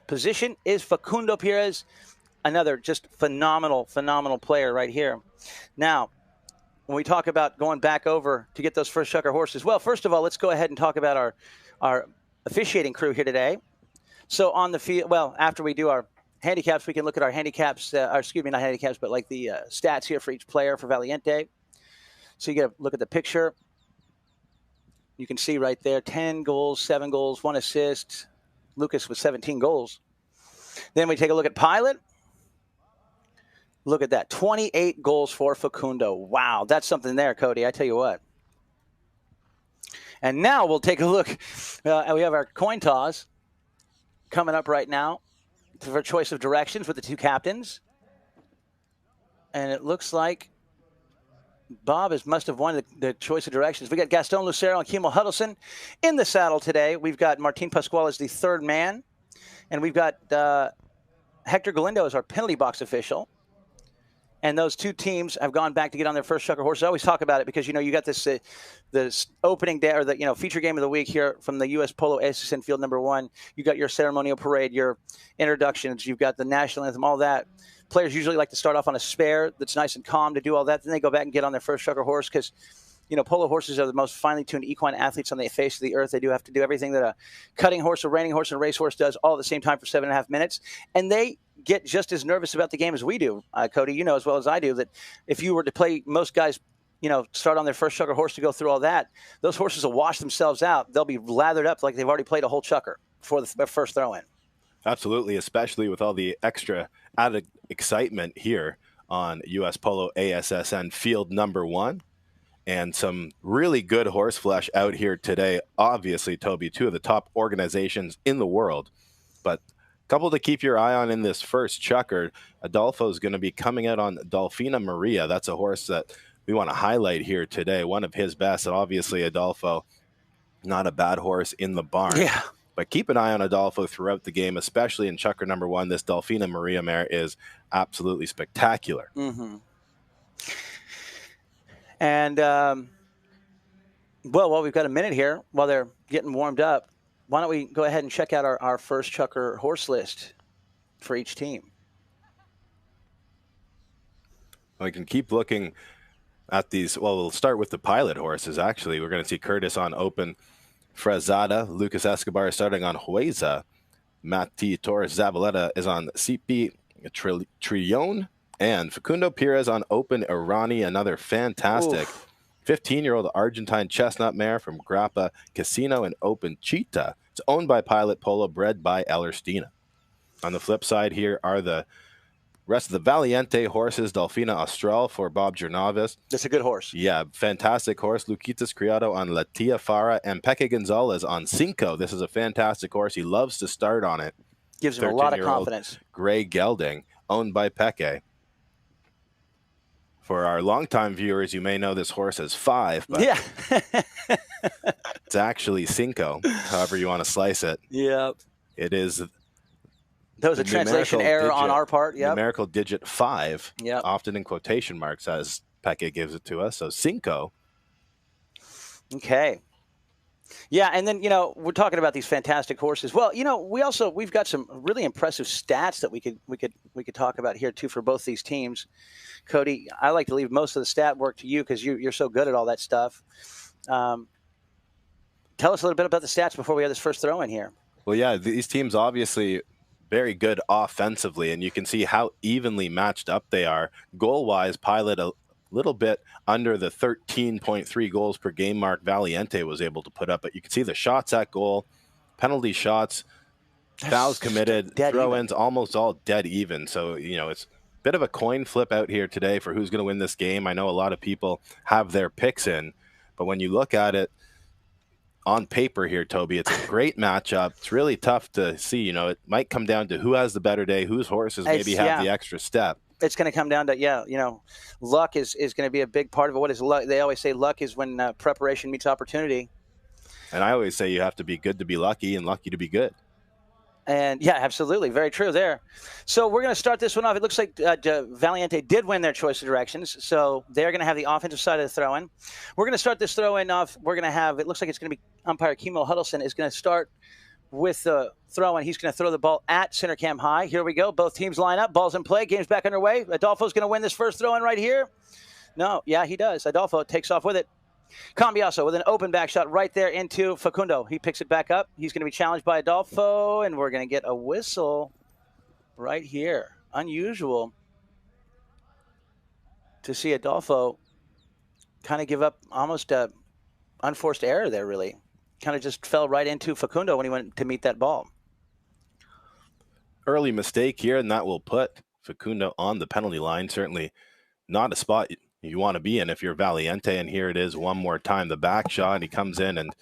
position is Facundo Perez, another just phenomenal player right here. Now, when we talk about going back over to get those first chucker horses, well, first of all, let's go ahead and talk about our officiating crew here today. So on the field, well, after we do our handicaps, we can look at our handicaps, excuse me, not handicaps, but like the stats here for each player for Valiente. So you get a look at the picture. You can see right there, 10 goals, 7 goals, 1 assist. Lucas with 17 goals. Then we take a look at Pilot. Look at that, 28 goals for Facundo. Wow, that's something there, Cody, I tell you what. And now we'll take a look. We have our coin toss coming up right now for choice of directions with the 2 captains. And it looks like Bob must have won the choice of directions. We got Gaston Lucero and Kimo Huddleston in the saddle today. We've got Martin Pascual as the 3rd man. And we've got Hector Galindo as our penalty box official. And those 2 teams have gone back to get on their first chucker horses. I always talk about it because, you got this opening day or the feature game of the week here from the U.S. Polo ASSN Field number 1. You got your ceremonial parade, your introductions. You've got the national anthem, all that. Players usually like to start off on a spare that's nice and calm to do all that. Then they go back and get on their first chucker horse because, polo horses are the most finely tuned equine athletes on the face of the earth. They do have to do everything that a cutting horse, a reining horse, and a racehorse does all at the same time for 7.5 minutes. And they get just as nervous about the game as we do. Cody, you know as well as I do that if you were to play, most guys, start on their first chucker horse to go through all that, those horses will wash themselves out. They'll be lathered up like they've already played a whole chucker before the first throw-in. Absolutely, especially with all the extra added excitement here on U.S. Polo ASSN Field number 1. And some really good horse flesh out here today. Obviously, Toby, 2 of the top organizations in the world. But a couple to keep your eye on in this first chucker. Adolfo is going to be coming out on Dolfina Maria. That's a horse that we want to highlight here today. One of his best. And obviously, Adolfo, not a bad horse in the barn. Yeah. But keep an eye on Adolfo throughout the game, especially in chucker number 1. This Dolfina Maria mare is absolutely spectacular. Mm-hmm. And, well, while we've got a minute here, while they're getting warmed up, why don't we go ahead and check out our first chucker horse list for each team? We can keep looking at these. Well, we'll start with the Pilot horses, actually. We're going to see Curtis on Open Frezada. Lucas Escobar starting on Hueza. Mati Torres Zavaleta is on CP Trillon. And Facundo Perez on Open Irani, another fantastic 15-year-old Argentine chestnut mare from Grappa Casino and Open Cheetah. It's owned by Pilot Polo, bred by Ellerstina. On the flip side here are the rest of the Valiente horses. Dolfina Austral for Bob Jernavis. That's a good horse. Yeah, fantastic horse. Luquitas Criado on La Tia Fara and Peque Gonzalez on Cinco. This is a fantastic horse. He loves to start on it. Gives him a lot of confidence. Gray Gelding, owned by Peque. For our longtime viewers, you may know this horse as 5, but yeah. It's actually Cinco, however you want to slice it. Yep. It is. That was a translation error on our part. Yep. Numerical digit 5, yep. Often in quotation marks as Peque gives it to us. So Cinco. Okay. Yeah, and then, we're talking about these fantastic horses. Well, we've got some really impressive stats that we could talk about here too for both these teams. Cody, I like to leave most of the stat work to you because you're so good at all that stuff. Tell us a little bit about the stats before we have this first throw in here. Well, yeah, these teams obviously very good offensively, and you can see how evenly matched up they are. Goal-wise, Pilot a little bit under the 13.3 goals per game mark Valiente was able to put up, but you can see the shots at goal, penalty shots, fouls committed, throw-ins, almost all dead even. So, it's a bit of a coin flip out here today for who's going to win this game. I know a lot of people have their picks in, but when you look at it on paper here, Toby, it's a great matchup. It's really tough to see. It might come down to who has the better day, whose horses maybe have the extra step. It's going to come down to, luck is going to be a big part of it. What is luck? They always say luck is when preparation meets opportunity. And I always say you have to be good to be lucky and lucky to be good. And, yeah, absolutely. Very true there. So we're going to start this one off. It looks like Valiente did win their choice of directions, so they're going to have the offensive side of the throw-in. We're going to start this throw-in off. We're going to have – it looks like it's going to be umpire Kimo Huddleston is going to start with the throw, and he's going to throw the ball at center cam high. Here we go. Both teams line up. Ball's in play. Game's back underway. Adolfo's going to win this first throw in right here. No, yeah, he does. Adolfo takes off with it. Cambiaso with an open back shot right there into Facundo. He picks it back up. He's going to be challenged by Adolfo, and we're going to get a whistle right here. Unusual to see Adolfo kind of give up almost a unforced error there, really. Kind of just fell right into Facundo when he went to meet that ball. Early mistake here, and that will put Facundo on the penalty line. Certainly not a spot you want to be in if you're Valiente. And here it is one more time, the back shot. He comes in and,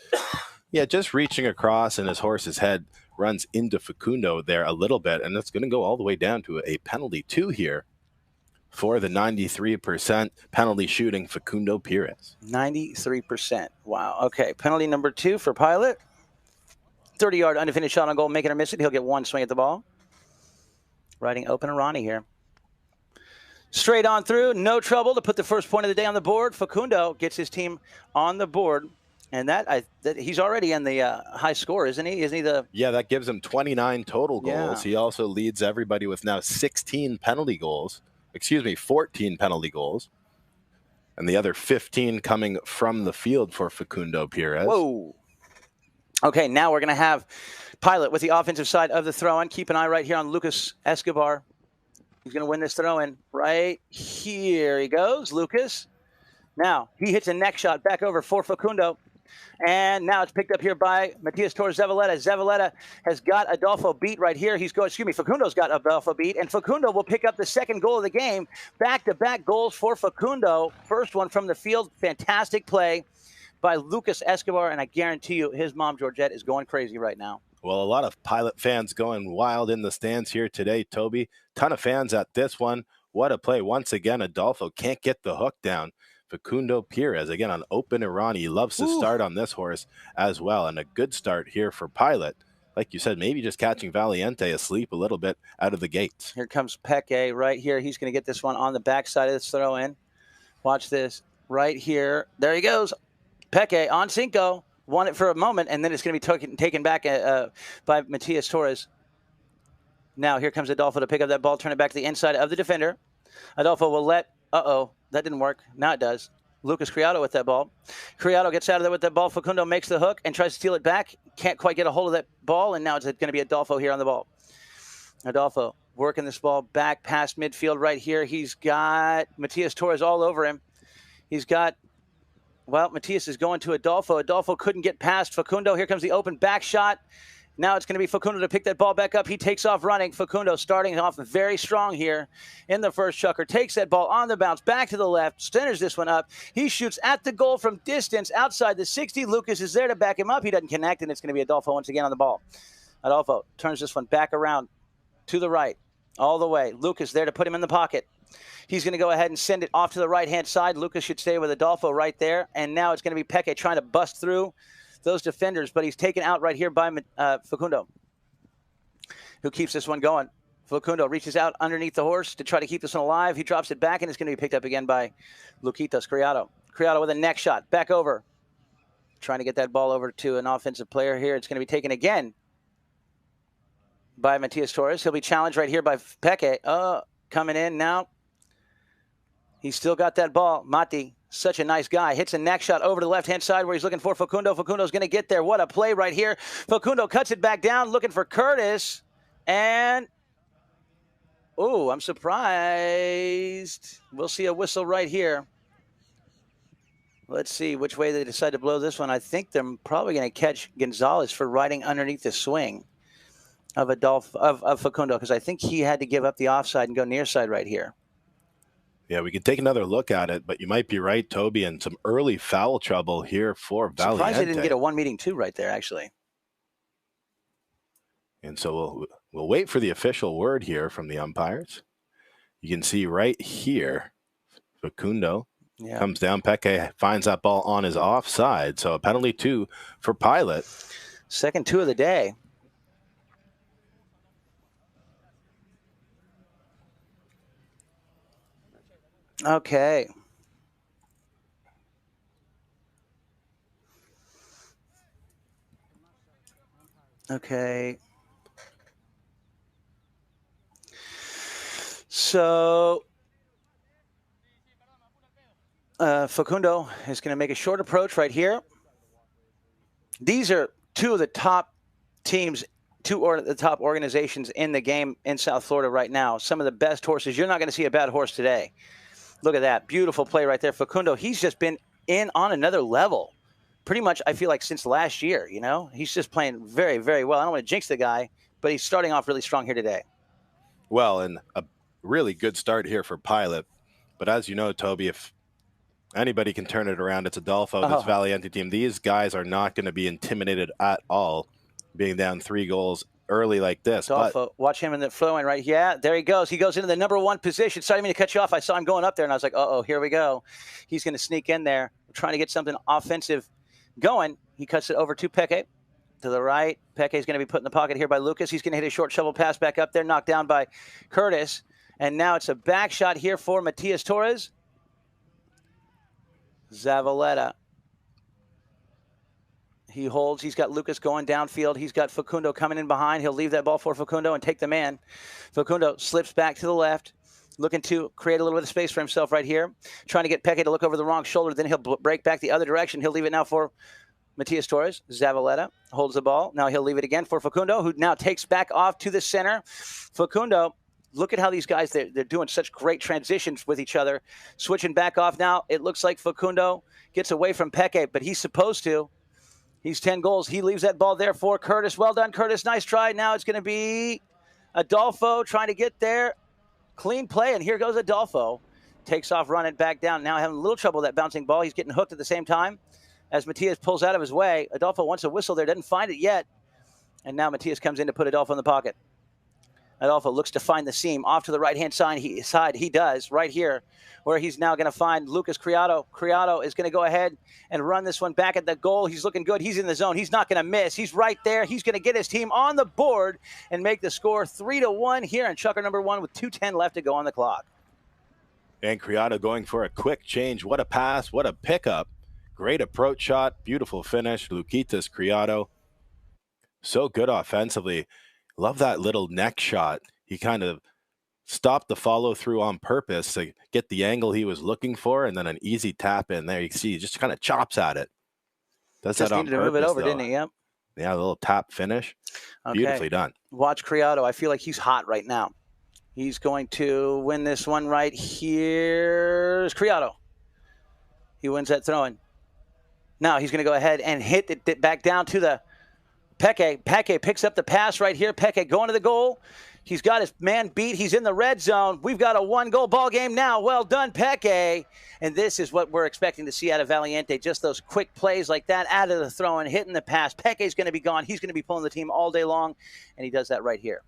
yeah, just reaching across, and his horse's head runs into Facundo there a little bit. And that's going to go all the way down to a penalty 2 here for the 93% penalty shooting Facundo Pires. 93%. Wow. Okay. Penalty number 2 for Pilot. 30-yard unfinished shot on goal. Make it or miss it. He'll get one swing at the ball. Riding open Arani here. Straight on through. No trouble to put the first point of the day on the board. Facundo gets his team on the board. And that he's already in the high score, isn't he? Isn't he the? Yeah, that gives him 29 total goals. Yeah. He also leads everybody with now 16 penalty goals. 14 penalty goals. And the other 15 coming from the field for Facundo Pires. Whoa. Okay, now we're going to have Pilot with the offensive side of the throw-in. Keep an eye right here on Lucas Escobar. He's going to win this throw-in right here. He goes, Lucas. Now, he hits a neck shot back over for Facundo. And now it's picked up here by Matias Torres Zavaleta. Zavaleta has got Adolfo beat right here. Facundo's got Adolfo beat. And Facundo will pick up the second goal of the game. Back-to-back goals for Facundo. First one from the field. Fantastic play by Lucas Escobar. And I guarantee you his mom, Georgette, is going crazy right now. Well, a lot of Pilot fans going wild in the stands here today, Toby. Ton of fans at this one. What a play. Once again, Adolfo can't get the hook down. Facundo Pires, again, on open Irani. He loves to start on this horse as well, and a good start here for Pilot. Like you said, maybe just catching Valiente asleep a little bit out of the gates. Here comes Peke right here. He's going to get this one on the backside of this throw-in. Watch this right here. There he goes. Peke on Cinco. Won it for a moment, and then it's going to be taken back by Matias Torres. Now here comes Adolfo to pick up that ball, turn it back to the inside of the defender. Adolfo will let that didn't work. Now it does. Lucas Criado with that ball. Criado gets out of there with that ball. Facundo makes the hook and tries to steal it back. Can't quite get a hold of that ball, and now it's going to be Adolfo here on the ball. Adolfo working this ball back past midfield right here. He's got Matias Torres all over him. Matias is going to Adolfo. Adolfo couldn't get past Facundo. Here comes the open back shot. Now it's going to be Facundo to pick that ball back up. He takes off running. Facundo starting off very strong here in the first chukker. Takes that ball on the bounce, back to the left, centers this one up. He shoots at the goal from distance outside the 60. Lucas is there to back him up. He doesn't connect, and it's going to be Adolfo once again on the ball. Adolfo turns this one back around to the right all the way. Lucas there to put him in the pocket. He's going to go ahead and send it off to the right-hand side. Lucas should stay with Adolfo right there. And now it's going to be Peke trying to bust through those defenders, but he's taken out right here by Facundo, who keeps this one going. Facundo reaches out underneath the horse to try to keep this one alive. He drops it back, and it's going to be picked up again by Luquitas Criado. Criado with a neck shot. Back over. Trying to get that ball over to an offensive player here. It's going to be taken again by Matias Torres. He'll be challenged right here by Peke. Coming in now. He's still got that ball. Mati, such a nice guy. Hits a neck shot over to the left-hand side where he's looking for Facundo. Facundo's going to get there. What a play right here. Facundo cuts it back down, looking for Curtis. And, I'm surprised. We'll see a whistle right here. Let's see which way they decide to blow this one. I think they're probably going to catch Gonzalez for riding underneath the swing of Facundo, because I think he had to give up the offside and go near side right here. Yeah, we could take another look at it, but you might be right, Toby, and some early foul trouble here for Valiente. Surprised they didn't get a 1-meeting-2 right there, actually. And so we'll wait for the official word here from the umpires. You can see right here, Facundo comes down. Peke finds that ball on his offside, so a penalty 2 for Pilot. Second 2 of the day. Okay. Okay. So Facundo is going to make a short approach right here. These are two of the top teams, the top organizations in the game in South Florida right now. Some of the best horses. You're not going to see a bad horse today. Look at that. Beautiful play right there. Facundo, he's just been in on another level. Pretty much, I feel like, since last year, you know? He's just playing very, very well. I don't want to jinx the guy, but he's starting off really strong here today. Well, and a really good start here for Pilot. But as you know, Toby, if anybody can turn it around, it's Adolfo, this Valiente team. These guys are not going to be intimidated at all, being down 3 goals early like this. Adolfo, watch him in the flowing right. Yeah, there he goes. He goes into the number 1 position. Sorry, I didn't mean to cut you off. I saw him going up there, and I was like, uh-oh, here we go. He's going to sneak in there, trying to get something offensive going. He cuts it over to Peke. To the right, Peke is going to be put in the pocket here by Lucas. He's going to hit a short shovel pass back up there, knocked down by Curtis. And now it's a back shot here for Matias Torres. Zavaleta. He holds. He's got Lucas going downfield. He's got Facundo coming in behind. He'll leave that ball for Facundo and take the man. Facundo slips back to the left, looking to create a little bit of space for himself right here, trying to get Peke to look over the wrong shoulder. Then he'll break back the other direction. He'll leave it now for Matias Torres. Zavaleta holds the ball. Now he'll leave it again for Facundo, who now takes back off to the center. Facundo, look at how these guys, they're doing such great transitions with each other. Switching back off now. It looks like Facundo gets away from Peke, but he's supposed to. He's 10 goals. He leaves that ball there for Curtis. Well done, Curtis. Nice try. Now it's going to be Adolfo trying to get there. Clean play, and here goes Adolfo. Takes off, running back down. Now having a little trouble with that bouncing ball. He's getting hooked at the same time as Matias pulls out of his way. Adolfo wants a whistle there. Doesn't find it yet. And now Matias comes in to put Adolfo in the pocket. Adolfo looks to find the seam off to the right-hand side. He does right here, where he's now going to find Lucas Criado. Criado is going to go ahead and run this one back at the goal. He's looking good. He's in the zone. He's not going to miss. He's right there. He's going to get his team on the board and make the score 3-1 here in Chukker number 1 with 2:10 left to go on the clock. And Criado going for a quick change. What a pass. What a pickup. Great approach shot. Beautiful finish. Luquitas Criado. So good offensively. Love that little neck shot. He kind of stopped the follow through on purpose to get the angle he was looking for, and then an easy tap in there. You can see he just kind of chops at it. Does just that on needed purpose, to move it over, though. didn't he? Yep. Yeah, a little tap finish. Okay. Beautifully done. Watch Criado. I feel like he's hot right now. He's going to win this one right here. Here's Criado. He wins that throw-in. Now he's going to go ahead and hit it back down to the Peke. Peke picks up the pass right here. Peke going to the goal. He's got his man beat. He's in the red zone. We've got a 1-goal ball game now. Well done, Peke. And this is what we're expecting to see out of Valiente. Just those quick plays like that out of the throw-in, hitting the pass. Peke's going to be gone. He's going to be pulling the team all day long, and he does that right here.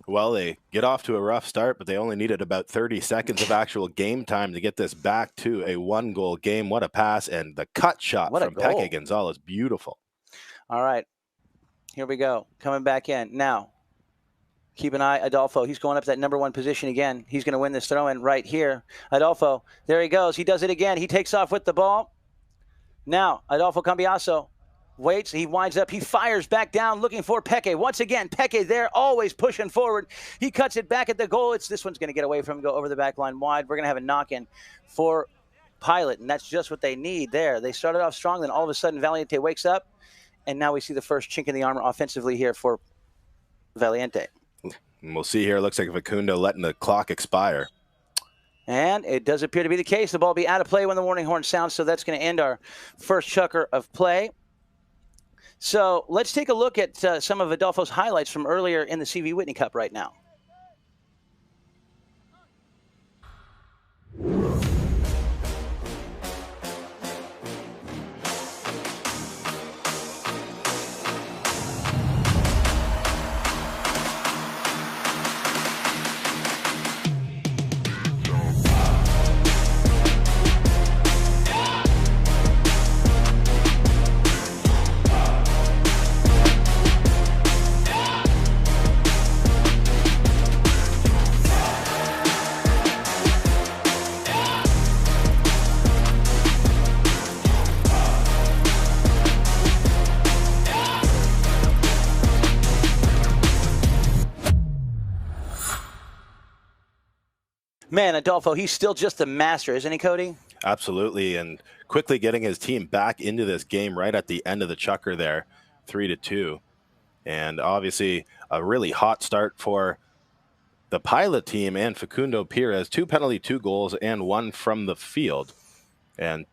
Well, they get off to a rough start, but they only needed about 30 seconds of actual game time to get this back to a 1-goal game. What a pass, and the cut shot from Peke Gonzalez. Beautiful. All right, here we go. Coming back in. Now, keep an eye. Adolfo, he's going up to that number 1 position again. He's going to win this throw-in right here. Adolfo, there he goes. He does it again. He takes off with the ball. Now, Adolfo Cambiaso waits. He winds up. He fires back down looking for Peke. Once again, Peke there, always pushing forward. He cuts it back at the goal. This one's going to get away from him, go over the back line wide. We're going to have a knock-in for Pilot, and that's just what they need there. They started off strong, then all of a sudden Valiente wakes up, and now we see the first chink in the armor offensively here for Valiente. And we'll see here. It looks like Facundo letting the clock expire. And it does appear to be the case. The ball will be out of play when the warning horn sounds, so that's going to end our first chukker of play. So let's take a look at some of Adolfo's highlights from earlier in the CV Whitney Cup right now. Man, Adolfo, he's still just the master, isn't he, Cody? Absolutely, and quickly getting his team back into this game right at the end of the chukker there, 3-2. And obviously a really hot start for the Pilot team and Facundo Perez. 2 penalty, 2 goals, and 1 from the field. And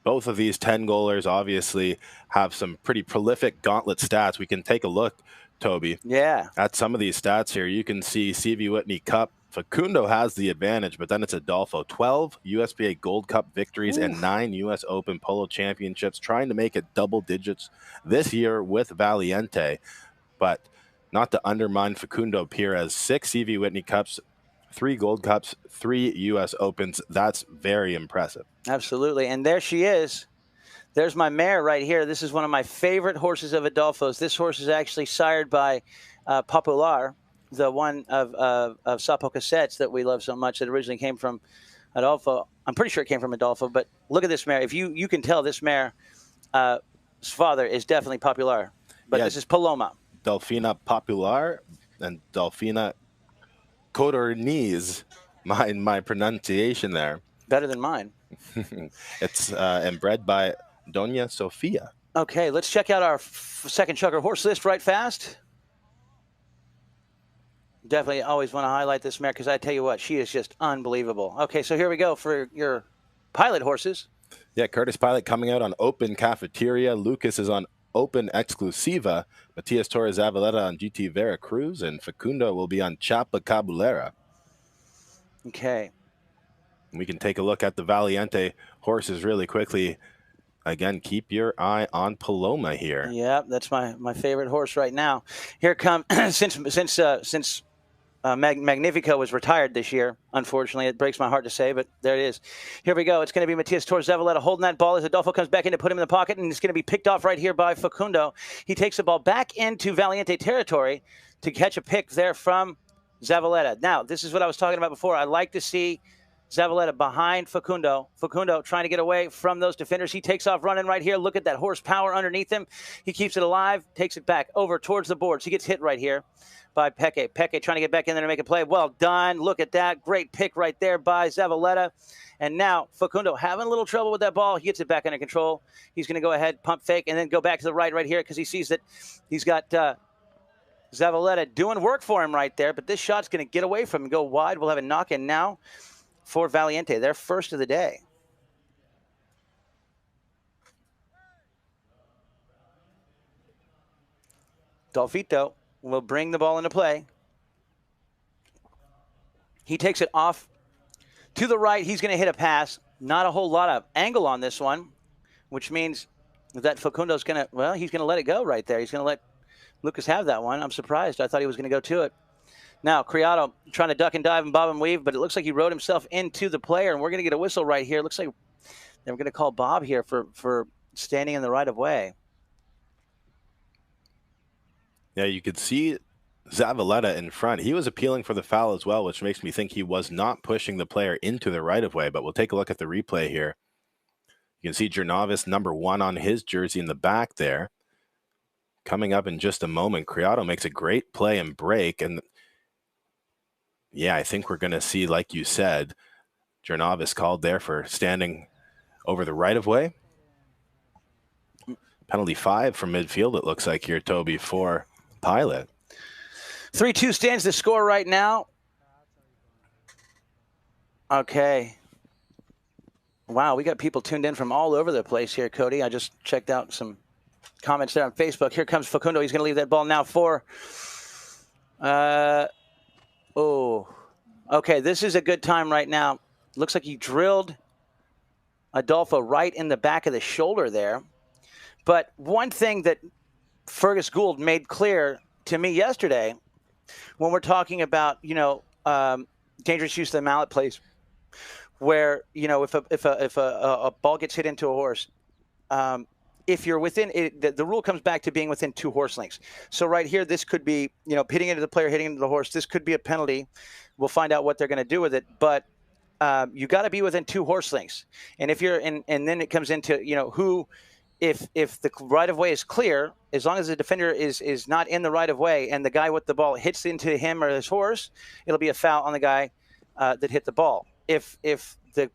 both of these 10-goalers obviously have some pretty prolific gauntlet stats. We can take a look, Toby, at some of these stats here. You can see CV Whitney Cup. Facundo has the advantage, but then it's Adolfo. 12 USBA Gold Cup victories and 9 U.S. Open Polo Championships, trying to make it double digits this year with Valiente. But not to undermine Facundo Perez, 6 CV Whitney Cups, 3 Gold Cups, 3 U.S. Opens. That's very impressive. Absolutely. And there she is. There's my mare right here. This is one of my favorite horses of Adolfo's. This horse is actually sired by Popular, the one of Sapo Cassettes that we love so much that originally came from Adolfo. I'm pretty sure it came from Adolfo, but look at this mare. If you can tell, this mare's father is definitely Popular, but this is Paloma. Delfina Popular and Delfina Codorniz. My pronunciation there. Better than mine. It's and bred by Doña Sofia. Okay, let's check out our second chukker horse list right fast. Definitely always want to highlight this mare because I tell you what, she is just unbelievable. Okay, so here we go for your Pilot horses. Yeah, Curtis Pilot coming out on Open Cafeteria. Lucas is on Open Exclusiva. Matias Torres Avaleta on GT Veracruz. And Facundo will be on Chapa Cabulera. Okay. We can take a look at the Valiente horses really quickly. Again, keep your eye on Paloma here. Yeah, that's my favorite horse right now. Here come since Magnifico was retired this year. Unfortunately, it breaks my heart to say, but there it is. Here we go. It's going to be Matias Torres Zavaleta holding that ball as Adolfo comes back in to put him in the pocket, and it's going to be picked off right here by Facundo. He takes the ball back into Valiente territory to catch a pick there from Zavaleta. Now, this is what I was talking about before. I like to see Zavaleta behind Facundo. Facundo trying to get away from those defenders. He takes off running right here. Look at that horsepower underneath him. He keeps it alive, takes it back over towards the boards. He gets hit right here by Peke. Peke trying to get back in there to make a play. Well done. Look at that. Great pick right there by Zavaleta. And now Facundo having a little trouble with that ball. He gets it back under control. He's going to go ahead, pump fake, and then go back to the right here because he sees that he's got Zavaleta doing work for him right there. But this shot's going to get away from him, go wide. We'll have a knock-in now for Valiente, their first of the day. Dolfito will bring the ball into play. He takes it off to the right. He's going to hit a pass. Not a whole lot of angle on this one, which means that Facundo's going to, well, he's going to let it go right there. He's going to let Lucas have that one. I'm surprised. I thought he was going to go to it. Now, Criado trying to duck and dive and bob and weave, but it looks like he rode himself into the player, and we're going to get a whistle right here. It looks like they're going to call Bob here for standing in the right of way. Yeah, you could see Zavaleta in front. He was appealing for the foul as well, which makes me think he was not pushing the player into the right of way, but we'll take a look at the replay here. You can see Jernavis #1 on his jersey in the back there. Coming up in just a moment, Criado makes a great play and break, and yeah, I think we're going to see, like you said, Jernavis called there for standing over the right of way. Penalty 5 from midfield, it looks like here, Toby, for Pilot. 3-2 stands the score right now. Okay. Wow, we got people tuned in from all over the place here, Cody. I just checked out some comments there on Facebook. Here comes Facundo. He's going to leave that ball now for... Oh, okay, this is a good time right now. Looks like he drilled Adolfo right in the back of the shoulder there. But one thing that Fergus Gould made clear to me yesterday when we're talking about, dangerous use of the mallet plays, where, if a ball gets hit into a horse, if you're within it, the rule comes back to being within 2 horse lengths. So right here, this could be, hitting into the player, hitting into the horse. This could be a penalty. We'll find out what they're going to do with it. But you got to be within 2 horse lengths. And if you're and then it comes into, who, if the right of way is clear, as long as the defender is not in the right of way and the guy with the ball hits into him or his horse, it'll be a foul on the guy that hit the ball. If the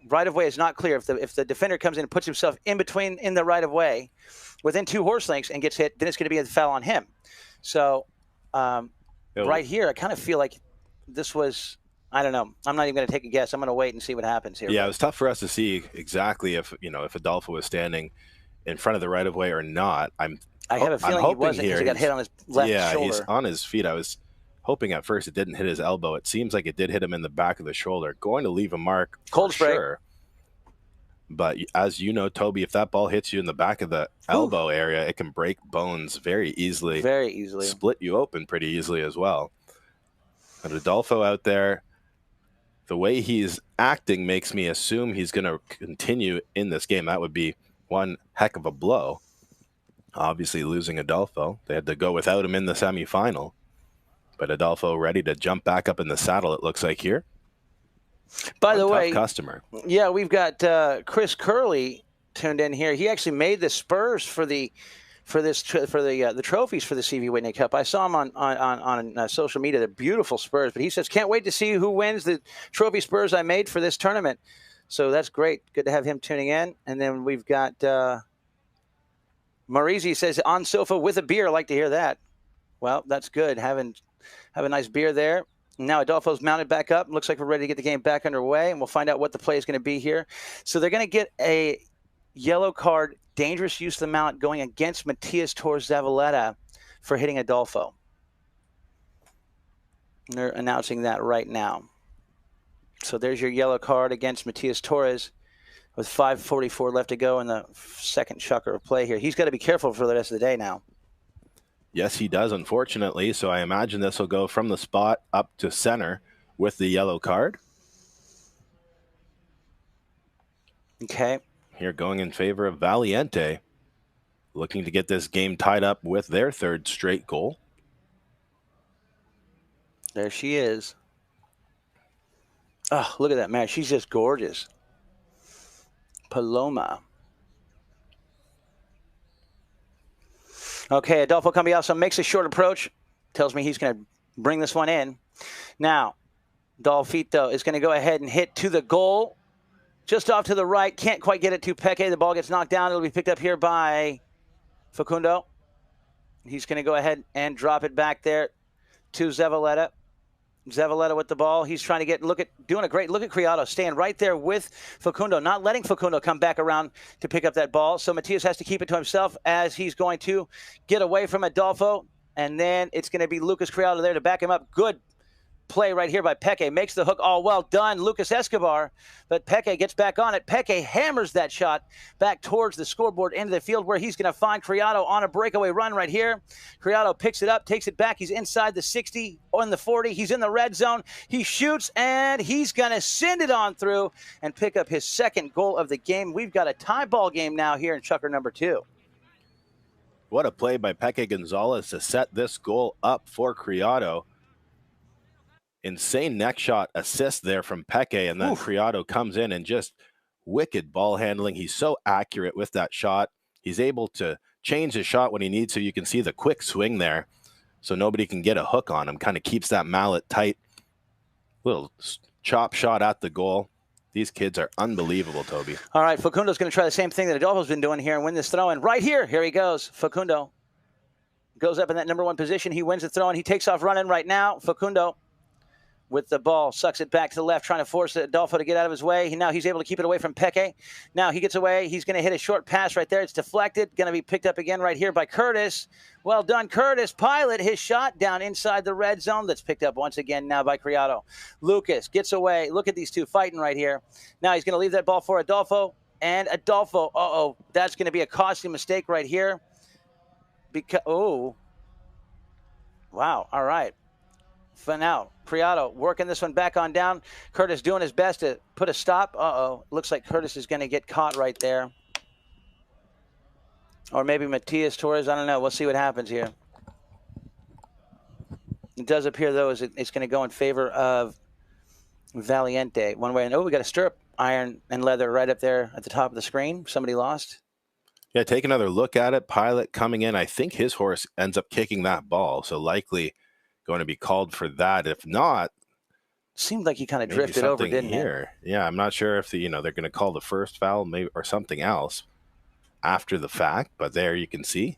right of way is not clear, if the defender comes in and puts himself in the right of way within 2 horse lengths and gets hit, then it's going to be a foul on him. So right here, I kind of feel like this was, I don't know. I'm not even going to take a guess. I'm going to wait and see what happens here. Yeah, it was tough for us to see exactly if Adolfo was standing in front of the right of way or not. I have a feeling he wasn't because he got hit on his left shoulder. Yeah, he's on his feet. I was hoping at first it didn't hit his elbow. It seems like it did hit him in the back of the shoulder. Going to leave a mark. Cold spray. Sure. But as you know, Toby, if that ball hits you in the back of the elbow area, it can break bones very easily. Very easily. Split you open pretty easily as well. But Adolfo out there, the way he's acting makes me assume he's going to continue in this game. That would be one heck of a blow. Obviously losing Adolfo. They had to go without him in the semifinal. But Adolfo ready to jump back up in the saddle, it looks like here. By the way, customer. Yeah, we've got Chris Curley tuned in here. He actually made the Spurs for the trophies for the CV Whitney Cup. I saw him on social media. They're beautiful Spurs, but he says can't wait to see who wins the trophy Spurs I made for this tournament. So that's great. Good to have him tuning in. And then we've got Marizi says on sofa with a beer. I like to hear that. Well, that's good. Have a nice beer there. Now Adolfo's mounted back up. Looks like we're ready to get the game back underway, and we'll find out what the play is going to be here. So they're going to get a yellow card, dangerous use of the mount going against Matias Torres Zavaleta for hitting Adolfo. And they're announcing that right now. So there's your yellow card against Matias Torres with 5:44 left to go in the second chukker of play here. He's got to be careful for the rest of the day now. Yes, he does, unfortunately. So I imagine this will go from the spot up to center with the yellow card. Okay. Here going in favor of Valiente, looking to get this game tied up with their 3rd straight goal. There she is. Oh, look at that, man. She's just gorgeous. Paloma. Okay, Adolfo Cambiaso makes a short approach. Tells me he's going to bring this one in. Now, Dolfito is going to go ahead and hit to the goal. Just off to the right. Can't quite get it to Peke. The ball gets knocked down. It'll be picked up here by Facundo. He's going to go ahead and drop it back there to Zavaleta. Zavaleta with the ball. He's trying to get, doing a great look at Criado, staying right there with Facundo, not letting Facundo come back around to pick up that ball. So Matias has to keep it to himself as he's going to get away from Adolfo. And then it's going to be Lucas Criado there to back him up. Good play right here by Peke. Makes the hook. All well done, Lucas Escobar. But Peke gets back on it. Peke hammers that shot back towards the scoreboard into the field where he's going to find Criado on a breakaway run right here. Criado picks it up, takes it back. He's inside the 60 or in the 40. He's in the red zone. He shoots, and he's going to send it on through and pick up his 2nd goal of the game. We've got a tie ball game now here in chukker number 2. What a play by Peke Gonzalez to set this goal up for Criado. Insane neck shot assist there from Peke, and then Criado comes in and just wicked ball handling. He's so accurate with that shot. He's able to change his shot when he needs to. You can see the quick swing there, so nobody can get a hook on him. Kind of keeps that mallet tight. Little chop shot at the goal. These kids are unbelievable, Toby. All right, Facundo's going to try the same thing that Adolfo's been doing here and win this throw-in. Right here. Here he goes. Facundo goes up in that number 1 position. He wins the throw-in. He takes off running right now. Facundo with the ball, sucks it back to the left, trying to force Adolfo to get out of his way. Now he's able to keep it away from Peke. Now he gets away. He's going to hit a short pass right there. It's deflected. Going to be picked up again right here by Curtis. Well done, Curtis. Pilot his shot down inside the red zone. That's picked up once again now by Criado. Lucas gets away. Look at these two fighting right here. Now he's going to leave that ball for Adolfo. And Adolfo, that's going to be a costly mistake right here. Wow. All right. For now, Criado working this one back on down. Curtis doing his best to put a stop. Looks like Curtis is going to get caught right there. Or maybe Matias Torres. I don't know. We'll see what happens here. It does appear, though, as it's going to go in favor of Valiente one way. And we got a stirrup iron and leather right up there at the top of the screen. Somebody lost. Yeah, take another look at it. Pilot coming in. I think his horse ends up kicking that ball, so likely going to be called for that. If not, Seemed like he kind of Maybe drifted over, something didn't it? here. Yeah, I'm not sure if they're going to call the first foul maybe or something else after the fact, but there you can see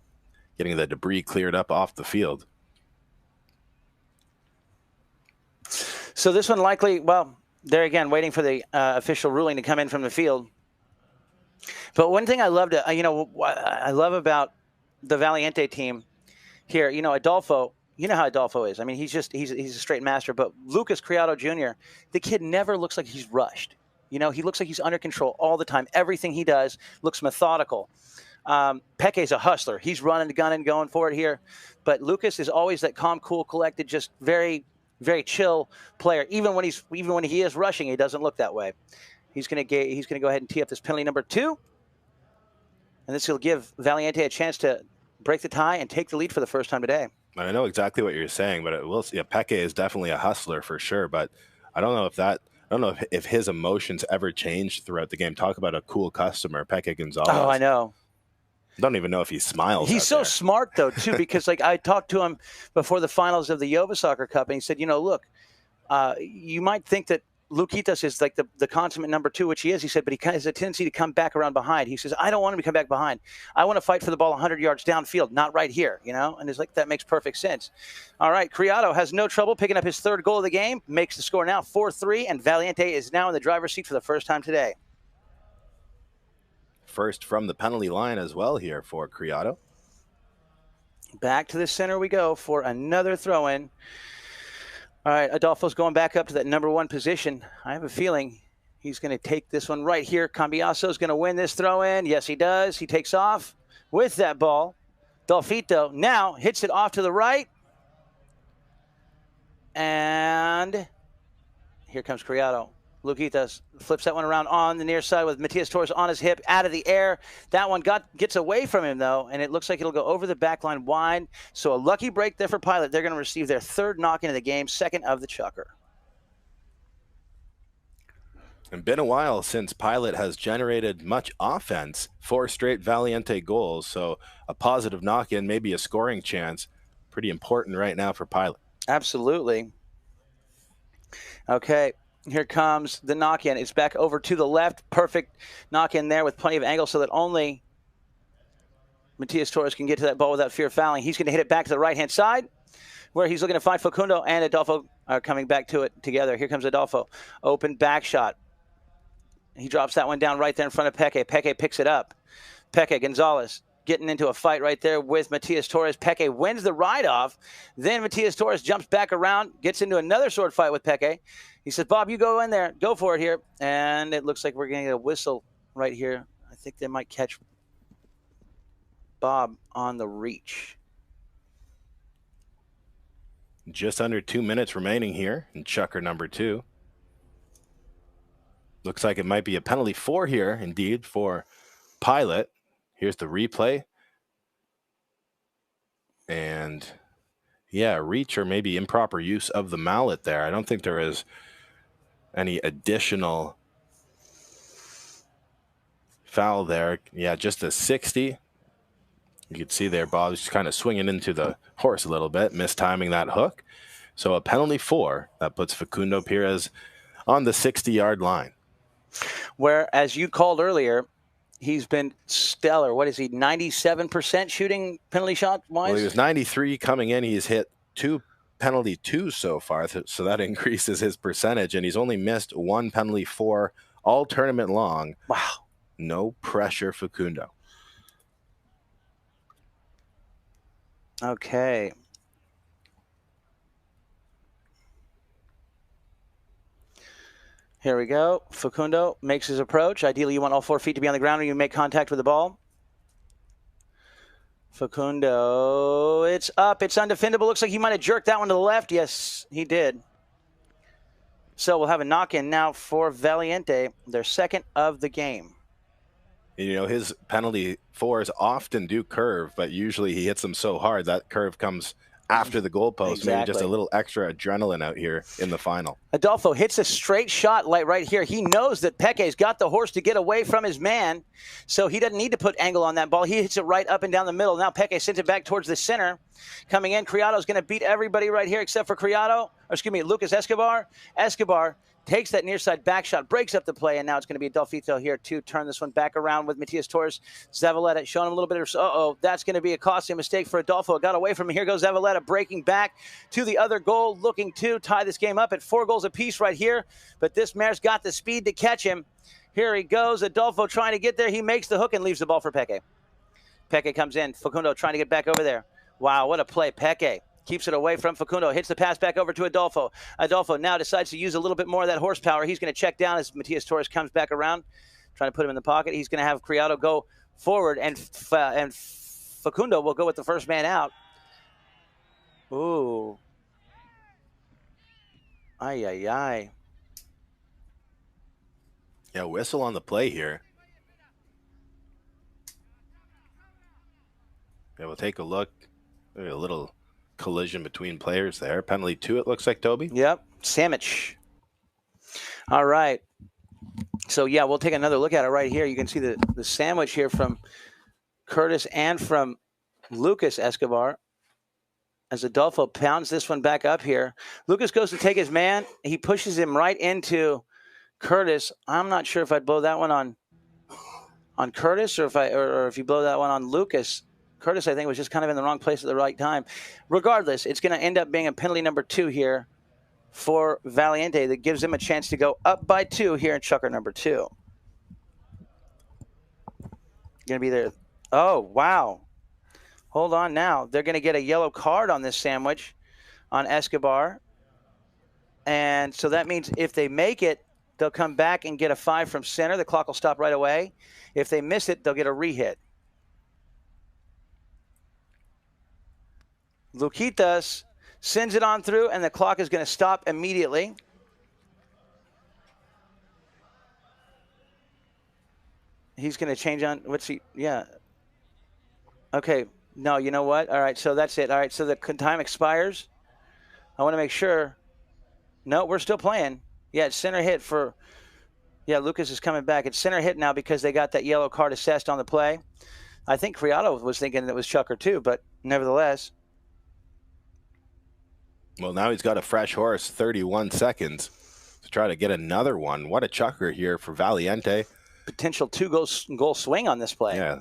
getting the debris cleared up off the field. So this one likely, well, there again, waiting for the official ruling to come in from the field. But one thing I love I love about the Valiente team here, Adolfo, you know how Adolfo is. I mean, he's a straight master. But Lucas Criado Jr., the kid never looks like he's rushed. He looks like he's under control all the time. Everything he does looks methodical. Peke's a hustler. He's running, gunning, going for it here. But Lucas is always that calm, cool, collected, just very, very chill player. Even when he is rushing, he doesn't look that way. He's going to go ahead and tee up this penalty number 2. And this will give Valiente a chance to break the tie and take the lead for the first time today. I know exactly what you're saying, but Peke is definitely a hustler for sure. But I don't know if his emotions ever changed throughout the game. Talk about a cool customer, Peke Gonzalez. Oh, I know. Don't even know if he smiles. He's so smart, though, too, because I talked to him before the finals of the Yova Soccer Cup, and he said, look, you might think that Luquitas is like the consummate number 2, which he is. He said, but he has a tendency to come back around behind. He says, I don't want him to come back behind. I want to fight for the ball 100 yards downfield, not right here, And it's like, that makes perfect sense. All right, Criado has no trouble picking up his 3rd goal of the game, makes the score now 4-3, and Valiente is now in the driver's seat for the first time today. First from the penalty line as well here for Criado. Back to the center we go for another throw-in. All right, Adolfo's going back up to that number 1 position. I have a feeling he's going to take this one right here. Cambiaso's going to win this throw-in. Yes, he does. He takes off with that ball. Dolfito now hits it off to the right. And here comes Criado. Luquitas flips that one around on the near side with Matias Torres on his hip, out of the air. That one gets away from him, though, and it looks like it'll go over the back line wide. So a lucky break there for Pilot. They're going to receive their 3rd knock-in of the game, 2nd of the Chucker. It's been a while since Pilot has generated much offense, 4 straight Valiente goals. So a positive knock-in, maybe a scoring chance, pretty important right now for Pilot. Absolutely. Okay. Here comes the knock-in. It's back over to the left. Perfect knock-in there with plenty of angle so that only Matias Torres can get to that ball without fear of fouling. He's going to hit it back to the right-hand side where he's looking to find Facundo and Adolfo are coming back to it together. Here comes Adolfo. Open back shot. He drops that one down right there in front of Peke. Peke picks it up. Peke Gonzalez getting into a fight right there with Matias Torres. Peke wins the ride-off. Then Matias Torres jumps back around, gets into another sword fight with Peke. He says, Bob, you go in there. Go for it here. And it looks like we're going to get a whistle right here. I think they might catch Bob on the reach. Just under 2 minutes remaining here in Chucker number 2. Looks like it might be a penalty 4 here, indeed, for Pilot. Here's the replay. And, yeah, reach or maybe improper use of the mallet there. I don't think there is any additional foul there. Yeah, just a 60. You can see there, Bob, just kind of swinging into the horse a little bit, mistiming that hook. So a penalty 4 that puts Facundo Perez on the 60-yard line. Where, as you called earlier, he's been stellar. What is he, 97% shooting penalty shot-wise? Well, he was 93 coming in. He's hit 2 penalty 2 so far, so that increases his percentage, and he's only missed 1 penalty 4 all tournament long. Wow. No pressure, Facundo. Okay. Here we go. Facundo makes his approach. Ideally, you want all 4 feet to be on the ground when you make contact with the ball. Facundo, it's up. It's undefendable. Looks like he might have jerked that one to the left. Yes, he did. So we'll have a knock-in now for Valiente, their 2nd of the game. You know, his penalty 4s often do curve, but usually he hits them so hard that curve comes after the goalpost. Exactly. Maybe just a little extra adrenaline out here in the final. Adolfo hits a straight shot like right here. He knows that Peke's got the horse to get away from his man, so he doesn't need to put angle on that ball. He hits it right up and down the middle. Now Peke sends it back towards the center. Coming in, Criado's going to beat everybody right here except for Criado. Lucas Escobar. Escobar takes that near side back shot, breaks up the play, and now it's going to be Adolfito here to turn this one back around with Matias Torres. Zavaleta showing him a little bit of, that's going to be a costly mistake for Adolfo. It got away from him. Here goes Zavaleta breaking back to the other goal, looking to tie this game up at 4 goals apiece right here. But this mare's got the speed to catch him. Here he goes. Adolfo trying to get there. He makes the hook and leaves the ball for Peque. Peque comes in. Facundo trying to get back over there. Wow, what a play. Peque keeps it away from Facundo. Hits the pass back over to Adolfo. Adolfo now decides to use a little bit more of that horsepower. He's going to check down as Matias Torres comes back around, trying to put him in the pocket. He's going to have Criado go forward, and Facundo will go with the first man out. Ooh. Ay, ay, ay. Yeah, whistle on the play here. Yeah, we'll take a look. Maybe a little collision between players there. Penalty 2, it looks like, Toby. Yep, sandwich. All right. So, yeah, we'll take another look at it right here. You can see the sandwich here from Curtis and from Lucas Escobar as Adolfo pounds this one back up here. Lucas goes to take his man. He pushes him right into Curtis. I'm not sure if I'd blow that one on Curtis or if you blow that one on Lucas. Curtis, I think, was just kind of in the wrong place at the right time. Regardless, it's going to end up being a penalty number 2 here for Valiente that gives him a chance to go up by 2 here in chukker number 2. Going to be there. Oh, wow. Hold on now. They're going to get a yellow card on this sandwich on Escobar. And so that means if they make it, they'll come back and get a 5 from center. The clock will stop right away. If they miss it, they'll get a re-hit. Luquitas sends it on through, and the clock is going to stop immediately. He's going to change on, yeah. Okay, no, you know what? All right, so that's it. All right, so the time expires. I want to make sure. No, we're still playing. Yeah, it's center hit for, yeah, Lucas is coming back. It's center hit now because they got that yellow card assessed on the play. I think Criado was thinking it was chukker too, but nevertheless. Well, now he's got a fresh horse, 31 seconds to try to get another one. What a chukker here for Valiente. Potential 2-goal swing on this play. Yeah.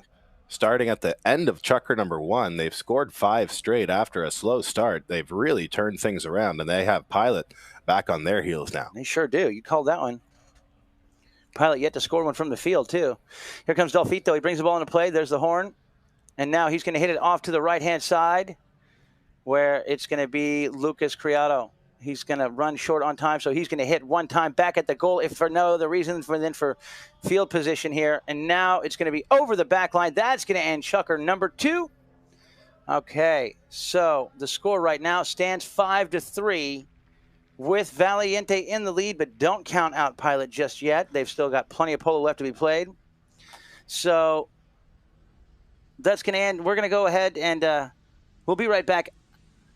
Starting at the end of chukker number 1, they've scored 5 straight after a slow start. They've really turned things around, and they have Pilot back on their heels now. They sure do. You called that one. Pilot yet to score one from the field, too. Here comes Dolfito. He brings the ball into play. There's the horn. And now he's going to hit it off to the right-hand side, where it's going to be Lucas Criado. He's going to run short on time, so he's going to hit one time back at the goal, if for no other reason than for field position here. And now it's going to be over the back line. That's going to end chukker number 2. Okay, so the score right now stands 5-3 with Valiente in the lead, but don't count out Pilot just yet. They've still got plenty of polo left to be played. So that's going to end. We're going to go ahead and we'll be right back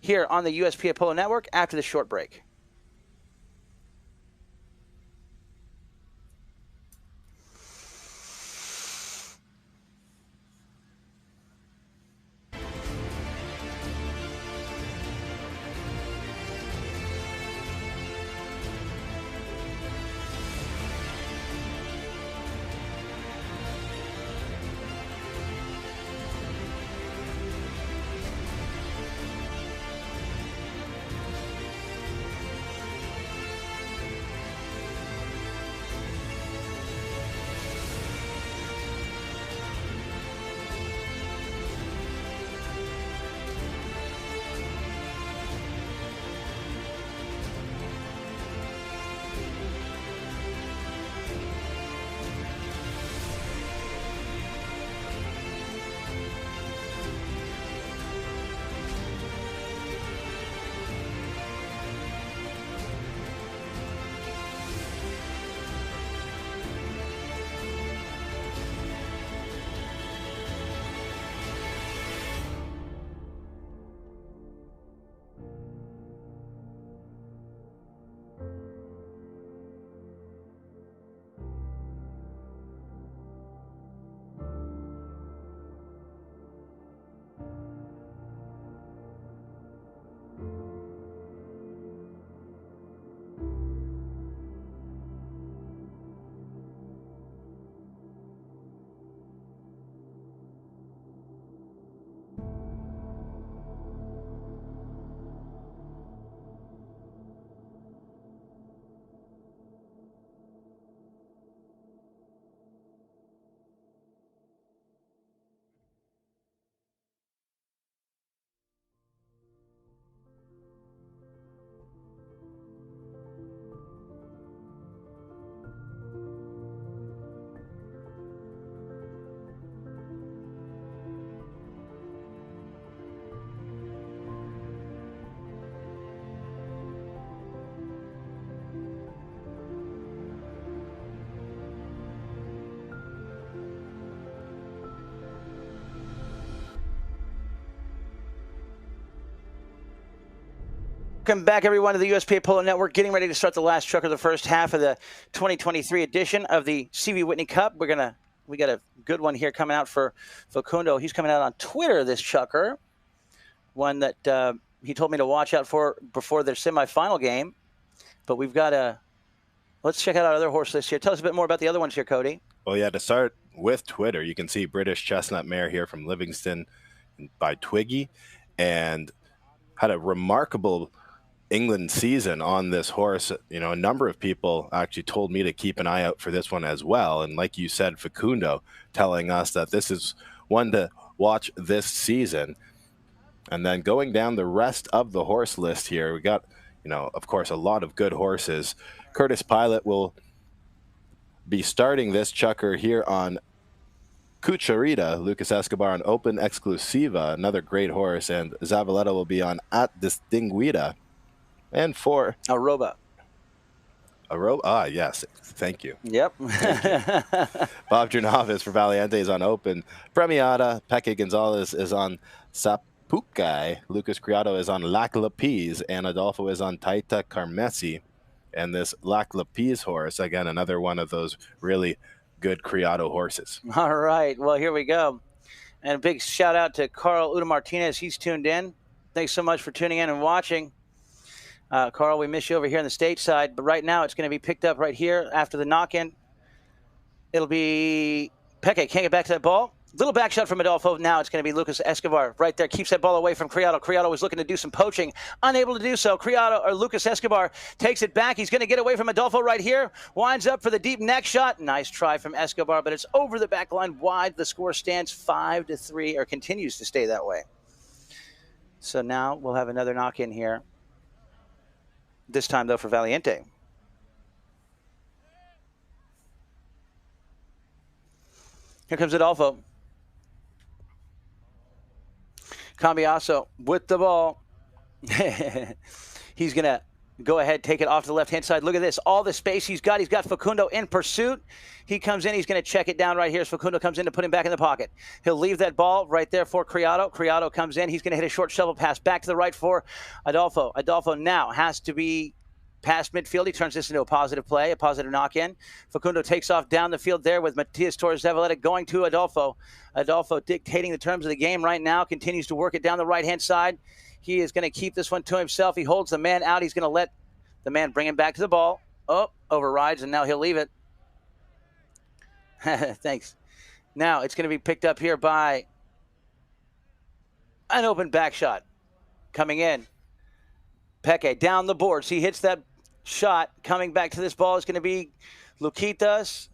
here on the USPA Polo Network after the short break. Welcome back, everyone, to the USPA Polo Network. Getting ready to start the last truck of the first half of the 2023 edition of the CV Whitney Cup. We got a good one here coming out for Facundo. He's coming out on Twitter, this chucker. One that he told me to watch out for before their semifinal game. But we've got let's check out our other horse list here. Tell us a bit more about the other ones here, Cody. Well, yeah, to start with Twitter, you can see British Chestnut Mare here from Livingston by Twiggy, and had a remarkable England season on this horse. You know, a number of people actually told me to keep an eye out for this one as well. And like you said, Facundo telling us that this is one to watch this season. And then going down the rest of the horse list here, we got, you know, of course, a lot of good horses. Curtis Pilot will be starting this chucker here on Cucharita, Lucas Escobar on Open Exclusiva, another great horse, and Zavaleta will be on At Distinguida. And for Aroba. Yes, thank you. Yep. Thank you. Bob Jernavis for Valiente is on Open. Premiata, Peque Gonzalez is on Sapucay. Lucas Criado is on Lac Lapis, and Adolfo is on Taita Carmesi. And this Lac Lapis horse, again, another one of those really good Criado horses. All right. Well, here we go. And a big shout out to Carl Uda Martinez. He's tuned in. Thanks so much for tuning in and watching. Carl, we miss you over here on the stateside, but right now it's going to be picked up right here after the knock-in. It'll be Peque. Can't get back to that ball. Little back shot from Adolfo. Now it's going to be Lucas Escobar right there. Keeps that ball away from Criado. Criado was looking to do some poaching. Unable to do so. Lucas Escobar takes it back. He's going to get away from Adolfo right here. Winds up for the deep neck shot. Nice try from Escobar, but it's over the back line wide. The score stands 5-3, or continues to stay that way. So now we'll have another knock-in here. This time, though, for Valiente. Here comes Adolfo. Cambiaso with the ball. He's going to go ahead, take it off to the left-hand side. Look at this. All the space he's got. He's got Facundo in pursuit. He comes in. He's going to check it down right here as Facundo comes in to put him back in the pocket. He'll leave that ball right there for Criado. Criado comes in. He's going to hit a short shovel pass back to the right for Adolfo. Adolfo now has to be past midfield. He turns this into a positive play, a positive knock-in. Facundo takes off down the field there with Matias Torres Zavaleta going to Adolfo. Adolfo dictating the terms of the game right now, continues to work it down the right-hand side. He is going to keep this one to himself. He holds the man out. He's going to let the man bring him back to the ball. Oh, overrides, and now he'll leave it. Thanks. Now it's going to be picked up here by an open back shot. Coming in. Peque down the boards. He hits that shot. Coming back to this ball is going to be Luquitas.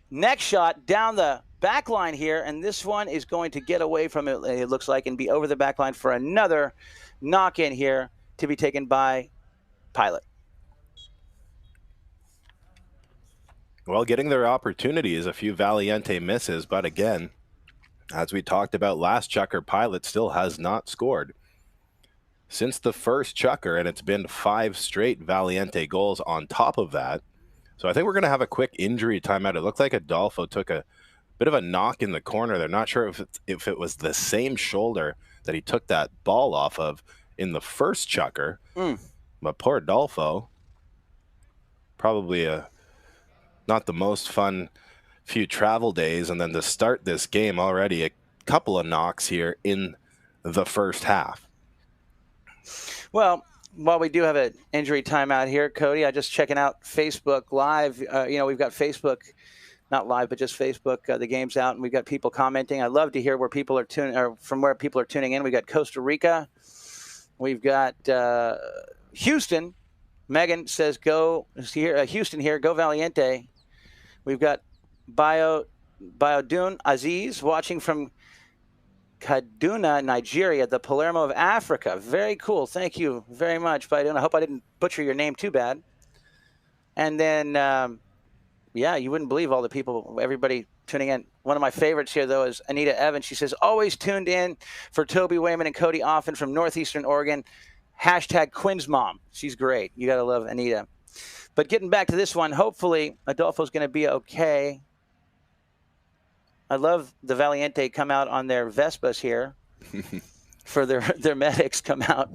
Next shot down the back line here, and this one is going to get away from it, it looks like, and be over the back line for another knock-in here to be taken by Pilot. Well, getting their opportunities, a few Valiente misses, but again, as we talked about last chucker, Pilot still has not scored since the first chucker, and it's been 5 straight Valiente goals on top of that. So I think we're going to have a quick injury timeout. It looked like Adolfo took a bit of a knock in the corner. They're not sure if it was the same shoulder that he took that ball off of in the first chucker. But poor Adolfo, probably not the most fun few travel days, and then to start this game already a couple of knocks here in the first half. Well, while we do have an injury timeout here, Cody, I just checking out Facebook Live. We've got Facebook, not live, but just Facebook. The game's out, and we've got people commenting. I love to hear where people are from where people are tuning in. We got Costa Rica. We've got Houston. Megan says, "Go here, Houston here. Go Valiente." We've got Biodun Aziz watching from Kaduna, Nigeria, the Palermo of Africa. Very cool. Thank you very much, Biodun. I hope I didn't butcher your name too bad. And then, you wouldn't believe all the people, everybody tuning in. One of my favorites here, though, is Anita Evans. She says, always tuned in for Toby Wayman and Cody Offen from Northeastern Oregon. Hashtag Quinn's mom. She's great. You got to love Anita. But getting back to this one, hopefully Adolfo's going to be okay. I love the Valiente come out on their Vespas here for their medics come out.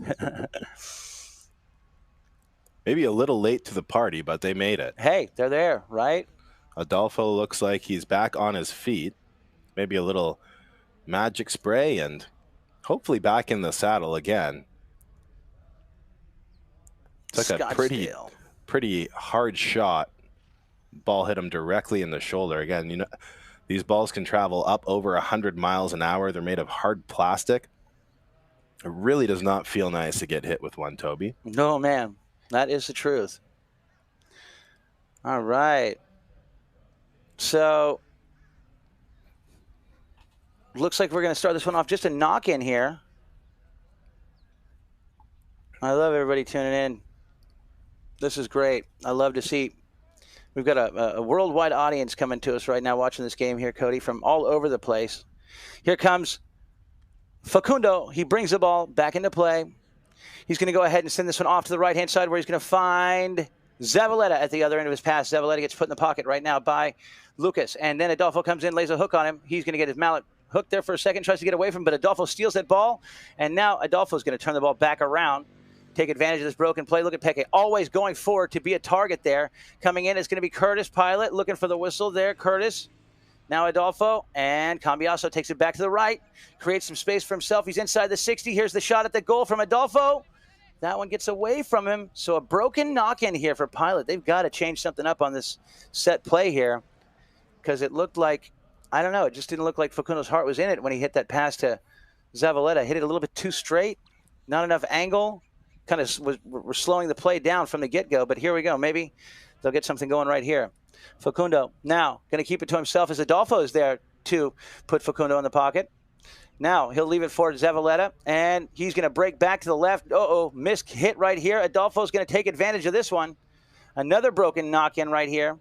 maybe a little late to the party, but they made it. Hey, they're there, right? Adolfo looks like he's back on his feet. Maybe a little magic spray and hopefully back in the saddle again. Took a pretty hard shot. Ball hit him directly in the shoulder. Again, you know, these balls can travel up over 100 miles an hour. They're made of hard plastic. It really does not feel nice to get hit with one, Toby. No, man. That is the truth. All right. So, looks like we're going to start this one off. Just a knock-in here. I love everybody tuning in. This is great. I love to see. We've got a worldwide audience coming to us right now watching this game here, Cody, from all over the place. Here comes Facundo. He brings the ball back into play. He's going to go ahead and send this one off to the right-hand side where he's going to find Zavaleta at the other end of his pass. Zavaleta gets put in the pocket right now by Lucas. And then Adolfo comes in, lays a hook on him. He's going to get his mallet hooked there for a second, tries to get away from him, but Adolfo steals that ball. And now Adolfo's going to turn the ball back around, take advantage of this broken play. Look at Peke, always going forward to be a target there. Coming in, it's going to be Curtis Pilot looking for the whistle there. Curtis. Now Adolfo, and Cambiaso takes it back to the right, creates some space for himself. He's inside the 60. Here's the shot at the goal from Adolfo. That one gets away from him. So a broken knock-in here for Pilot. They've got to change something up on this set play here because it looked like, I don't know, it just didn't look like Facundo's heart was in it when he hit that pass to Zavaleta. Hit it a little bit too straight, not enough angle. Kind of we're slowing the play down from the get-go, but here we go. Maybe they'll get something going right here. Facundo now going to keep it to himself as Adolfo is there to put Facundo in the pocket. Now he'll leave it for Zavaleta, and he's going to break back to the left. Missed hit right here. Adolfo's going to take advantage of this one. Another broken knock-in right here.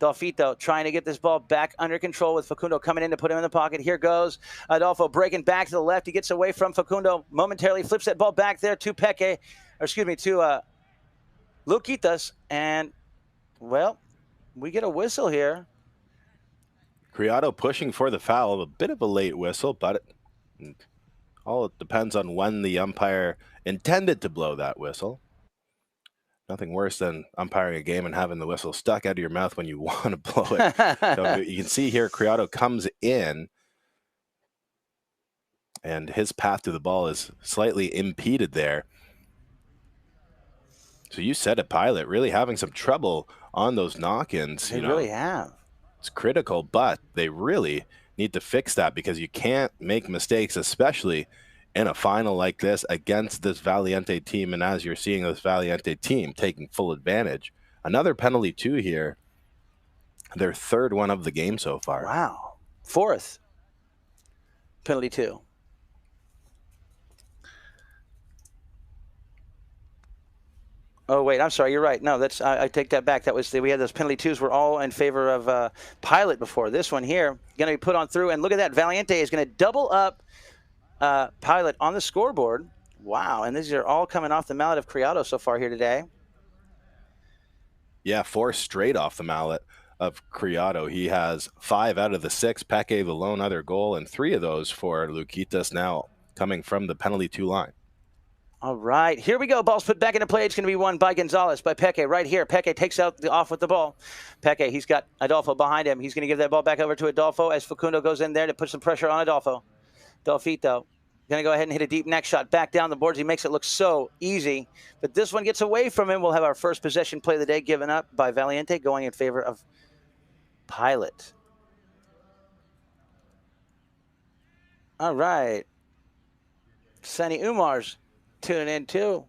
Dolfito trying to get this ball back under control with Facundo coming in to put him in the pocket. Here goes Adolfo breaking back to the left. He gets away from Facundo momentarily, flips that ball back there to to Luquitas, and, well, we get a whistle here. Criado pushing for the foul. A bit of a late whistle, but all it depends on when the umpire intended to blow that whistle. Nothing worse than umpiring a game and having the whistle stuck out of your mouth when you want to blow it. So you can see here, Criado comes in, and his path to the ball is slightly impeded there. So you said it, Pilot, really having some trouble on those knock-ins. They really have. It's critical, but they really need to fix that because you can't make mistakes, especially in a final like this against this Valiente team. And as you're seeing this Valiente team taking full advantage, another penalty too here. Their third one of the game so far. Wow. Fourth penalty two. Oh, wait, I'm sorry. You're right. No, that's I take that back. That was we had those penalty twos were all in favor of Pilot before. This one here going to be put on through. And look at that. Valiente is going to double up Pilot on the scoreboard. Wow. And these are all coming off the mallet of Criado so far here today. Yeah, 4 straight off the mallet of Criado. He has 5 out of the 6. Peke, the lone other goal, and 3 of those for Luquitas now coming from the penalty 2 line. All right, here we go. Ball's put back into play. It's going to be won by Gonzalez, by Peke right here. Peke takes out off with the ball. Peke, he's got Adolfo behind him. He's going to give that ball back over to Adolfo as Facundo goes in there to put some pressure on Adolfo. Dolfito going to go ahead and hit a deep neck shot back down the boards. He makes it look so easy, but this one gets away from him. We'll have our first possession play of the day given up by Valiente, going in favor of Pilot. All right. Sani Umar's tuning in too.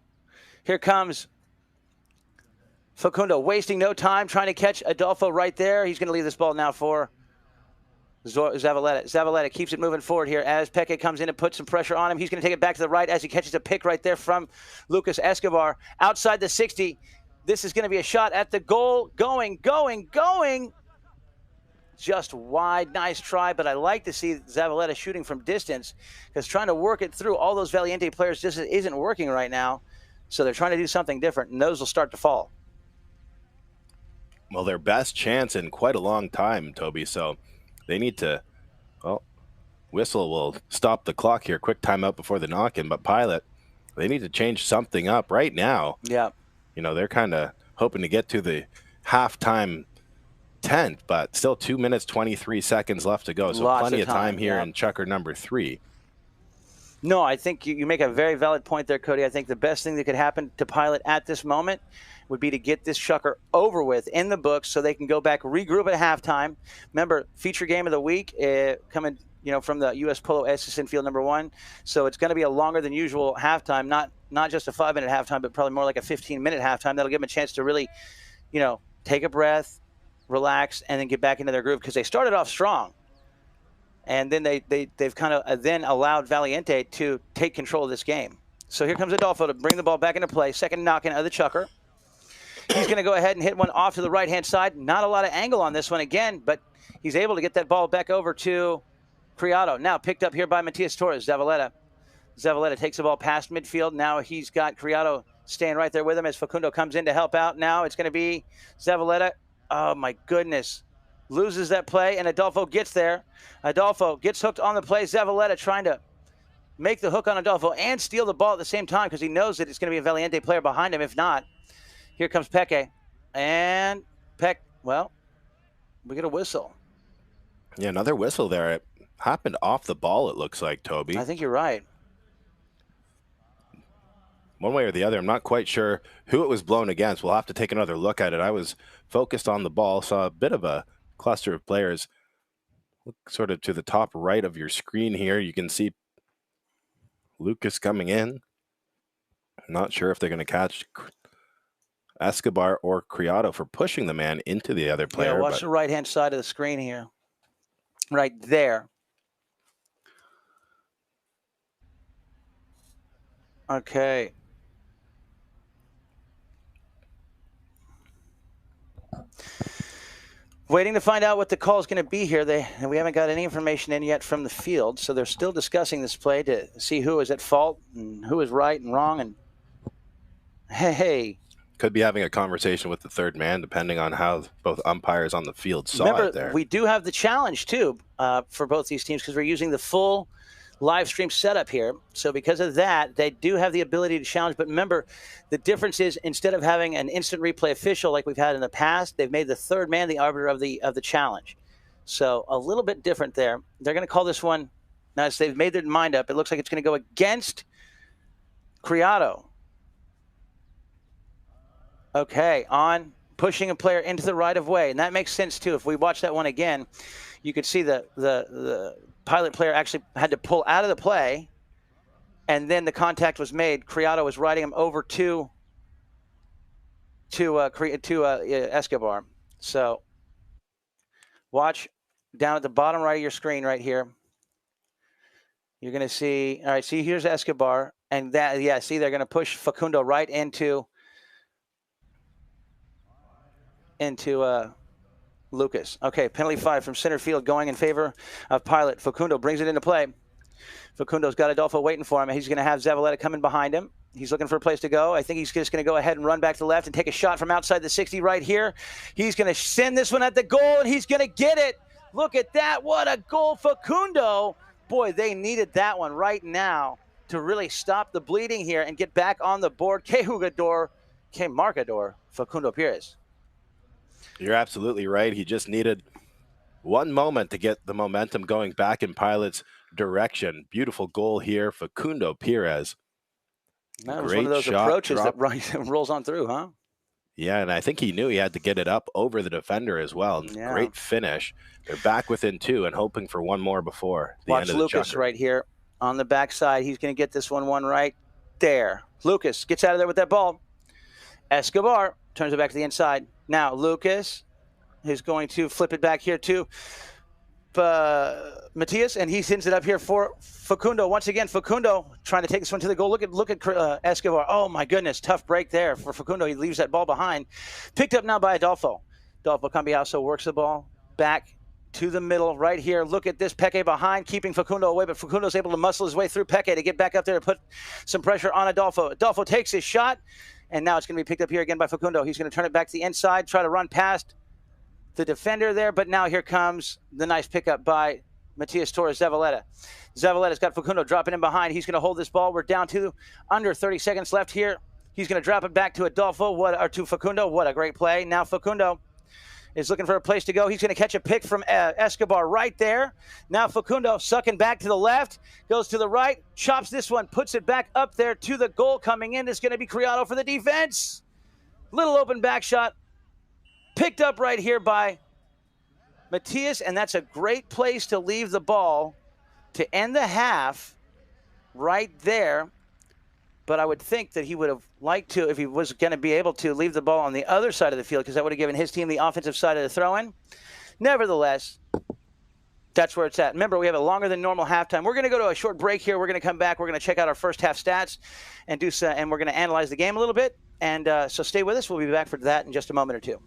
Here comes Facundo, wasting no time, trying to catch Adolfo right there. He's going to leave this ball now for Zavaleta. Zavaleta keeps it moving forward here as Peke comes in and puts some pressure on him. He's going to take it back to the right as he catches a pick right there from Lucas Escobar. Outside the 60. This is going to be a shot at the goal. Going. Just wide. Nice try, but I like to see Zavaleta shooting from distance because trying to work it through all those Valiente players just isn't working right now. So they're trying to do something different, and those will start to fall. Well, their best chance in quite a long time, Toby. So they need to, well, whistle will stop the clock here. Quick timeout before the knock-in, but Pilot, they need to change something up right now. Yeah. You know, they're kind of hoping to get to the halftime 10th, but still 2 minutes, 23 seconds left to go. So plenty of time here in checker number 3. No, I think you make a very valid point there, Cody. I think the best thing that could happen to Pilot at this moment would be to get this chucker over with in the books so they can go back, regroup at halftime. Remember, feature game of the week coming from the U.S. Polo Essen Field number 1. So it's going to be a longer than usual halftime, not just a 5-minute halftime, but probably more like a 15-minute halftime. That'll give them a chance to really, take a breath, relax, and then get back into their groove because they started off strong. And then they've kind of then allowed Valiente to take control of this game. So here comes Adolfo to bring the ball back into play. Second knock-in of the chucker. He's going to go ahead and hit one off to the right-hand side. Not a lot of angle on this one again, but he's able to get that ball back over to Criado. Now picked up here by Matias Torres. Zavaleta takes the ball past midfield. Now he's got Criado staying right there with him as Facundo comes in to help out. Now it's going to be Zavaleta. Oh, my goodness. Loses that play, and Adolfo gets there. Adolfo gets hooked on the play. Zavaleta trying to make the hook on Adolfo and steal the ball at the same time because he knows that it's going to be a Valiente player behind him. If not, here comes Peke. And well, we get a whistle. Yeah, another whistle there. It happened off the ball, it looks like, Toby. I think you're right. One way or the other, I'm not quite sure who it was blown against. We'll have to take another look at it. I was focused on the ball, saw a bit of a cluster of players. Look sort of to the top right of your screen here. You can see Lucas coming in. I'm not sure if they're going to catch Escobar or Criado for pushing the man into the other player. Yeah, watch the right-hand side of the screen here. Right there. Okay. Waiting to find out what the call is going to be here. We haven't got any information in yet from the field, so they're still discussing this play to see who is at fault and who is right and wrong. And hey. Could be having a conversation with the third man, depending on how both umpires on the field saw it there. We do have the challenge, too, for both these teams because we're using the full live stream setup here. So because of that, they do have the ability to challenge. But remember, the difference is instead of having an instant replay official like we've had in the past, they've made the third man the arbiter of the challenge. So a little bit different there. They're going to call this one, now as they've made their mind up, it looks like it's going to go against Criado. Okay, on pushing a player into the right of way. And that makes sense, too. If we watch that one again, you could see the Pilot player actually had to pull out of the play, and then the contact was made. Criado was riding him over to Escobar. So watch down at the bottom right of your screen right here. You're going to see, all right, see, here's Escobar. And that, yeah, see, they're going to push Facundo right into Lucas. Okay, penalty 5 from center field going in favor of Pilot. Facundo brings it into play. Facundo's got Adolfo waiting for him, and he's going to have Zavaleta coming behind him. He's looking for a place to go. I think he's just going to go ahead and run back to the left and take a shot from outside the 60 right here. He's going to send this one at the goal, and he's going to get it. Look at that. What a goal, Facundo. Boy, they needed that one right now to really stop the bleeding here and get back on the board. Que marcador, Facundo Pires. You're absolutely right. He just needed one moment to get the momentum going back in Pilot's direction. Beautiful goal here, Facundo Pires. That was one of those approaches that rolls on through, huh? Yeah, and I think he knew he had to get it up over the defender as well. Yeah. Great finish. They're back within 2 and hoping for one more before the end of the Lucas right here on the backside. He's going to get this one right there. Lucas gets out of there with that ball. Escobar turns it back to the inside. Now Lucas is going to flip it back here to Matias, and he sends it up here for Facundo. Once again, Facundo trying to take this one to the goal. Look at Escobar. Oh, my goodness. Tough break there for Facundo. He leaves that ball behind. Picked up now by Adolfo. Adolfo Cambiaso works the ball back to the middle right here. Look at this. Peke behind, keeping Facundo away, but Facundo's able to muscle his way through Peke to get back up there to put some pressure on Adolfo. Adolfo takes his shot, and now it's going to be picked up here again by Facundo. He's going to turn it back to the inside, try to run past the defender there, but now here comes the nice pickup by Matias Torres Zavaleta. Zavaleta's got Facundo dropping in behind. He's going to hold this ball. We're down to under 30 seconds left here. He's going to drop it back to Adolfo, or to Facundo. What a great play. Now Facundo is looking for a place to go. He's going to catch a pick from Escobar right there. Now Facundo sucking back to the left, goes to the right, chops this one, puts it back up there to the goal. Coming in is going to be Criado for the defense. Little open back shot, picked up right here by Matias, and that's a great place to leave the ball to end the half right there. But I would think that he would have liked to, if he was going to be able to, leave the ball on the other side of the field, because that would have given his team the offensive side of the throw-in. Nevertheless, that's where it's at. Remember, we have a longer than normal halftime. We're going to go to a short break here. We're going to come back. We're going to check out our first half stats and and we're going to analyze the game a little bit. And so stay with us. We'll be back for that in just a moment or two.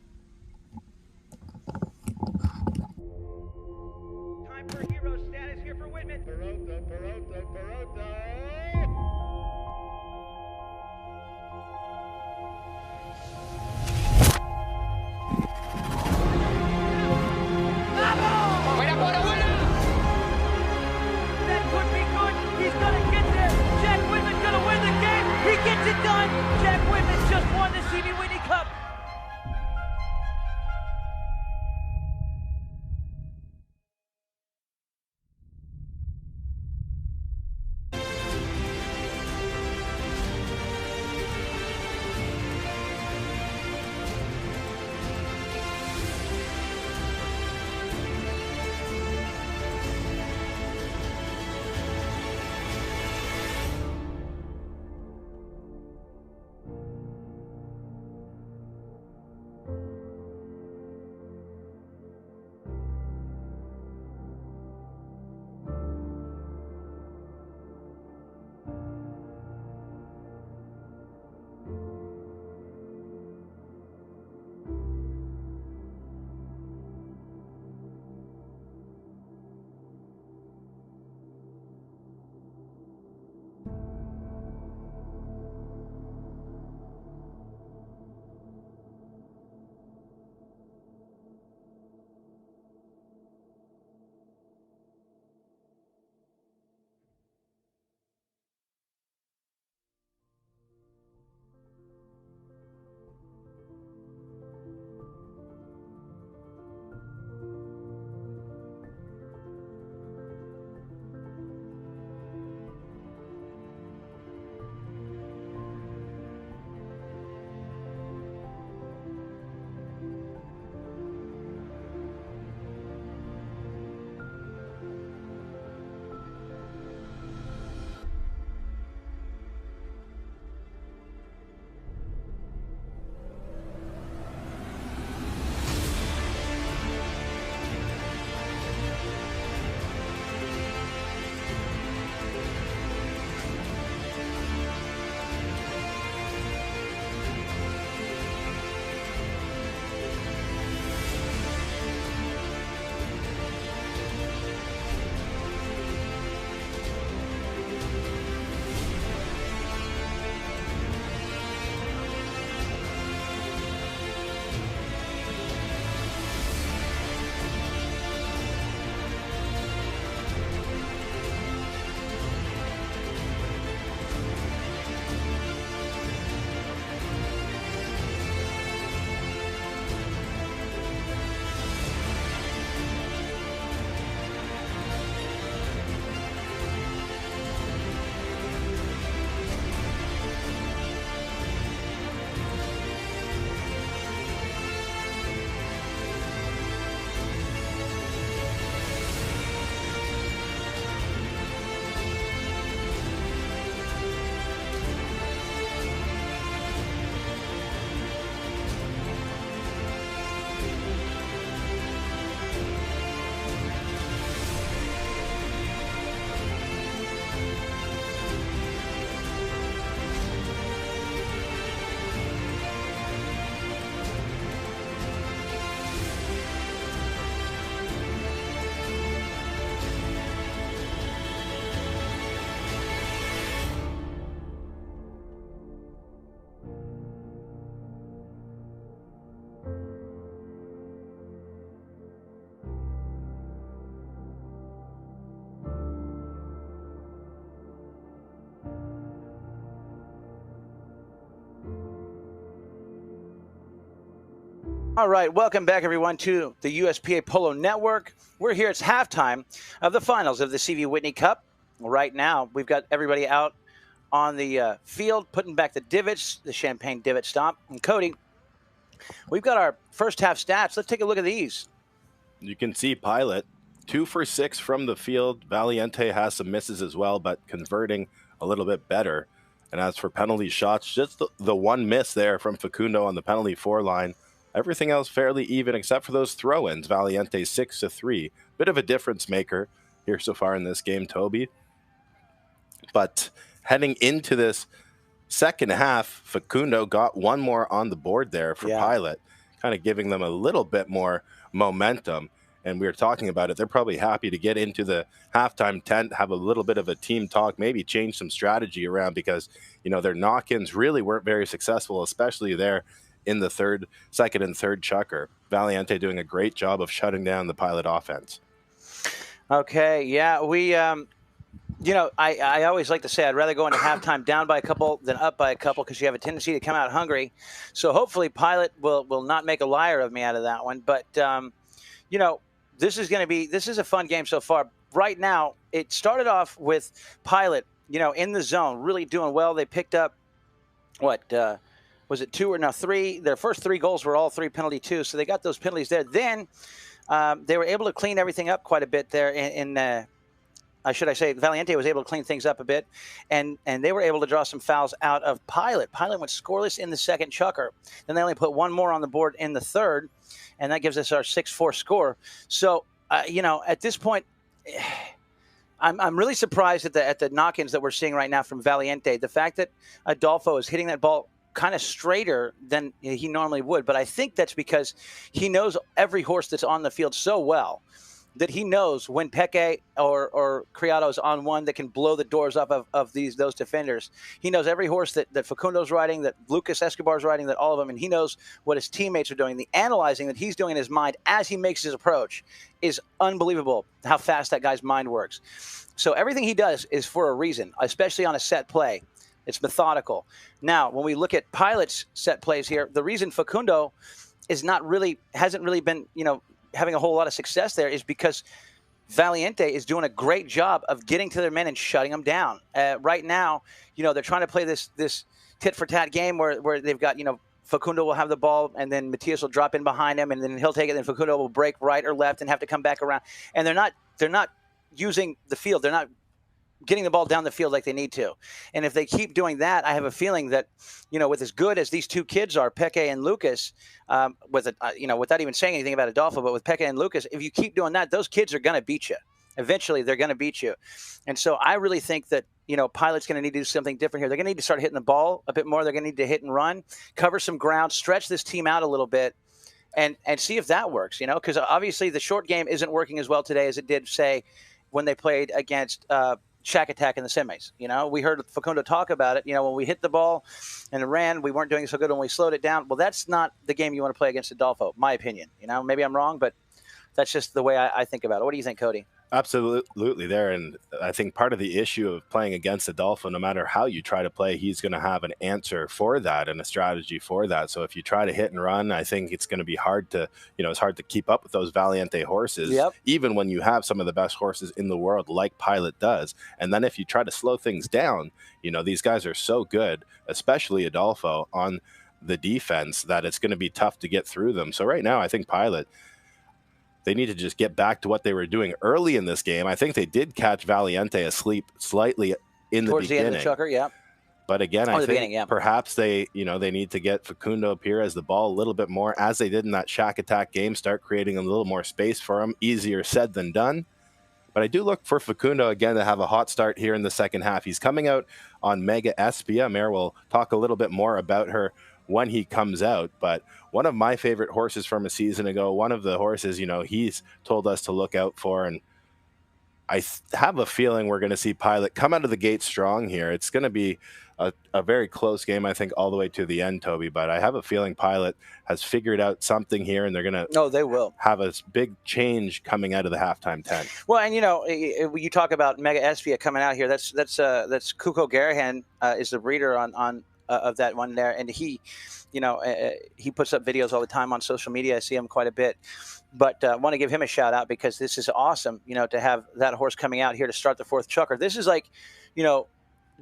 Time for hero status here for Whitney. That could be good. He's going to get there. Jack Whitman's going to win the game. He gets it done. Jack Whitman just won the CB Whitney Cup. All right, welcome back, everyone, to the USPA Polo Network. We're here. It's halftime of the finals of the CV Whitney Cup. Right now, we've got everybody out on the field, putting back the divots, the champagne divot stomp. And Cody, we've got our first half stats. Let's take a look at these. You can see Pilot 2 for 6 from the field. Valiente has some misses as well, but converting a little bit better. And as for penalty shots, just the one miss there from Facundo on the penalty 4 line. Everything else fairly even except for those throw-ins. Valiente 6-3. Bit of a difference maker here so far in this game, Toby. But heading into this second half, Facundo got one more on the board there for Pilot, kind of giving them a little bit more momentum. And we were talking about it. They're probably happy to get into the halftime tent, have a little bit of a team talk, maybe change some strategy around because, their knock-ins really weren't very successful, especially there in the second and third chucker. Valiente doing a great job of shutting down the Pilot offense. Okay, yeah, we I always like to say I'd rather go into halftime down by a couple than up by a couple because you have a tendency to come out hungry. So hopefully Pilot will not make a liar of me out of that one. But, this is a fun game so far. Right now, it started off with Pilot, in the zone, really doing well. They picked up, was it 2 or 3? Their first 3 goals were all 3 penalty 2, so they got those penalties there. Then they were able to clean everything up quite a bit there should I say, Valiente was able to clean things up a bit, and they were able to draw some fouls out of Pilot. Pilot went scoreless in the second chucker. Then they only put one more on the board in the third, and that gives us our 6-4 score. So, at this point, I'm really surprised at the knock-ins that we're seeing right now from Valiente. The fact that Adolfo is hitting that ball kind of straighter than he normally would, but I think that's because he knows every horse that's on the field so well that he knows when Peke or Criado's on one that can blow the doors off of those defenders. He knows every horse that Facundo's riding, that Lucas Escobar's riding, that all of them, and he knows what his teammates are doing. The analyzing that he's doing in his mind as he makes his approach is unbelievable, how fast that guy's mind works. So everything he does is for a reason, especially on a set play. It's methodical. Now, when we look at Pilot's set plays here, the reason Facundo hasn't really been, having a whole lot of success there is because Valiente is doing a great job of getting to their men and shutting them down. Right now, they're trying to play this tit-for-tat game where they've got, Facundo will have the ball, and then Matias will drop in behind him, and then he'll take it, and Facundo will break right or left and have to come back around. And they're not using the field. They're not getting the ball down the field like they need to. And if they keep doing that, I have a feeling that, with as good as these two kids are, Peke and Lucas, without even saying anything about Adolfo, but with Peke and Lucas, if you keep doing that, those kids are going to beat you. Eventually, they're going to beat you. And so I really think that, Pilot's going to need to do something different here. They're going to need to start hitting the ball a bit more. They're going to need to hit and run, cover some ground, stretch this team out a little bit, and see if that works, because obviously the short game isn't working as well today as it did, say, when they played against Shack Attack in the semis. We heard Facundo talk about it. When we hit the ball and ran, we weren't doing so good when we slowed it down. Well, that's not the game you want to play against Adolfo, my opinion. Maybe I'm wrong, but that's just the way I think about it. What do you think, Cody? Absolutely there. And I think part of the issue of playing against Adolfo, no matter how you try to play, he's going to have an answer for that and a strategy for that. So if you try to hit and run, I think it's going to be hard to, it's hard to keep up with those Valiente horses, even when you have some of the best horses in the world like Pilot does. And then if you try to slow things down, these guys are so good, especially Adolfo, on the defense that it's going to be tough to get through them. So right now, I think Pilot, they need to just get back to what they were doing early in this game. I think they did catch Valiente asleep slightly in the beginning. Towards the end of the chucker, yeah. But again, I think perhaps they need to get Facundo up here as the ball a little bit more, as they did in that Shack Attack game, start creating a little more space for him. Easier said than done. But I do look for Facundo, again, to have a hot start here in the second half. He's coming out on Mega Espia. Mayor will talk a little bit more about her when he comes out, but one of my favorite horses from a season ago, one of the horses, he's told us to look out for, and I have a feeling we're going to see Pilot come out of the gate strong here. It's going to be a very close game, I think, all the way to the end, Toby, but I have a feeling Pilot has figured out something here, and they're going to they will have a big change coming out of the halftime 10. Well, and you talk about Mega Espia coming out here. That's Kuko Garahan is the breeder on of that one there, and he he puts up videos all the time on social media. I see him quite a bit. But I want to give him a shout out because this is awesome, to have that horse coming out here to start the fourth chukker. This is like,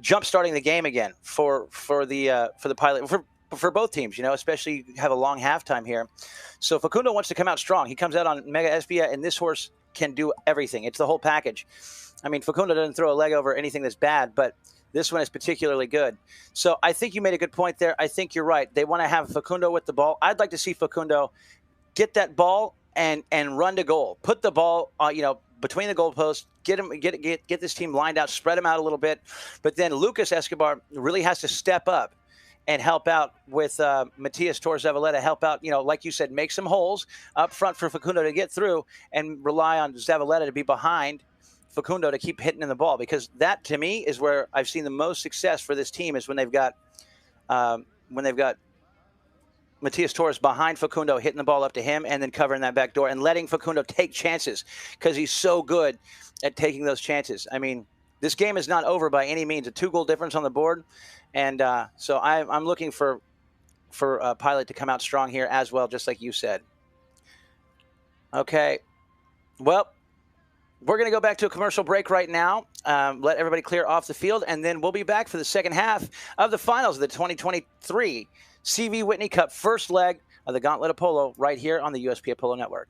jump starting the game again for the Pilot, for both teams, especially have a long halftime here. So Facundo wants to come out strong. He comes out on Mega Espia, and this horse can do everything. It's the whole package. I mean, Facundo doesn't throw a leg over anything that's bad, but this one is particularly good. So I think you made a good point there. I think you're right. They want to have Facundo with the ball. I'd like to see Facundo get that ball and run to goal. Put the ball, between the goalposts. Get this team lined out, spread them out a little bit. But then Lucas Escobar really has to step up and help out with Matias Torres Zavaleta, help out, like you said, make some holes up front for Facundo to get through and rely on Zavaleta to be behind Facundo to keep hitting in the ball, because that to me is where I've seen the most success for this team, is when they've got Matias Torres behind Facundo, hitting the ball up to him and then covering that back door and letting Facundo take chances, because he's so good at taking those chances. I mean, this game is not over by any means. A 2-goal difference on the board, and so I'm looking for Pilot to come out strong here as well, just like you said. Okay, well, we're going to go back to a commercial break right now, let everybody clear off the field, and then we'll be back for the second half of the finals of the 2023 CV Whitney Cup, first leg of the Gauntlet of Polo, right here on the USPA Polo Network.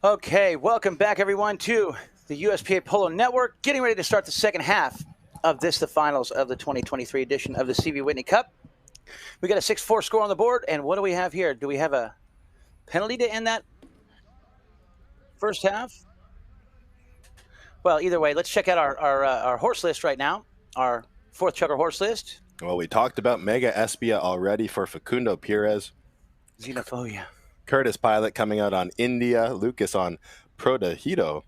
Okay, welcome back, everyone, to the USPA Polo Network. Getting ready to start the second half of this, the finals of the 2023 edition of the CV Whitney Cup. We got a 6-4 score on the board, and what do we have here? Do we have a penalty to end that first half? Well, either way, let's check out our horse list right now, our fourth chucker horse list. Well, we talked about Mega Espia already for Facundo Perez. Xenophobia. Curtis Pilot coming out on India. Lucas on Protegido.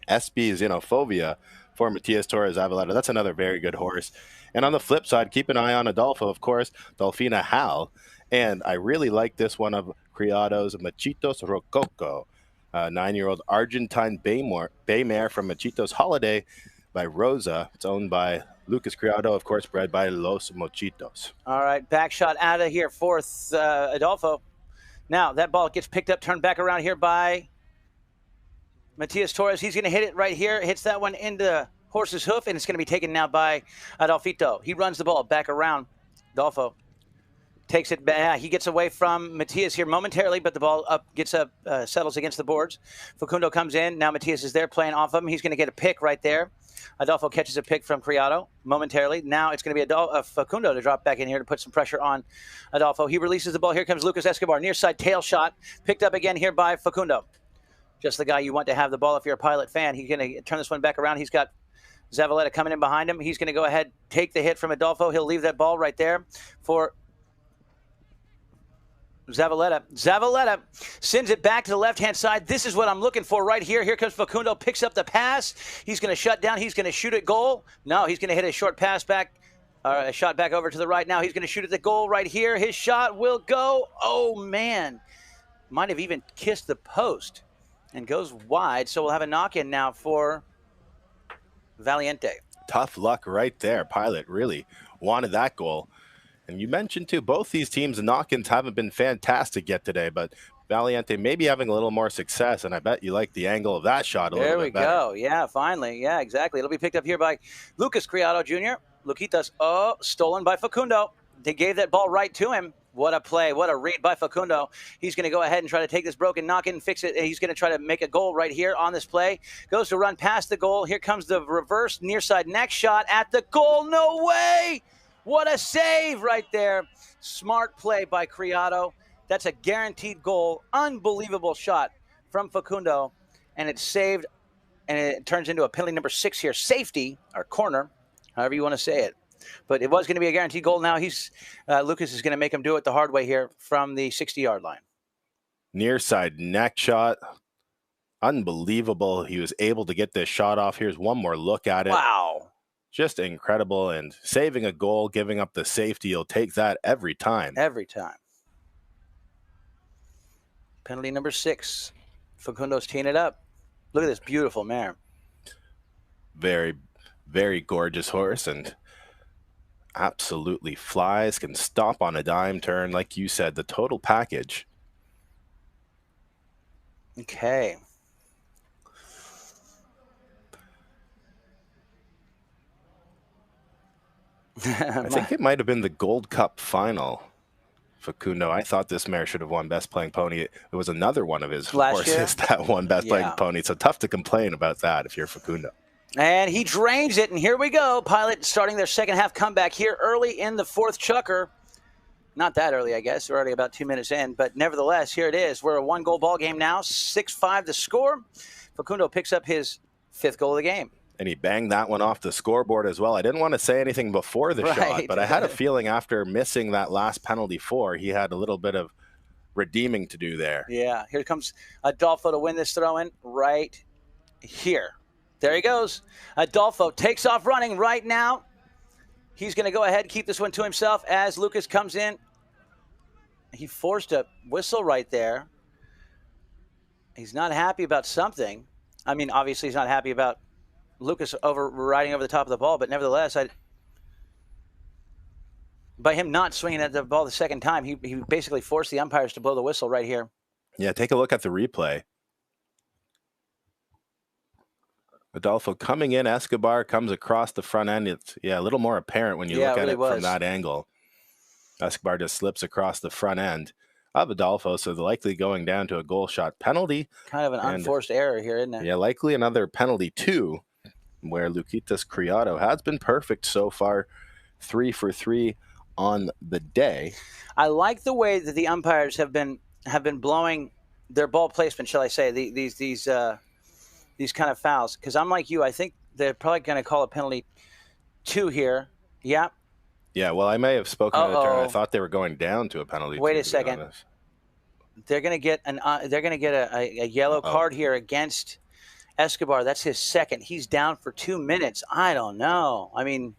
SB Xenophobia for Matias Torres Avaleta. That's another very good horse. And on the flip side, keep an eye on Adolfo, of course, Dolfina Hal. And I really like this one of Criado's Machitos Rococo, 9-year-old Argentine bay mare from Machitos Holiday by Rosa. It's owned by Lucas Criado, of course, bred by Los Mochitos. All right, back shot out of here, fourth, Adolfo. Now, that ball gets picked up, turned back around here by Matias Torres. He's going to hit it right here. Hits that one into horse's hoof, and it's going to be taken now by Adolfito. He runs the ball back around. Adolfo takes it back. He gets away from Matias here momentarily, but the ball settles against the boards. Facundo comes in. Now Matias is there playing off of him. He's going to get a pick right there. Adolfo catches a pick from Criado momentarily. Now it's going to be Facundo to drop back in here to put some pressure on Adolfo. He releases the ball. Here comes Lucas Escobar. Near side tail shot. Picked up again here by Facundo. Just the guy you want to have the ball if you're a Pilot fan. He's going to turn this one back around. He's got Zavaleta coming in behind him. He's going to go ahead, take the hit from Adolfo. He'll leave that ball right there for Zavaleta. Zavaleta sends it back to the left-hand side. This is what I'm looking for right here. Here comes Facundo, picks up the pass. He's going to shut down. He's going to shoot at goal. No, he's going to hit a short pass back, a shot back over to the right. Now he's going to shoot at the goal right here. His shot will go. Oh, man. Might have even kissed the post and goes wide. So we'll have a knock-in now for Valiente. Tough luck right there. Pilot really wanted that goal. And you mentioned, too, both these teams, the knock-ins haven't been fantastic yet today, but Valiente may be having a little more success, and I bet you like the angle of that shot a little bit better. There we go. Yeah, finally. Yeah, exactly. It'll be picked up here by Lucas Criado Jr. Luquitas, stolen by Facundo. They gave that ball right to him. What a play. What a read by Facundo. He's going to go ahead and try to take this broken knock-in and fix it. He's going to try to make a goal right here on this play. Goes to run past the goal. Here comes the reverse near side next shot at the goal. No way. What a save right there. Smart play by Criado. That's a guaranteed goal. Unbelievable shot from Facundo. And it's saved, and it turns into a penalty number 6 here. Safety, or corner, however you want to say it. But it was going to be a guaranteed goal. Now Lucas is going to make him do it the hard way here from the 60-yard line. Near side neck shot. Unbelievable. He was able to get this shot off. Here's one more look at it. Wow. Just incredible. And saving a goal, giving up the safety, you'll take that every time. Every time. Penalty number 6. Facundo's teeing it up. Look at this beautiful mare. Very, very gorgeous horse, and absolutely flies, can stop on a dime turn. Like you said, the total package. Okay. I think it might have been the Gold Cup final. Facundo, I thought this mare should have won Best Playing Pony. It was another one of his horses that won Best Playing Pony. So tough to complain about that if you're Facundo. And he drains it, and here we go. Pilot starting their second half comeback here early in the fourth chukker. Not that early, I guess. We're already about 2 minutes in, but nevertheless, here it is. We're a 1-goal ball game now, 6-5 the score. Facundo picks up his 5th goal of the game. And he banged that one off the scoreboard as well. I didn't want to say anything before the shot, but I had a feeling after missing that last penalty 4, he had a little bit of redeeming to do there. Yeah, here comes Adolfo to win this throw-in right here. There he goes. Adolfo takes off running right now. He's going to go ahead and keep this one to himself as Lucas comes in. He forced a whistle right there. He's not happy about something. I mean, obviously he's not happy about Lucas riding over the top of the ball, but nevertheless, by him not swinging at the ball the second time, he basically forced the umpires to blow the whistle right here. Yeah, take a look at the replay. Adolfo coming in, Escobar comes across the front end. It's a little more apparent when you look at it from that angle. Escobar just slips across the front end. of Adolfo, so they're likely going down to a goal shot penalty. Kind of an unforced error here, isn't it? Yeah, likely another penalty too, where Luquitas Criado has been perfect so far, 3 for 3 on the day. I like the way that the umpires have been blowing their ball placement, shall I say, these kind of fouls. Because I'm like you, I think they're probably going to call a penalty 2 here. Yeah. Yeah, well, I may have spoken out of turn. I thought they were going down to a penalty. Wait a second. They're going to get a yellow card here against Escobar. That's his second. He's down for 2 minutes. I don't know. I mean,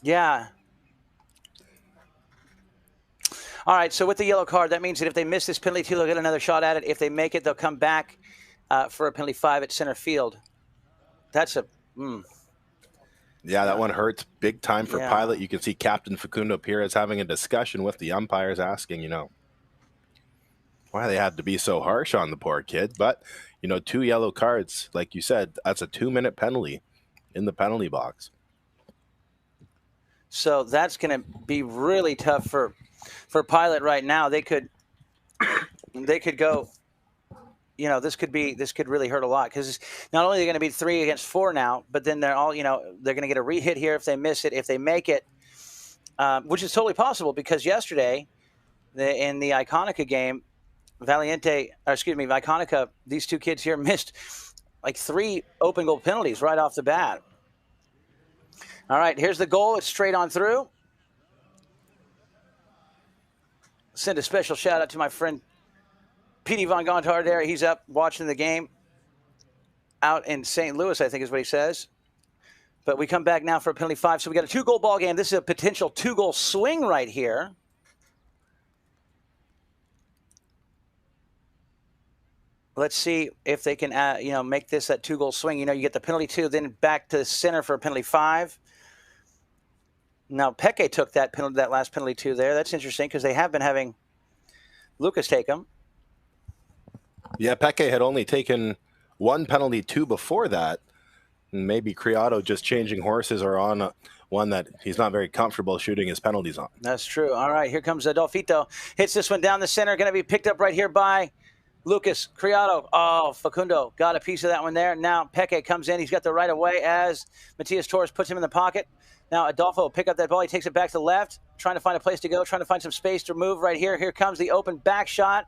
yeah. All right, so with the yellow card, that means that if they miss this penalty 2, they'll get another shot at it. If they make it, they'll come back for a penalty 5 at center field. That's a... Yeah, that one hurts big time for Pilot. You can see Captain Facundo Perez having a discussion with the umpires, asking, why they had to be so harsh on the poor kid. But, 2 yellow cards, like you said, that's a 2-minute penalty in the penalty box. So that's going to be really tough for Pilot right now. They could go... this could really hurt a lot, because not only are they going to be 3 against 4 now, but then they're all, they're going to get a re-hit here if they miss it. If they make it, which is totally possible, because yesterday in the Iconica game, Iconica, these 2 kids here missed like 3 open goal penalties right off the bat. All right, here's the goal. It's straight on through. Send a special shout out to my friend Petey Von Gontard there. He's up watching the game out in St. Louis, I think is what he says. But we come back now for a penalty 5. So we got a 2-goal ball game. This is a potential 2-goal swing right here. Let's see if they can, make this that 2-goal swing. You get the penalty 2, then back to the center for a penalty 5. Now, Peke took that last penalty 2 there. That's interesting, because they have been having Lucas take them. Yeah, Peke had only taken 1 penalty 2 before that. And maybe Criado just changing horses, or on one that he's not very comfortable shooting his penalties on. That's true. All right, here comes Adolfito. Hits this one down the center. Going to be picked up right here by Lucas Criado. Oh, Facundo got a piece of that one there. Now Peke comes in. He's got the right of way as Matias Torres puts him in the pocket. Now Adolfo will pick up that ball. He takes it back to the left, trying to find a place to go, trying to find some space to move right here. Here comes the open back shot.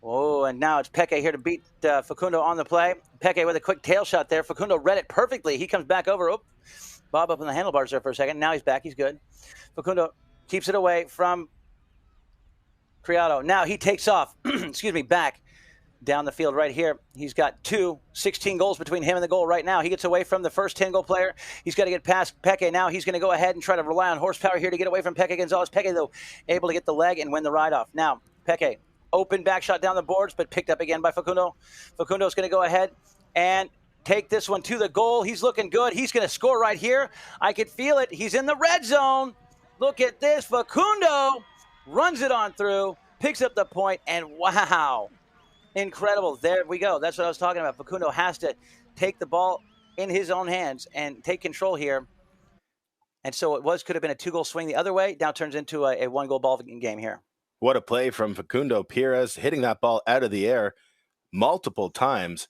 Oh, and now it's Peke here to beat Facundo on the play. Peke with a quick tail shot there. Facundo read it perfectly. He comes back over. Oh, Bob up on the handlebars there for a second. Now he's back. He's good. Facundo keeps it away from Criado. Now he takes off, back down the field right here. He's got 16 goals between him and the goal right now. He gets away from the first 10-goal player. He's got to get past Peke. Now he's going to go ahead and try to rely on horsepower here to get away from Peke Gonzalez. Peke, though, able to get the leg and win the ride-off. Now, Peke, open back shot down the boards, but picked up again by Facundo. Facundo's going to go ahead and take this one to the goal. He's looking good. He's going to score right here. I could feel it. He's in the red zone. Look at this. Facundo runs it on through, picks up the point, and wow. Incredible. There we go. That's what I was talking about. Facundo has to take the ball in his own hands and take control here. And so could have been a 2-goal swing the other way. Now turns into a 1-goal ball game here. What a play from Facundo Perez, hitting that ball out of the air multiple times,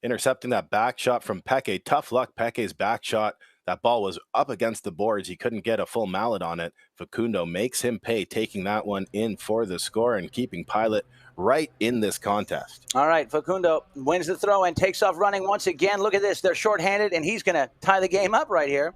intercepting that back shot from Peke. Tough luck, Peke's back shot. That ball was up against the boards. He couldn't get a full mallet on it. Facundo makes him pay, taking that one in for the score and keeping Pilot right in this contest. All right, Facundo wins the throw and takes off running once again. Look at this. They're shorthanded, and he's going to tie the game up right here,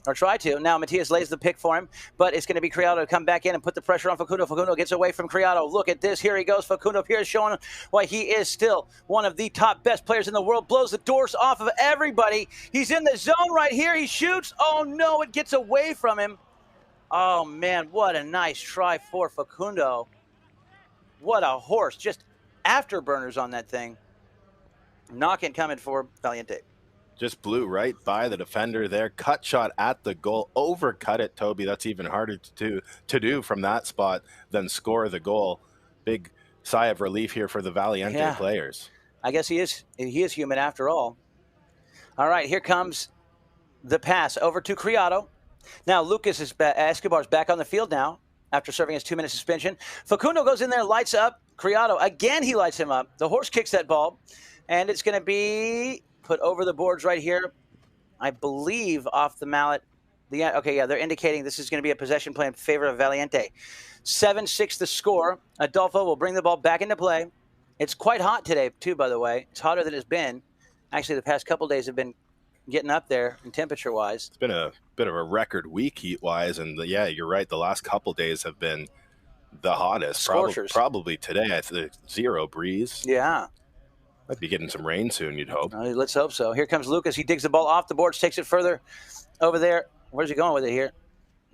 or try to. Now Matias lays the pick for him, but it's going to be Criado to come back in and put the pressure on Facundo. Facundo gets away from Criado. Look at this. Here he goes. Facundo Perez showing why he is still one of the top best players in the world. Blows the doors off of everybody. He's in the zone right here. He shoots. Oh, no, it gets away from him. Oh, man, what a nice try for Facundo. What a horse. Just afterburners on that thing. Knocking coming for Valiente. Just blew right by the defender there. Cut shot at the goal. Overcut it, Toby. That's even harder to do from that spot than score the goal. Big sigh of relief here for the Valiente players. I guess he is human after all. All right, here comes the pass over to Criado. Now Lucas Escobar's back on the field now. after serving his 2-minute suspension. Facundo goes in there, lights up Criado. Again, he lights him up. The horse kicks that ball, and it's going to be put over the boards right here. I believe off the mallet. Okay, yeah, they're indicating this is going to be a possession play in favor of Valiente. 7-6 the score. Adolfo will bring the ball back into play. It's quite hot today, too, by the way. It's hotter than it's been. Actually, the past couple days have been getting up there in temperature-wise. It's been a bit of a record week heat-wise, and yeah, you're right. The last couple days have been the hottest. Scorchers. Probably today. I think 0 breeze. Yeah. Might be getting some rain soon, you'd hope. Let's hope so. Here comes Lucas. He digs the ball off the boards, takes it further over there. Where's he going with it here?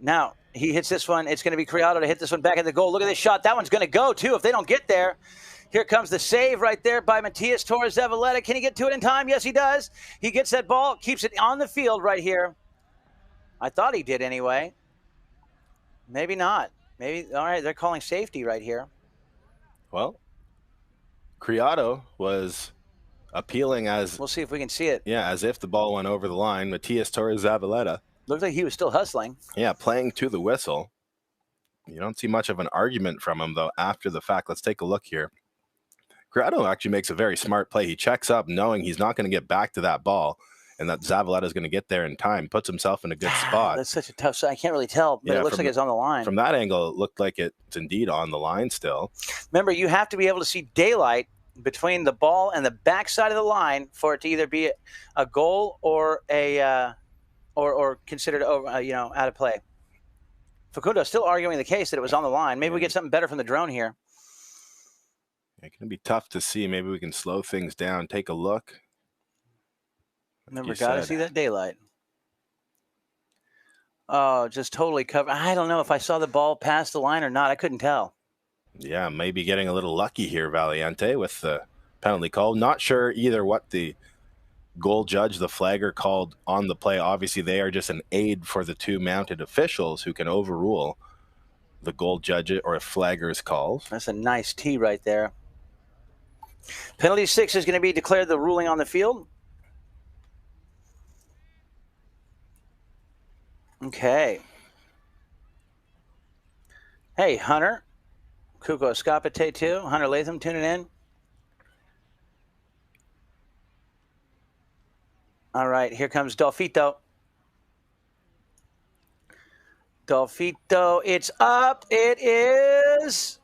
Now, he hits this one. It's going to be Criado to hit this one back at the goal. Look at this shot. That one's going to go, too, if they don't get there. Here comes the save right there by Matias Torres Zavaleta. Can he get to it in time? Yes, he does. He gets that ball, keeps it on the field right here. I thought he did anyway. Maybe not. Maybe, all right, they're calling safety right here. Well, Criado was appealing as... We'll see if we can see it. Yeah, as if the ball went over the line. Matias Torres Zavaleta. Looked like he was still hustling. Yeah, playing to the whistle. You don't see much of an argument from him, though, after the fact. Let's take a look here. Criado actually makes a very smart play. He checks up knowing he's not going to get back to that ball and that Zavaleta is going to get there in time, puts himself in a good spot. That's such a tough shot. I can't really tell, but it looks like it's on the line. From that angle, it looked like it's indeed on the line still. Remember, you have to be able to see daylight between the ball and the backside of the line for it to either be a goal or a or considered out of play. Facundo still arguing the case that it was on the line. Maybe we get something better from the drone here. It's going to be tough to see. Maybe we can slow things down. Take a look. Remember, got to see that daylight. Oh, just totally covered. I don't know if I saw the ball pass the line or not. I couldn't tell. Yeah, maybe getting a little lucky here, Valiente, with the penalty call. Not sure either what the goal judge, the flagger, called on the play. Obviously, they are just an aid for the 2 mounted officials who can overrule the goal judge or flagger's calls. That's a nice tee right there. Penalty 6 is going to be declared the ruling on the field. Okay. Hey, Hunter. Kuko Escapete, too. Hunter Latham tuning in. All right, here comes Dolfito. Dolfito, it's up. It is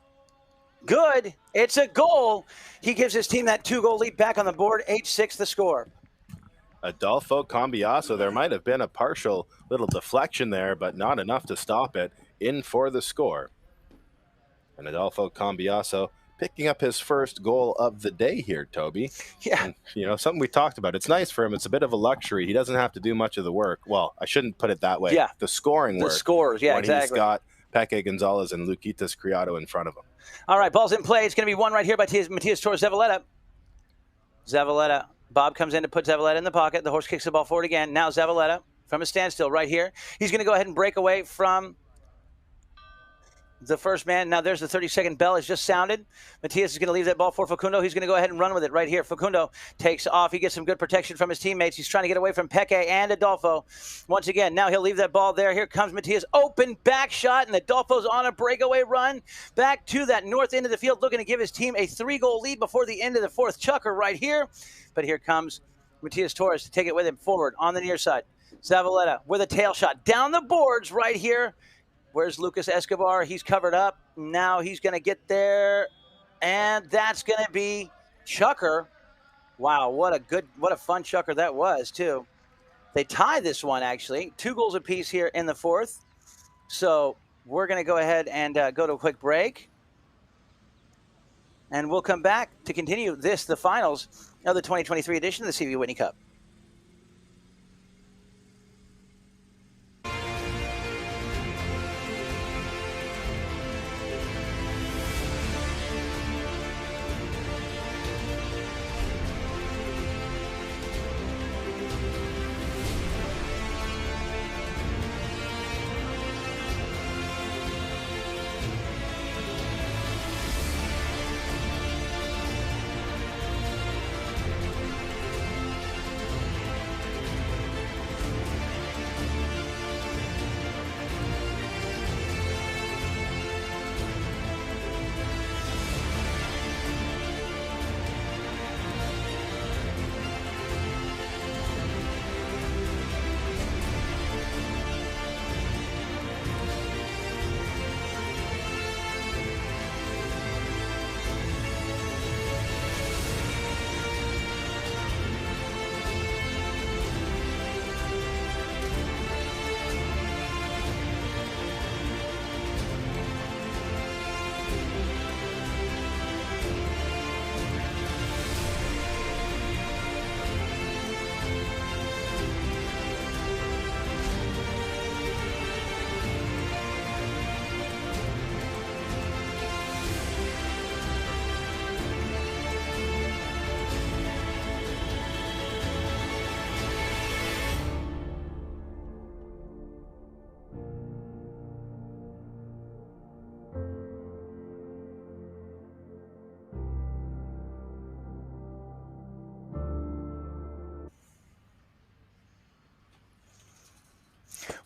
good. It's a goal. He gives his team that 2-goal lead back on the board. 8-6 the score. Adolfo Cambiaso, there might have been a partial little deflection there, but not enough to stop it. In for the score. And Adolfo Cambiaso picking up his first goal of the day here, Toby. Yeah. And, something we talked about. It's nice for him. It's a bit of a luxury. He doesn't have to do much of the work. Well, I shouldn't put it that way. Yeah. The scoring work. The scores, yeah, when exactly. He's got Peque Gonzalez and Luquitas Criado in front of him. All right, ball's in play. It's going to be won right here by Matias Torres Zavaleta. Zavaleta. Bob comes in to put Zavaleta in the pocket. The horse kicks the ball forward again. Now Zavaleta from a standstill right here. He's going to go ahead and break away from the first man. Now there's the 30-second bell has just sounded. Matias is going to leave that ball for Facundo. He's going to go ahead and run with it right here. Facundo takes off. He gets some good protection from his teammates. He's trying to get away from Peque and Adolfo. Once again, now he'll leave that ball there. Here comes Matias. Open back shot, and Adolfo's on a breakaway run back to that north end of the field, looking to give his team a 3-goal lead before the end of the 4th chukker right here. But here comes Matias Torres to take it with him forward on the near side. Zavaleta with a tail shot down the boards right here. Where's Lucas Escobar? He's covered up. Now he's going to get there, and that's going to be chukker. Wow, what a fun chukker that was, too. They tie this one, actually. 2 goals apiece here in the 4th. So we're going to go ahead and go to a quick break. And we'll come back to continue the finals of the 2023 edition of the CV Whitney Cup.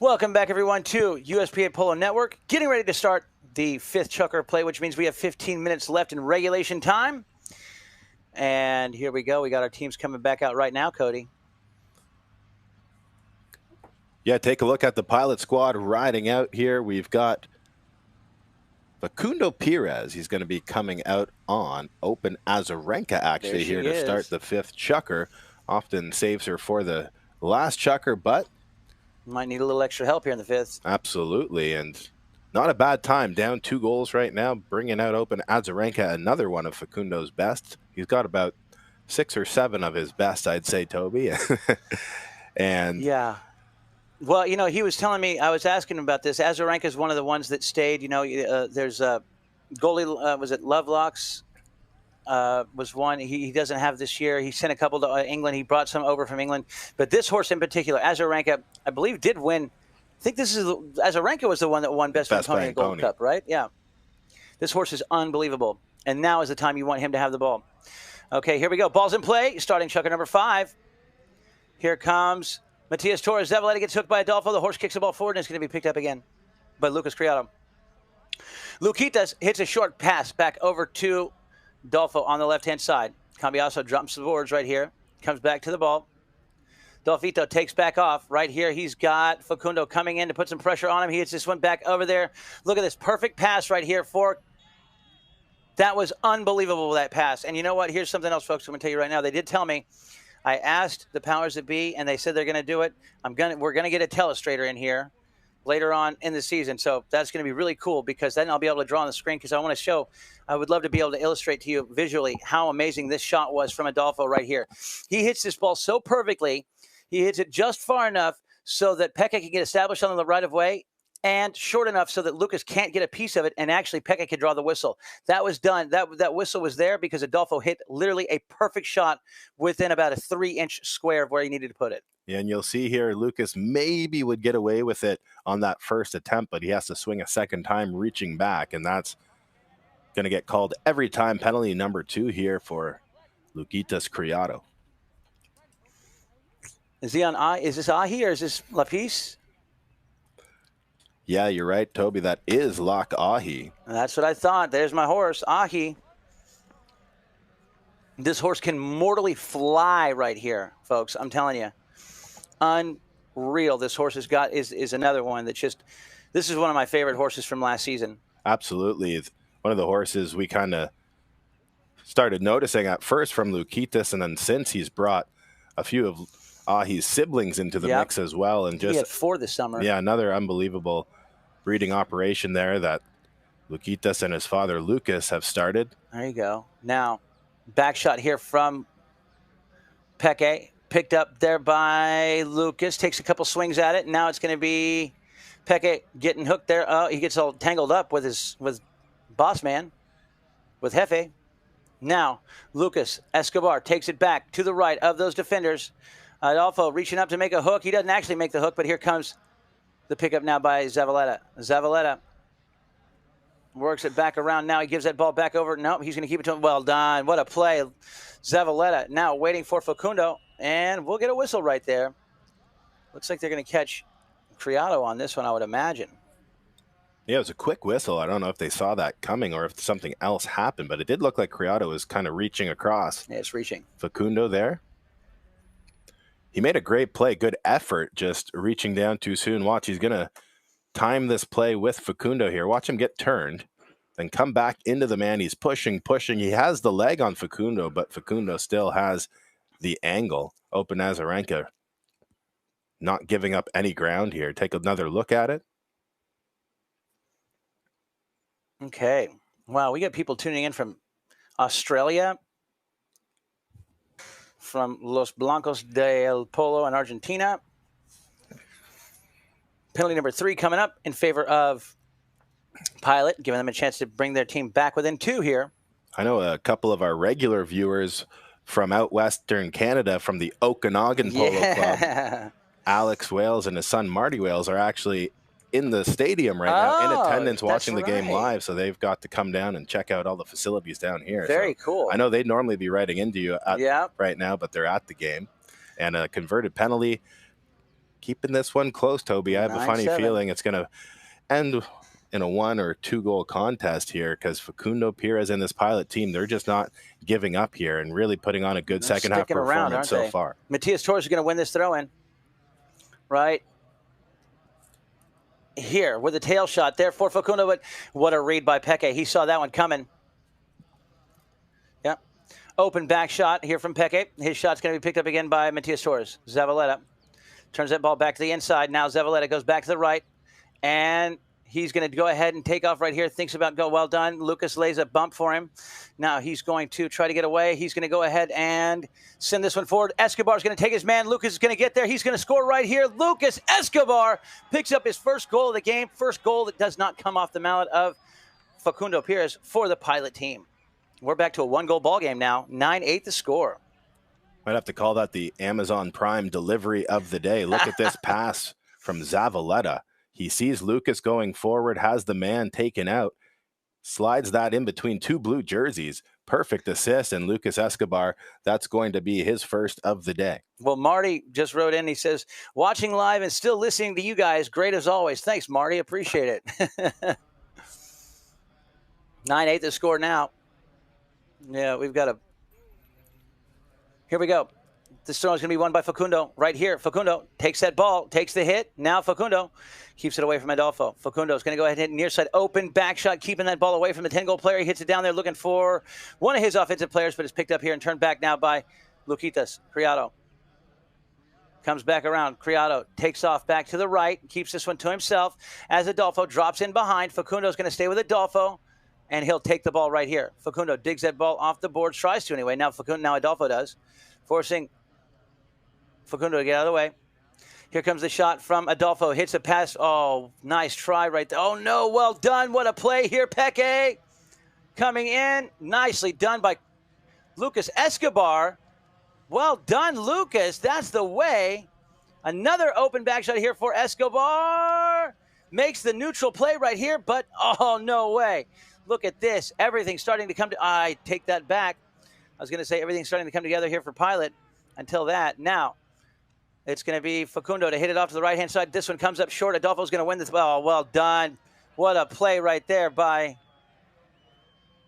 Welcome back, everyone, to USPA Polo Network. Getting ready to start the 5th chukker play, which means we have 15 minutes left in regulation time. And here we go. We got our teams coming back out right now, Cody. Yeah, take a look at the pilot squad riding out here. We've got Facundo Perez. He's going to be coming out on Open Azarenka, actually, here to start the 5th chukker. Often saves her for the last chukker, but might need a little extra help here in the 5th. Absolutely, and not a bad time. Down 2 goals right now, bringing out Open Azarenka, another one of Facundo's best. He's got about 6 or 7 of his best, I'd say, Toby. And yeah. Well, you know, he was telling me, I was asking him about this. Azarenka is one of the ones that stayed. You know, there's a goalie, was it Lovelocks? Was one he doesn't have this year. He sent a couple to England. He brought some over from England. But this horse in particular, Azarenka, I believe did win. I think this is Azarenka was the one that won Best Pony in Gold Cup, right? Yeah. This horse is unbelievable. And now is the time you want him to have the ball. Okay, here we go. Ball's in play. Starting chukker number 5. Here comes Matias Torres. Zavaleta gets hooked by Adolfo. The horse kicks the ball forward, and it's going to be picked up again by Lucas Criado. Luquitas hits a short pass back over to Adolfo on the left-hand side. Cambiaso jumps the boards right here. Comes back to the ball. Dolfito takes back off. Right here, he's got Facundo coming in to put some pressure on him. He hits this one back over there. Look at this perfect pass right here for... That was unbelievable, that pass. And you know what? Here's something else, folks, I'm going to tell you right now. They did tell me. I asked the powers that be, and they said they're going to do it. We're going to get a telestrator in here later on in the season. So that's going to be really cool because then I'll be able to draw on the screen because I want to show, I would love to be able to illustrate to you visually how amazing this shot was from Adolfo right here. He hits this ball so perfectly. He hits it just far enough so that Pekka can get established on the right of way and short enough so that Lucas can't get a piece of it and actually Pekka could draw the whistle. That was done. That whistle was there because Adolfo hit literally a perfect shot within about a 3-inch square of where he needed to put it. Yeah, and you'll see here, Lucas maybe would get away with it on that first attempt, but he has to swing a second time reaching back, and that's going to get called every time. Penalty number 2 here for Luquitas Criado. Is he on? Is this Ahi or is this Lapis? Yeah, you're right, Toby. That is Lock Ahi. That's what I thought. There's my horse, Ahi. This horse can mortally fly right here, folks. I'm telling you. Unreal. This horse has got is another one that just, this is one of my favorite horses from last season. Absolutely. It's one of the horses we kind of started noticing at first from Luquitas, and then since he's brought a few of Ahi's siblings into the mix as well. And just, he had 4 this summer. Yeah, another unbelievable breeding operation there that Luquitas and his father Lucas have started. There you go. Now, back shot here from Peke. Picked up there by Lucas. Takes a couple swings at it. Now it's going to be Peke getting hooked there. Oh, he gets all tangled up with boss man, with Jefe. Now, Lucas Escobar takes it back to the right of those defenders. Adolfo reaching up to make a hook. He doesn't actually make the hook, but here comes the pickup now by Zavaleta. Zavaleta works it back around. Now he gives that ball back over. Nope, he's going to keep it to him. Well done. What a play. Zavaleta now waiting for Facundo, and we'll get a whistle right there. Looks like they're going to catch Criado on this one, I would imagine. Yeah, it was a quick whistle. I don't know if they saw that coming or if something else happened, but it did look like Criado was kind of reaching across. Yeah, it's reaching. Facundo there. He made a great play, good effort, just reaching down too soon. Watch, he's going to time this play with Facundo here. Watch him get turned, then come back into the man. He's pushing. He has the leg on Facundo, but Facundo still has the angle. Open Azarenka not giving up any ground here. Take another look at it. Okay. Wow, we got people tuning in from Australia, from Los Blancos del Polo in Argentina. Penalty number 3 coming up in favor of Pilot, giving them a chance to bring their team back within 2 here. I know a couple of our regular viewers from out western Canada, from the Okanagan Polo Club, Alex Wales and his son Marty Wales, are actually in the stadium right now in attendance watching the game live, so they've got to come down and check out all the facilities down here. Very cool. I know they'd normally be writing into you right now, but they're at the game. And a converted penalty. keeping this one close, Toby. I have a funny 9-7. feeling it's going to end in a 1 or 2 goal contest here, because Facundo Perez and this Pilot team, they're just not giving up here and really putting on a good second half performance so far. Matias Torres is going to win this throw-in. Right here with a tail shot there for Facundo, but what a read by Peke. He saw that one coming. Yep. Open back shot here from Peke. His shot's going to be picked up again by Matias Torres. Zavaleta turns that ball back to the inside. Now Zavaleta goes back to the right, and he's going to go ahead and take off right here. Thinks about go. Well done. Lucas lays a bump for him. Now he's going to try to get away. He's going to go ahead and send this one forward. Escobar's going to take his man. Lucas is going to get there. He's going to score right here. Lucas Escobar picks up his first goal of the game. First goal that does not come off the mallet of Facundo Perez for the Pilot team. We're back to a 1-goal ball game now. 9-8 the score. Might have to call that the Amazon Prime delivery of the day. Look at this pass from Zavaleta. He sees Lucas going forward, has the man taken out, slides that in between 2 blue jerseys. Perfect assist, and Lucas Escobar, that's going to be his first of the day. Well, Marty just wrote in. He says, watching live and still listening to you guys. Great as always. Thanks, Marty. Appreciate it. 9-8 the score now. Yeah, we've got a... Here we go. This throw is going to be won by Facundo right here. Facundo takes that ball, takes the hit. Now Facundo keeps it away from Adolfo. Facundo is going to go ahead and hit near side open back shot, keeping that ball away from the 10-goal player. He hits it down there looking for one of his offensive players, but it's picked up here and turned back now by Luquitas Criado. Comes back around. Criado takes off back to the right, keeps this one to himself as Adolfo drops in behind. Facundo is going to stay with Adolfo, and he'll take the ball right here. Facundo digs that ball off the board, tries to anyway. Now Adolfo does, forcing Facundo to get out of the way. Here comes the shot from Adolfo. Hits a pass. Oh, nice try right there. Oh, no. Well done. What a play here. Peke coming in. Nicely done by Lucas Escobar. Well done, Lucas. That's the way. Another open back shot here for Escobar. Makes the neutral play right here, but oh, no way. Look at this. Everything's starting to come to... I take that back. I was going to say everything's starting to come together here for Pilot until that. Now, it's going to be Facundo to hit it off to the right-hand side. This one comes up short. Adolfo's going to win this. Oh, well done. What a play right there by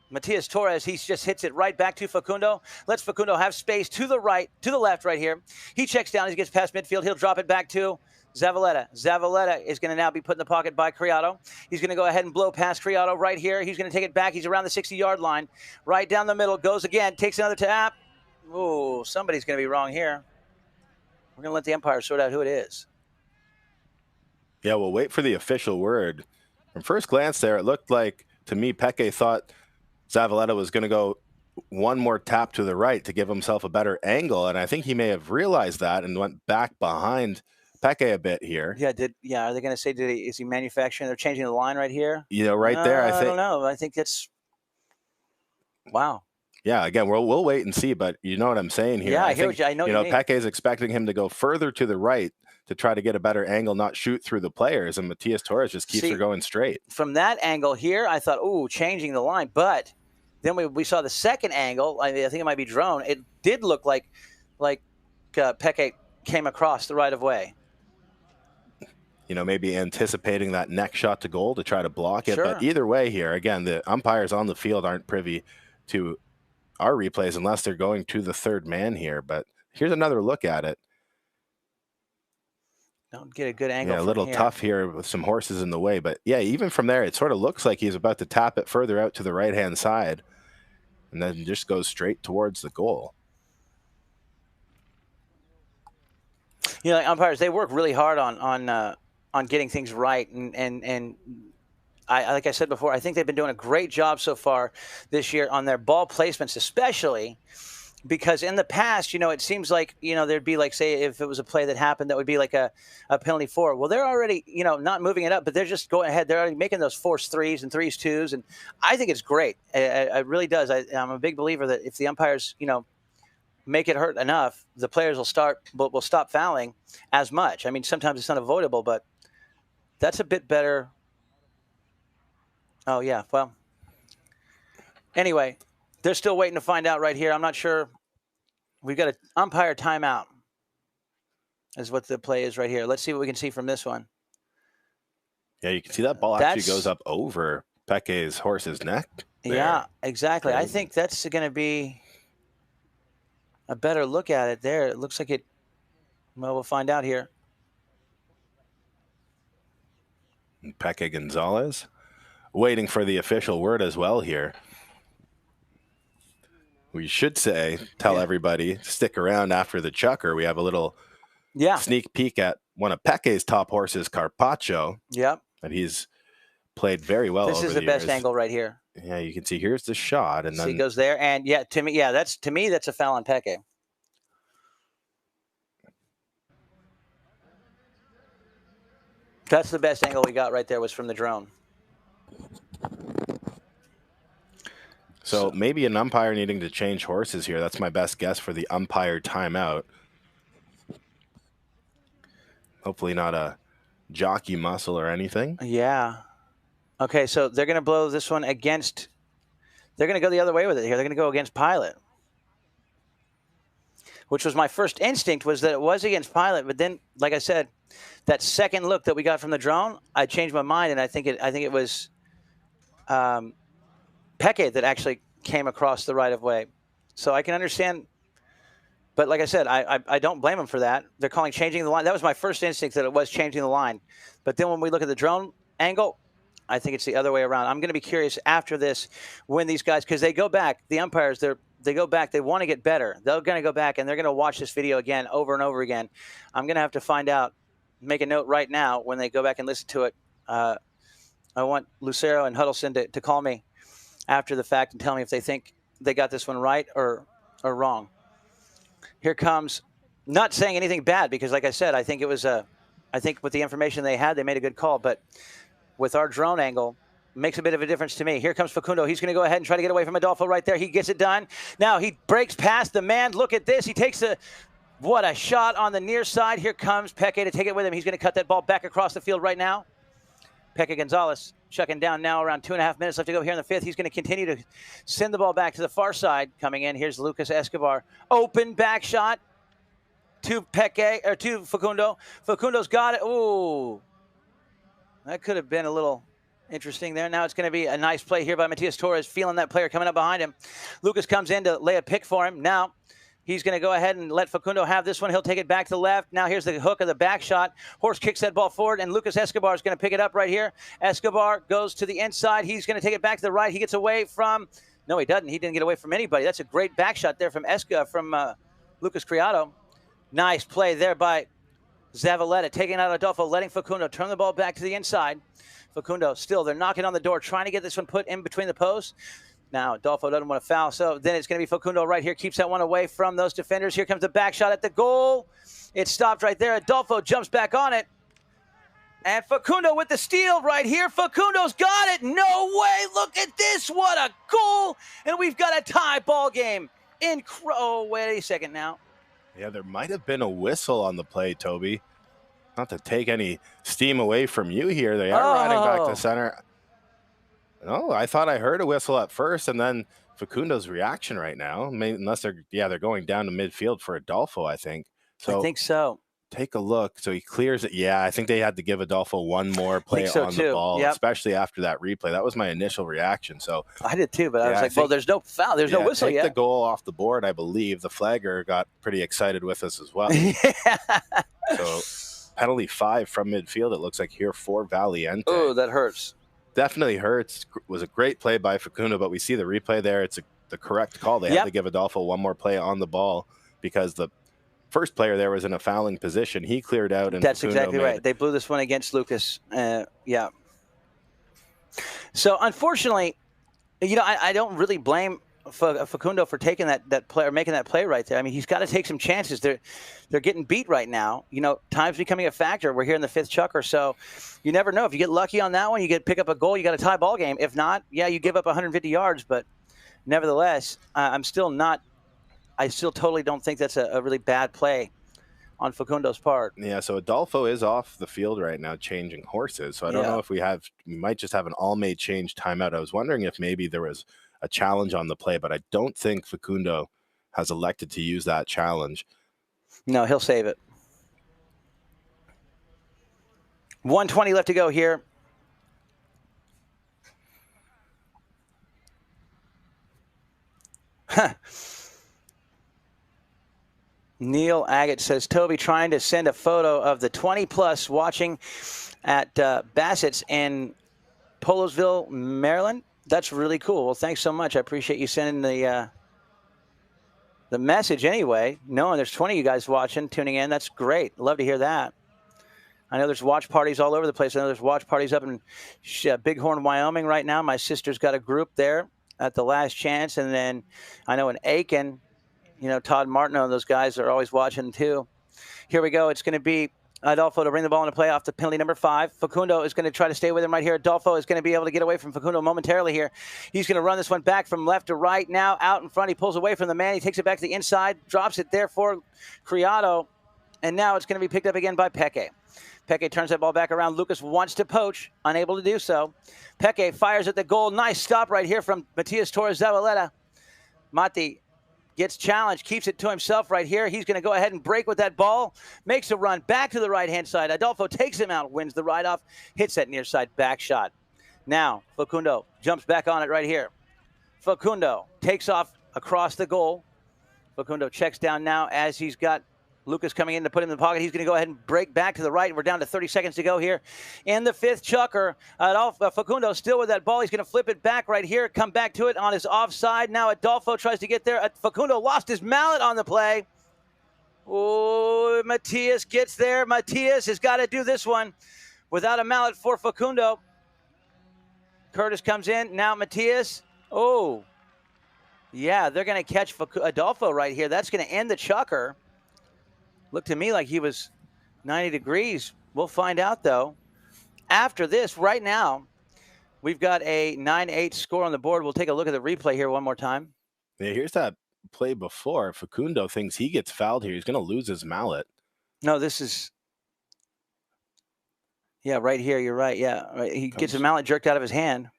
Matias Torres. He just hits it right back to Facundo. Lets Facundo have space to the right, to the left right here. He checks down. He gets past midfield. He'll drop it back to Zavaleta. Zavaleta is going to now be put in the pocket by Criado. He's going to go ahead and blow past Criado right here. He's going to take it back. He's around the 60-yard line. Right down the middle. Goes again. Takes another tap. Oh, somebody's going to be wrong here. We're going to let the umpire sort out who it is. Yeah, we'll wait for the official word. From first glance there, it looked like, to me, Peke thought Zavaleta was going to go one more tap to the right to give himself a better angle, and I think he may have realized that and went back behind Peke a bit here. Yeah, are they going to say, is he manufacturing? They're changing the line right here? You know, right there, I think. I don't know. I think that's... Wow. Yeah, again, we'll wait and see, but you know what I'm saying here. Yeah, I hear what you, I know. You know, Peke is expecting him to go further to the right to try to get a better angle, not shoot through the players, and Matias Torres just keeps her going straight. From that angle here, I thought, ooh, changing the line, but then we saw the second angle. I think it might be drone. It did look like Peke came across the right of way. You know, maybe anticipating that next shot to goal to try to block it. Sure. But either way here, again, the umpires on the field aren't privy to our replays unless they're going to the third man here. But here's another look at it. Don't get a good angle. Yeah, a little tough here with some horses in the way. But yeah, even from there, it sort of looks like he's about to tap it further out to the right-hand side and then just goes straight towards the goal. You know, umpires, they work really hard on getting things right, and I, like I said before, I think they've been doing a great job so far this year on their ball placements, especially because in the past, you know, it seems like, you know, there'd be like, say, if it was a play that happened that would be like a penalty for. Well, they're already, you know, not moving it up, but they're just going ahead. They're already making those forced threes and threes twos, and I think it's great. It really does. I'm a big believer that if the umpires, you know, make it hurt enough, the players will stop fouling as much. I mean, sometimes it's unavoidable, but that's a bit better. Oh, yeah. Well, anyway, they're still waiting to find out right here. I'm not sure. We've got an umpire timeout. is what the play is right here. Let's see what we can see from this one. Yeah, you can see that ball actually goes up over Peke's horse's neck there. Yeah, exactly. I think that's going to be a better look at it there. It looks like it. Well, we'll find out here. Peke Gonzalez waiting for the official word as well here. We should tell everybody, stick around after the chukker. We have a little sneak peek at one of Peke's top horses, Carpaccio. Yep. And he's played very well. This is the best angle right here. Yeah, you can see here's the shot, and then he goes there, and to me, that's a foul on Peke. That's the best angle we got right there, was from the drone. So maybe an umpire needing to change horses here. That's my best guess for the umpire timeout. Hopefully not a jockey muscle or anything. Yeah. Okay, so they're going to blow this one against. They're going to go the other way with it here. They're going to go against Pilot, which was my first instinct, was that it was against Pilot. But then, like I said, that second look that we got from the drone, I changed my mind, and I think it was Peke that actually came across the right of way. So I can understand. But like I said, I don't blame them for that. They're calling changing the line. That was my first instinct, that it was changing the line. But then when we look at the drone angle, I think it's the other way around. I'm going to be curious after this when these guys, because they go back, the umpires, they go back, they want to get better. They're going to go back and they're going to watch this video again over and over again. I'm going to have to find out, make a note right now when they go back and listen to it. I want Lucero and Huddleston to call me after the fact and tell me if they think they got this one right or wrong. Here comes, not saying anything bad, because like I said, I think it was I think with the information they had, they made a good call. But with our drone angle, makes a bit of a difference to me. Here comes Facundo. He's going to go ahead and try to get away from Adolfo right there. He gets it done. Now he breaks past the man. Look at this. He takes what a shot on the near side. Here comes Peke to take it with him. He's going to cut that ball back across the field right now. Peke Gonzalez chucking down now, around 2.5 minutes left to go here in the fifth. He's going to continue to send the ball back to the far side. Coming in, here's Lucas Escobar. Open back shot to Peke, or to Facundo. Facundo's got it. Ooh, that could have been a little interesting there. Now it's going to be a nice play here by Matias Torres, feeling that player coming up behind him. Lucas comes in to lay a pick for him. Now he's going to go ahead and let Facundo have this one. He'll take it back to the left. Now here's the hook of the back shot. Horse kicks that ball forward, and Lucas Escobar is going to pick it up right here. Escobar goes to the inside. He's going to take it back to the right. He gets away from, no, he doesn't. He didn't get away from anybody. That's a great back shot there from Lucas Criado. Nice play there by Zavaleta, taking out Adolfo, letting Facundo turn the ball back to the inside. Facundo still, they're knocking on the door, trying to get this one put in between the posts. Now, Adolfo doesn't want to foul, so then it's going to be Facundo right here. Keeps that one away from those defenders. Here comes the back shot at the goal. It stopped right there. Adolfo jumps back on it. And Facundo with the steal right here. Facundo's got it. No way. Look at this. What a goal. And we've got a tie ball game. Oh, wait a second now. Yeah, there might have been a whistle on the play, Toby. Not to take any steam away from you here. They are riding back to center. No, I thought I heard a whistle at first, and then Facundo's reaction right now, unless they're going down to midfield for Adolfo, I think. So I think so. Take a look. So he clears it. Yeah, I think they had to give Adolfo one more play on the ball, especially after that replay. That was my initial reaction. So I did too, but I was like, well, there's no foul. There's no whistle yet. Take the goal off the board, I believe. The flagger got pretty excited with us as well. So penalty 5 from midfield, it looks like here for Valiente. Oh, that hurts. Definitely hurts. It was a great play by Facundo, but we see the replay there. It's the correct call. They had to give Adolfo one more play on the ball because the first player there was in a fouling position. He cleared out. And that's exactly right. They blew this one against Lucas. Yeah. So unfortunately, I don't really blame Facundo for taking that play or making that play right there. I mean, he's got to take some chances. They're getting beat right now. Time's becoming a factor. We're here in the 5th chukker, so you never know. If you get lucky on that one, you pick up a goal, you got a tie ball game. If not, you give up 150 yards. But nevertheless, I still totally don't think that's a really bad play on Facundo's part. Yeah, so Adolfo is off the field right now changing horses. So I don't know if we might just have an all-made change timeout. I was wondering if maybe there was a challenge on the play, but I don't think Facundo has elected to use that challenge. No, he'll save it. 1:20 left to go here. Neil Agate says, Toby trying to send a photo of the 20-plus watching at Bassett's in Polosville, Maryland. That's really cool. Well, thanks so much. I appreciate you sending the message anyway, knowing there's 20 of you guys watching, tuning in. That's great. Love to hear that. I know there's watch parties all over the place. I know there's watch parties up in Bighorn, Wyoming right now. My sister's got a group there at the Last Chance. And then I know in Aiken, you know, Todd Martineau and those guys are always watching too. Here we go. It's going to be Adolfo to bring the ball into play off the penalty number 5. Facundo is going to try to stay with him right here. Adolfo is going to be able to get away from Facundo momentarily here. He's going to run this one back from left to right. Now out in front. He pulls away from the man. He takes it back to the inside, drops it there for Criado. And now it's going to be picked up again by Peke. Peke turns that ball back around. Lucas wants to poach, unable to do so. Peke fires at the goal. Nice stop right here from Matias Torres Zavaleta. Mati gets challenged, keeps it to himself right here. He's going to go ahead and break with that ball. Makes a run back to the right-hand side. Adolfo takes him out, wins the ride-off, hits that near side back shot. Now, Facundo jumps back on it right here. Facundo takes off across the goal. Facundo checks down now as he's got Lucas coming in to put him in the pocket. He's going to go ahead and break back to the right. We're down to 30 seconds to go here. In the 5th chukker, Facundo still with that ball. He's going to flip it back right here, come back to it on his offside. Now Adolfo tries to get there. Facundo lost his mallet on the play. Oh, Matias gets there. Matias has got to do this one without a mallet for Facundo. Curtis comes in. Now Matias. Oh, yeah, they're going to catch Adolfo right here. That's going to end the chukker. Looked to me like he was 90 degrees. We'll find out, though. After this, right now, we've got a 9-8 score on the board. We'll take a look at the replay here one more time. Yeah, here's that play before. Facundo thinks he gets fouled here. He's going to lose his mallet. No, this is... Yeah, right here. You're right. Yeah, he gets his mallet jerked out of his hand.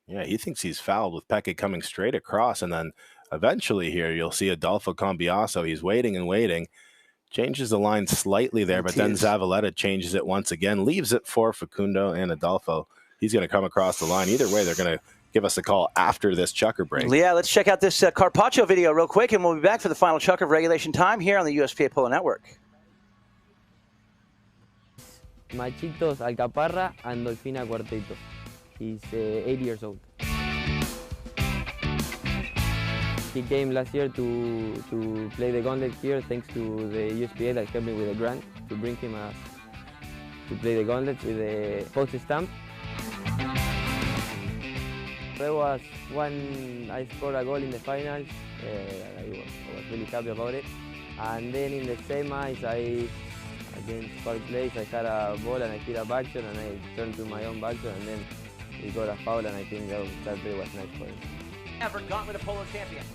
Yeah, he thinks he's fouled with Peke coming straight across. And then eventually here, you'll see Adolfo Cambiaso. He's waiting and waiting. Changes the line slightly there, but then Zavaleta changes it once again, leaves it for Facundo and Adolfo. He's going to come across the line. Either way, they're going to give us a call after this chukker break. Yeah, let's check out this Carpaccio video real quick, and we'll be back for the final chukker of regulation time here on the USPA Polo Network. Machitos Alcaparra and Dolfina Cuarteto. He's 8 years old. He came last year to play the gauntlet here thanks to the USPA that helped me with a grant to bring him to play the gauntlet with a post stamp. There was I scored a goal in the finals. I was really happy about it. And then in the semis, against Park Place, I had a ball and I hit a backshot and I turned to my own backshot and then he got a foul and I think that play was nice for him. Ever gauntlet of polo champion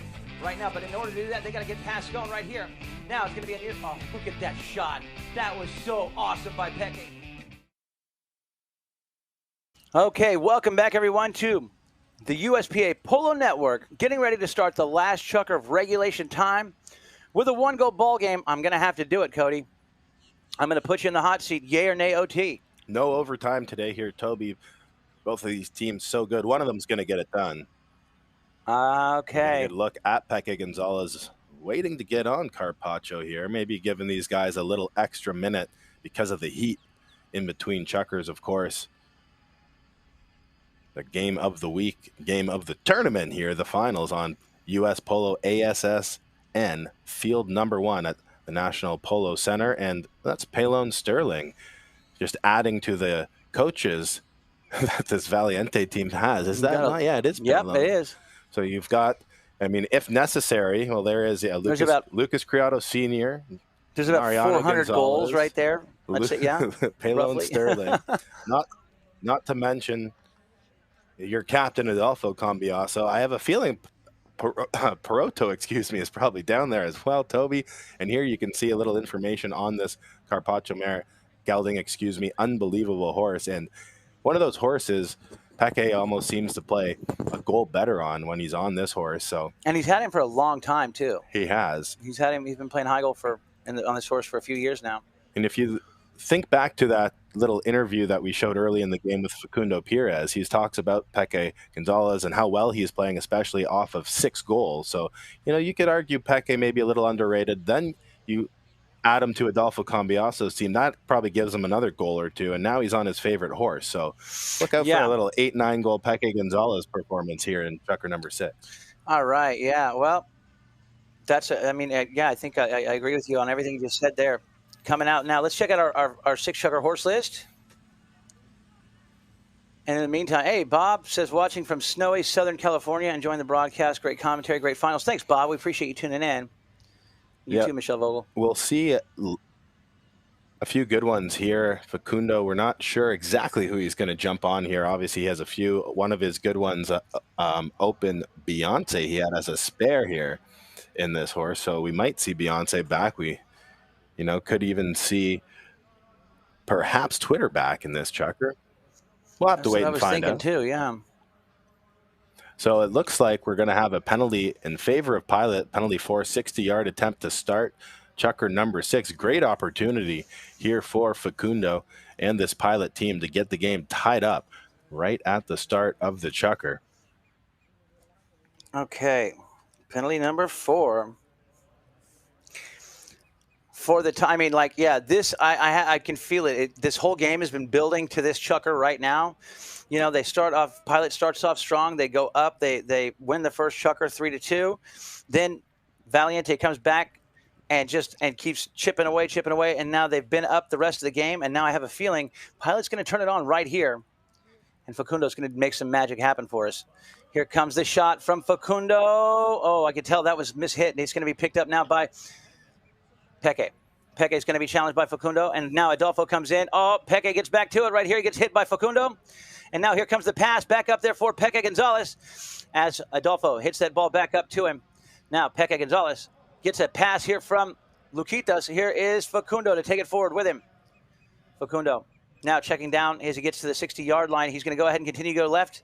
right now, but in order to do that, they got to get past Scone right here. Now it's going to be oh, look at that shot. That was so awesome by Peke. Okay, welcome back everyone to the USPA Polo Network, getting ready to start the last chukker of regulation time. With a 1-goal ball game, I'm going to have to do it, Cody. I'm going to put you in the hot seat, yay or nay OT. No overtime today here, Toby. Both of these teams so good. One of them's going to get it done. Okay. Good look at Peke Gonzalez waiting to get on Carpaccio here, maybe giving these guys a little extra minute because of the heat in between chukkers, of course. The game of the week, game of the tournament here, the finals on US Polo ASSN field number 1 at the National Polo Center, and that's Palone Sterling just adding to the coaches that this Valiente team has. Is that not? Yeah, it is. Yep, it is. So you've got, I mean, if necessary, well, there is Lucas Criado Sr. There's about Mariano 400 Gonzalez, goals right there. Let's say, yeah. Palone Sterling. not to mention your captain, Adolfo Cambiaso. I have a feeling Peroto, excuse me, is probably down there as well, Toby. And here you can see a little information on this Carpaccio mare gelding, unbelievable horse. And one of those horses Peke almost seems to play a goal better on when he's on this horse. So, and he's had him for a long time too. He has. He's had him. He's been playing high goal on this horse for a few years now. And if you think back to that little interview that we showed early in the game with Facundo Perez. He talks about Peke Gonzalez and how well he's playing, especially off of 6 goals. So, you could argue Peke may be a little underrated. Then you add him to Adolfo Cambiaso's team. That probably gives him another goal or two, and now he's on his favorite horse. So look out for a little 8-9 goal Peke Gonzalez performance here in Chucker number 6. All right, yeah, well, that's, I think I agree with you on everything you just said there. Coming out now, let's check out our 6 Chucker horse list. And in the meantime, hey, Bob says, watching from snowy Southern California, enjoying the broadcast, great commentary, great finals. Thanks, Bob. We appreciate you tuning in. You too, Michelle Vogel. We'll see a few good ones here. Facundo, we're not sure exactly who he's going to jump on here. Obviously, he has a few. One of his good ones, open Beyonce, he had as a spare here in this horse. So we might see Beyonce back. We, could even see perhaps Twitter back in this Chucker. We'll have to wait and find out. Too, yeah. So it looks like we're going to have a penalty in favor of Pilot, penalty for 60-yard attempt to start Chucker number 6. Great opportunity here for Facundo and this Pilot team to get the game tied up right at the start of the Chucker. Okay, penalty number 4. For the time, this, I can feel it. This whole game has been building to this Chucker right now. They start off, Pilot starts off strong. They go up. They win the first Chucker 3-2. Then Valiente comes back and keeps chipping away. And now they've been up the rest of the game. And now I have a feeling Pilot's going to turn it on right here. And Facundo's going to make some magic happen for us. Here comes the shot from Facundo. Oh, I could tell that was mishit. And he's going to be picked up now by Peke. Peke is going to be challenged by Facundo. And now Adolfo comes in. Oh, Peke gets back to it right here. He gets hit by Facundo. And now here comes the pass back up there for Peke Gonzalez as Adolfo hits that ball back up to him. Now Peke Gonzalez gets a pass here from Luquitas. Here is Facundo to take it forward with him. Facundo now checking down as he gets to the 60-yard line. He's going to go ahead and continue to go left.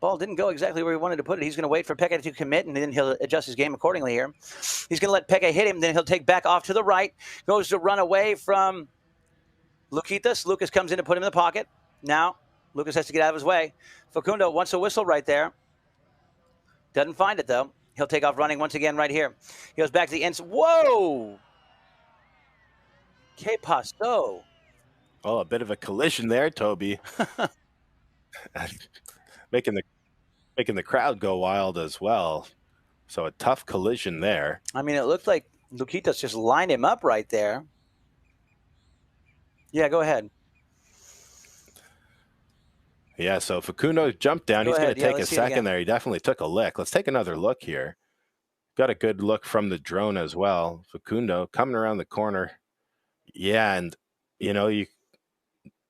Ball didn't go exactly where he wanted to put it. He's going to wait for Peke to commit, and then he'll adjust his game accordingly here. He's going to let Peke hit him. Then he'll take back off to the right. Goes to run away from Luquitas. Lucas comes in to put him in the pocket. Now Lucas has to get out of his way. Facundo wants a whistle right there. Doesn't find it, though. He'll take off running once again right here. He goes back to the inside. Whoa! Que paso? Oh, a bit of a collision there, Toby. making the crowd go wild as well. So a tough collision there. It looked like Luquitas just lined him up right there. Yeah, go ahead. Yeah, so Facundo jumped down. He's going to take a second there. He definitely took a lick. Let's take another look here. Got a good look from the drone as well. Facundo coming around the corner. Yeah, and,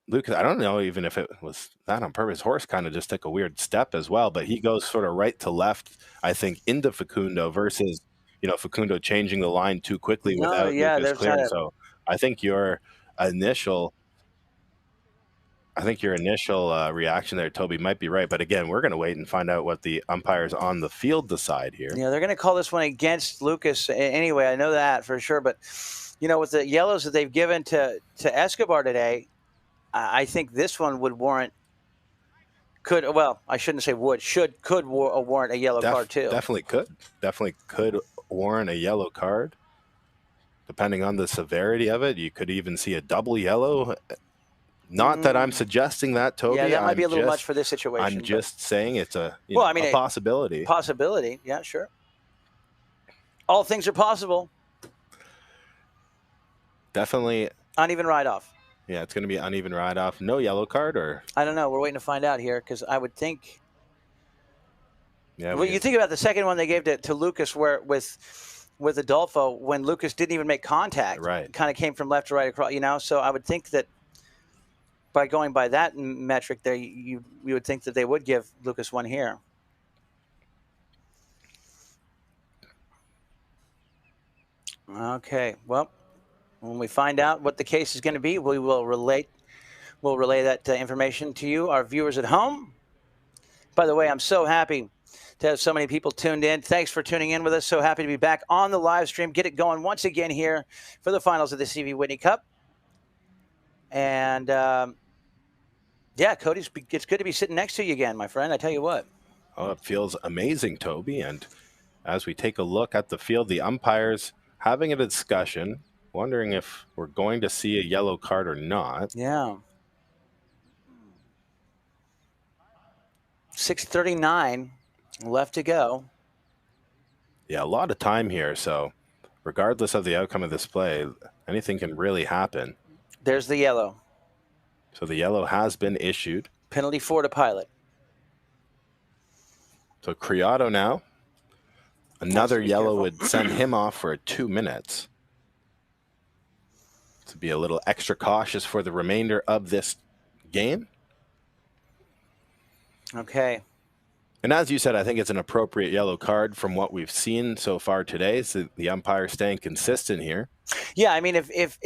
Lucas, I don't know even if it was that on purpose. Horse kind of just took a weird step as well, but he goes sort of right to left, I think, into Facundo versus, Facundo changing the line too quickly without Lucas clearing. So I think your initial reaction there, Toby, might be right. But again, we're going to wait and find out what the umpires on the field decide here. Yeah, they're going to call this one against Lucas anyway. I know that for sure. But, with the yellows that they've given to Escobar today, I think this one would warrant, could warrant a yellow card too. Definitely could warrant a yellow card. Depending on the severity of it, you could even see a double yellow. Not that I'm suggesting that, Toby. Yeah, that might be a little much for this situation. I'm just saying it's a possibility. Possibility, yeah, sure. All things are possible. Definitely. Uneven ride-off. Yeah, it's going to be uneven ride-off. No yellow card, or? I don't know. We're waiting to find out here because I would think. Yeah. Well, you think about the second one they gave to Lucas, where with Adolfo, when Lucas didn't even make contact, right? Kind of came from left to right across, So I would think that by going by that metric, there you would think that they would give Lucas one here. Okay. Well, when we find out what the case is going to be, we will relay that information to you, our viewers at home. By the way, I'm so happy to have so many people tuned in. Thanks for tuning in with us. So happy to be back on the live stream. Get it going once again here for the finals of the CV Whitney Cup. And yeah, Cody, it's good to be sitting next to you again, my friend. I tell you what. Oh, it feels amazing, Toby. And as we take a look at the field, the umpires having a discussion, wondering if we're going to see a yellow card or not. Yeah. 6:39 left to go. Yeah, a lot of time here. So regardless of the outcome of this play, anything can really happen. There's the yellow. So the yellow has been issued. Penalty 4 to Pilot. So Criado now. Another yellow careful. would send him off for 2 minutes. To be a little extra cautious for the remainder of this game. Okay. And as you said, I think it's an appropriate yellow card from what we've seen so far today. So the umpire staying consistent here. Yeah, I mean, if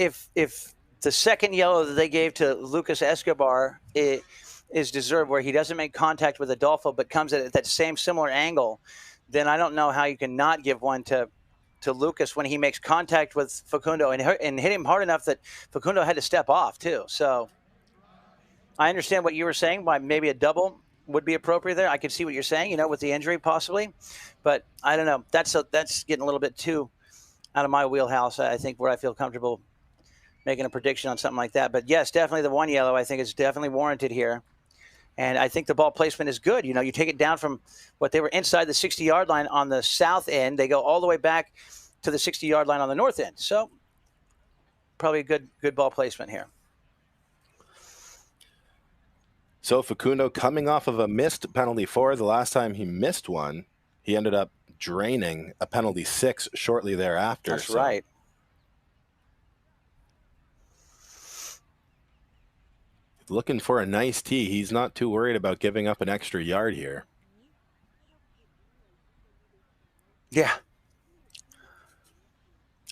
the second yellow that they gave to Lucas Escobar is deserved, where he doesn't make contact with Adolfo but comes at that same similar angle, then I don't know how you can not give one to Lucas when he makes contact with Facundo and hit him hard enough that Facundo had to step off too. So I understand what you were saying, why maybe a double would be appropriate there. I can see what you're saying, with the injury possibly, but I don't know. That's getting a little bit too out of my wheelhouse, I think, where I feel comfortable making a prediction on something like that. But yes, definitely the one yellow, I think, is definitely warranted here. And I think the ball placement is good. You take it down from what they were inside the 60-yard line on the south end. They go all the way back to the 60-yard line on the north end. So probably a good ball placement here. So Facundo coming off of a missed penalty 4. The last time he missed one, he ended up draining a penalty 6 shortly thereafter. That's right. Looking for a nice tee. He's not too worried about giving up an extra yard here. Yeah.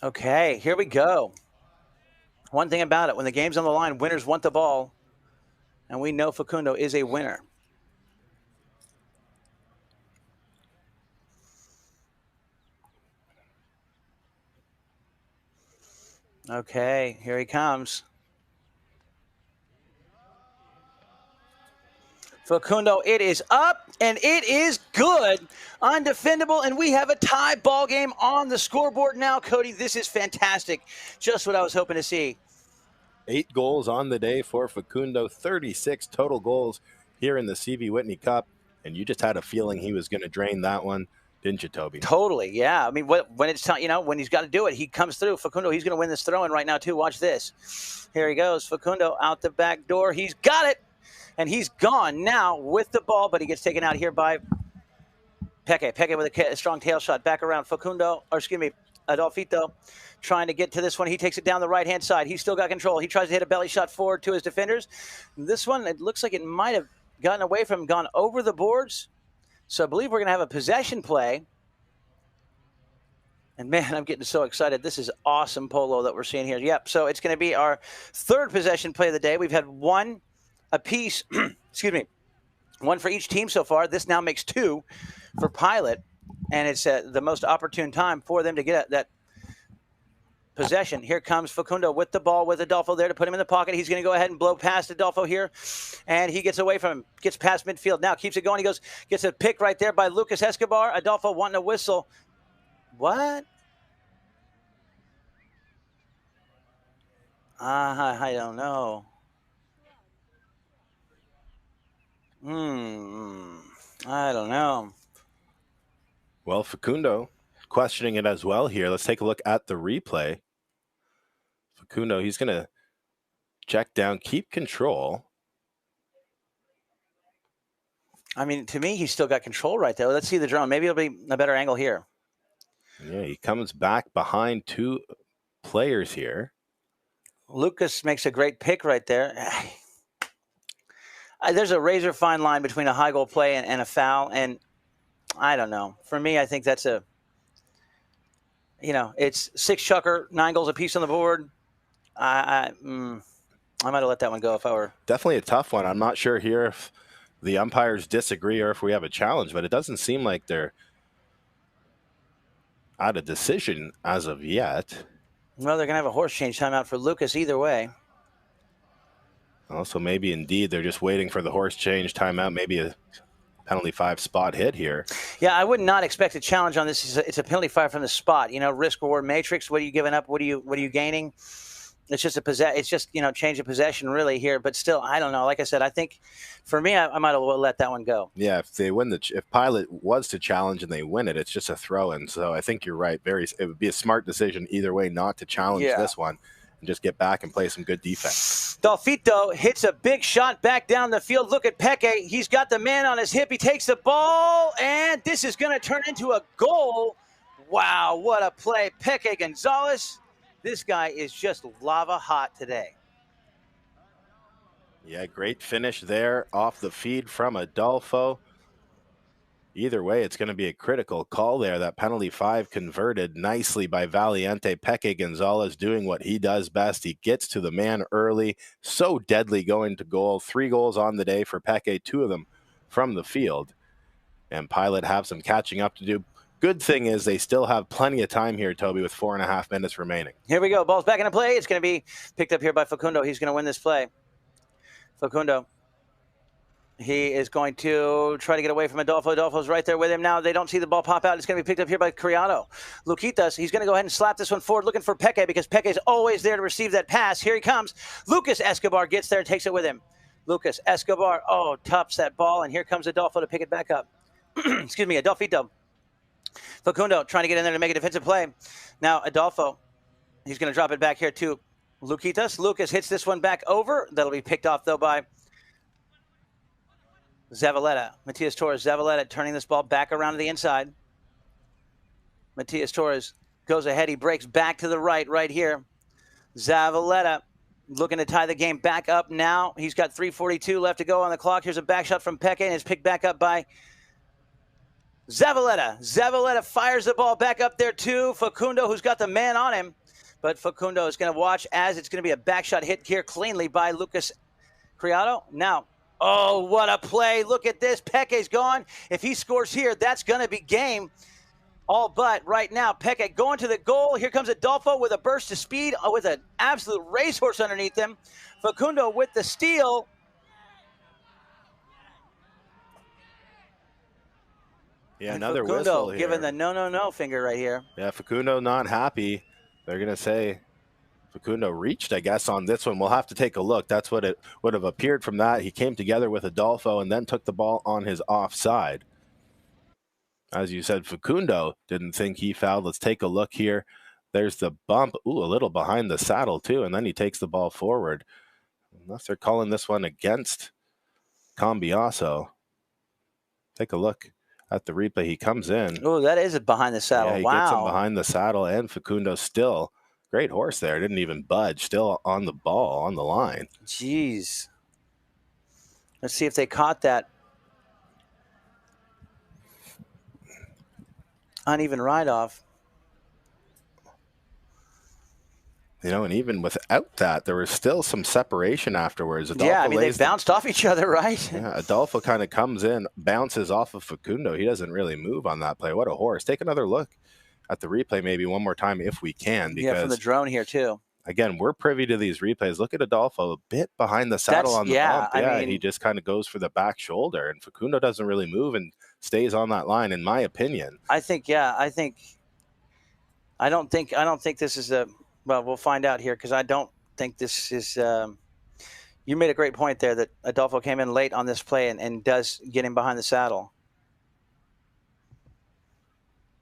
Okay, here we go. One thing about it, when the game's on the line, winners want the ball. And we know Facundo is a winner. Okay, here he comes. Facundo, it is up, and it is good. Undefendable, and we have a tie ball game on the scoreboard now. Cody, this is fantastic. Just what I was hoping to see. 8 goals on the day for Facundo, 36 total goals here in the CV Whitney Cup, and you just had a feeling he was going to drain that one, didn't you, Toby? Totally, yeah. I mean, when it's time, when he's got to do it, he comes through. Facundo, he's going to win this throw-in right now too. Watch this. Here he goes. Facundo out the back door. He's got it, and he's gone now with the ball, but he gets taken out here by Peque. Peque with a strong tail shot back around Facundo, or excuse me, Adolfito, trying to get to this one. He takes it down the right-hand side. He's still got control. He tries to hit a belly shot forward to his defenders. This one, it looks like it might have gotten away from him, gone over the boards. So I believe we're going to have a possession play. And, man, I'm getting so excited. This is awesome polo that we're seeing here. Yep, so it's going to be our third possession play of the day. We've had one apiece, excuse me, one for each team so far. This now makes 2 for Pilot. And it's the most opportune time for them to get that possession. Here comes Facundo with the ball with Adolfo there to put him in the pocket. He's going to go ahead and blow past Adolfo here. And he gets away from him, gets past midfield. Now keeps it going. He gets a pick right there by Lucas Escobar. Adolfo wanting a whistle. What? I don't know. I don't know. Well, Facundo questioning it as well here. Let's take a look at the replay. Facundo, he's going to check down, keep control. I mean, to me, he's still got control right there. Let's see the drone. Maybe it'll be a better angle here. Yeah, he comes back behind 2 players here. Lucas makes a great pick right there. There's a razor fine line between a high goal play and a foul, and I don't know. For me, I think that's it's 6 chucker, 9 goals apiece on the board. I might have let that one go if I were. Definitely a tough one. I'm not sure here if the umpires disagree or if we have a challenge, but it doesn't seem like they're out of decision as of yet. Well, they're going to have a horse change timeout for Lucas either way. Also, maybe indeed they're just waiting for the horse change timeout, maybe a penalty 5 spot hit here. Yeah, I would not expect a challenge on this. It's a penalty 5 from the spot. You know, risk reward matrix. What are you giving up? What are you gaining? It's just it's just, you know, change of possession really here. But still, I don't know. Like I said, I think for me, I might have well let that one go. Yeah, if they win if Pilot was to challenge and they win it, it's just a throw-in. So I think you're right. It would be a smart decision either way not to challenge this one and just get back and play some good defense. Dolfito hits a big shot back down the field. Look at Peke. He's got the man on his hip. He takes the ball, and this is going to turn into a goal. Wow, what a play. Peke Gonzalez. This guy is just lava hot today. Yeah, great finish there off the feed from Adolfo. Either way, it's going to be a critical call there. That penalty 5 converted nicely by Valiente. Peke Gonzalez doing what he does best. He gets to the man early. So deadly going to goal. 3 goals on the day for Peke, 2 of them from the field. And Pilot have some catching up to do. Good thing is they still have plenty of time here, Toby, with 4.5 minutes remaining. Here we go. Ball's back into play. It's going to be picked up here by Facundo. He's going to win this play. Facundo. He is going to try to get away from Adolfo. Adolfo's right there with him now. They don't see the ball pop out. It's going to be picked up here by Criado. Luquitas, he's going to go ahead and slap this one forward, looking for Peke because Peke's always there to receive that pass. Here he comes. Lucas Escobar gets there and takes it with him. Lucas Escobar, toughs that ball, and here comes Adolfo to pick it back up. Excuse me, Adolfito. Facundo trying to get in there to make a defensive play. Now Adolfo, he's going to drop it back here to Luquitas. Lucas hits this one back over. That'll be picked off, though, by Zavaleta. Matias Torres. Zavaleta turning this ball back around to the inside. Matias Torres goes ahead. He breaks back to the right here. Zavaleta looking to tie the game back up now. He's got 3:42 left to go on the clock. Here's a back shot from Peke, and it's picked back up by Zavaleta. Zavaleta fires the ball back up there to Facundo, who's got the man on him. But Facundo is going to watch as it's going to be a back shot hit here cleanly by Lucas Criado. Now, what a play. Look at this. Peke's gone. If he scores here, that's going to be game. All but right now, Peke going to the goal. Here comes Adolfo with a burst of speed with an absolute racehorse underneath him. Facundo with the steal. Yeah, and another Facundo whistle here. giving the no finger right here. Yeah, Facundo not happy. They're going to say Facundo reached, I guess, on this one. We'll have to take a look. That's what it would have appeared from that. He came together with Adolfo and then took the ball on his offside. As you said, Facundo didn't think he fouled. Let's take a look here. There's the bump. Ooh, a little behind the saddle, too. And then he takes the ball forward. Unless they're calling this one against Cambiaso. Take a look at the replay. He comes in. Oh, that is behind the saddle. Yeah, he gets him behind the saddle, and Facundo still, great horse there, didn't even budge, still on the ball, on the line. Jeez. Let's see if they caught that uneven ride-off. You know, and even without that, there was still some separation afterwards. Adolfo, yeah, I mean, they bounced off each other, right? Yeah, Adolfo kind of comes in, bounces off of Facundo. He doesn't really move on that play. What a horse. Take another look at the replay maybe one more time if we can. Because, from the drone here, too. Again, we're privy to these replays. Look at Adolfo, a bit behind the saddle on the bump. Yeah, I mean, he just kind of goes for the back shoulder, and Facundo doesn't really move and stays on that line, in my opinion. I don't think this is a... Well, we'll find out here because I don't think this is you made a great point there that Adolfo came in late on this play and does get him behind the saddle.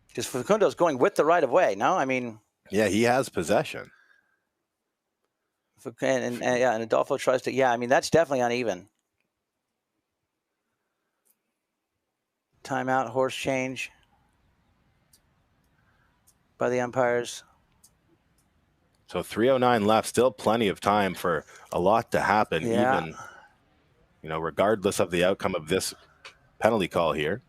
Because Facundo's going with the right-of-way, no? I mean... Yeah, he has possession. And Adolfo tries to... Yeah, I mean, that's definitely uneven. Timeout, horse change by the umpires. So 3:09 left, still plenty of time for a lot to happen, even, you know, regardless of the outcome of this penalty call here.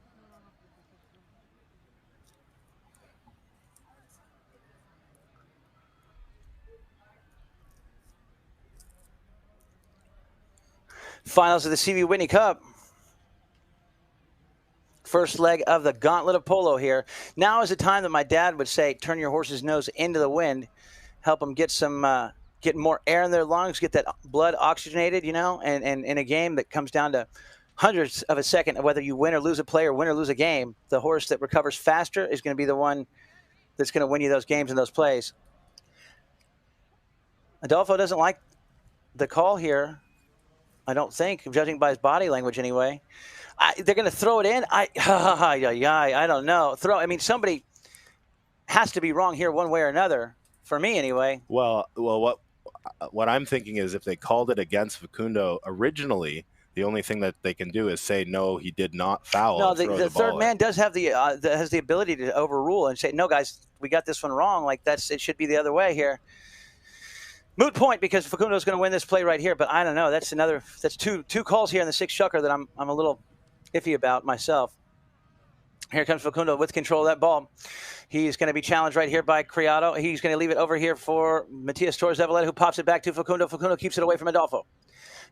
Finals of the CV Whitney Cup. First leg of the gauntlet of polo here. Now is the time that my dad would say, turn your horse's nose into the wind. Help him get some get more air in their lungs, get that blood oxygenated, you know, and in a game that comes down to hundredths of a second, whether you win or lose a play or win or lose a game, the horse that recovers faster is going to be the one that's going to win you those games and those plays. Adolfo doesn't like the call here, I don't think, judging by his body language anyway. They're going to throw it in. I don't know. I mean, somebody has to be wrong here one way or another, for me anyway. Well, what I'm thinking is if they called it against Facundo originally, the only thing that they can do is say, no, he did not foul. No, the third man does have has the ability to overrule and say, no, guys, we got this one wrong. Like, it should be the other way here. Moot point, because Facundo's going to win this play right here. But I don't know. That's two calls here in the sixth shucker that I'm a little iffy about myself. Here comes Facundo with control of that ball. He's going to be challenged right here by Criado. He's going to leave it over here for Matias Torres Zavaleta, who pops it back to Facundo. Facundo keeps it away from Adolfo.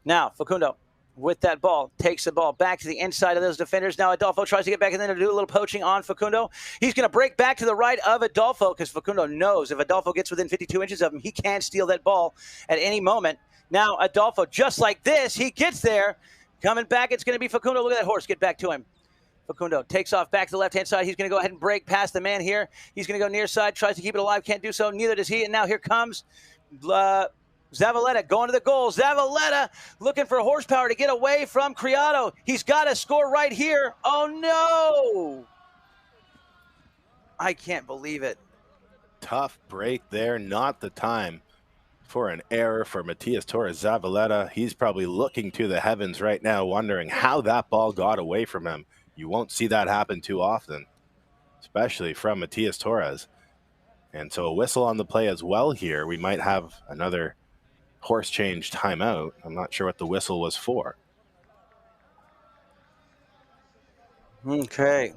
Now, Facundo, with that ball, takes the ball back to the inside of those defenders. Now Adolfo tries to get back in there to do a little poaching on Facundo. He's going to break back to the right of Adolfo because Facundo knows if Adolfo gets within 52 inches of him, he can steal that ball at any moment. Now Adolfo, just like this, he gets there. Coming back, it's going to be Facundo. Look at that horse. Get back to him. Facundo takes off back to the left-hand side. He's going to go ahead and break past the man here. He's going to go near side, tries to keep it alive, can't do so. Neither does he. And now here comes Zavaleta going to the goal. Zavaleta looking for horsepower to get away from Criado. He's got to score right here. Oh, no. I can't believe it. Tough break there. Not the time for an error for Matias Torres Zavaleta. He's probably looking to the heavens right now, wondering how that ball got away from him. You won't see that happen too often, especially from Matias Torres. And so a whistle on the play as well here. We might have another horse change timeout. I'm not sure what the whistle was for. Okay.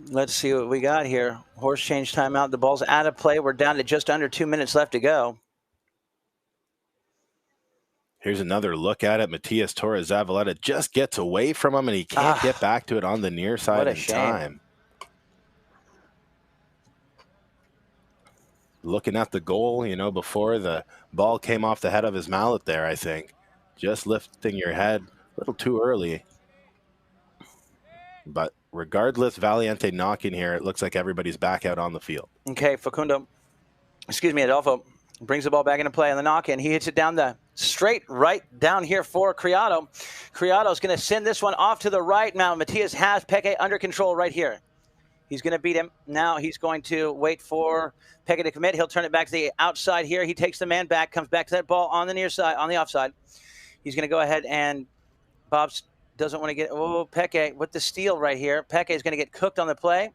Let's see what we got here. Horse change timeout. The ball's out of play. We're down to just under 2 minutes left to go. Here's another look at it. Matias Torres Zavaleta just gets away from him, and he can't get back to it on the near side in time. Looking at the goal, you know, before the ball came off the head of his mallet there, I think. Just lifting your head a little too early. But regardless, Valiente knocking here, it looks like everybody's back out on the field. Okay, Adolfo brings the ball back into play on the knock-in. He hits it down the straight right down here for Criado. Criado's going to send this one off to the right. Now Matias has Peke under control right here. He's going to beat him. Now he's going to wait for Peke to commit. He'll turn it back to the outside here. He takes the man back, comes back to that ball on the near side, on the offside. He's going to go ahead and Bob's doesn't want to get, Peke with the steal right here. Peke is going to get cooked on the play.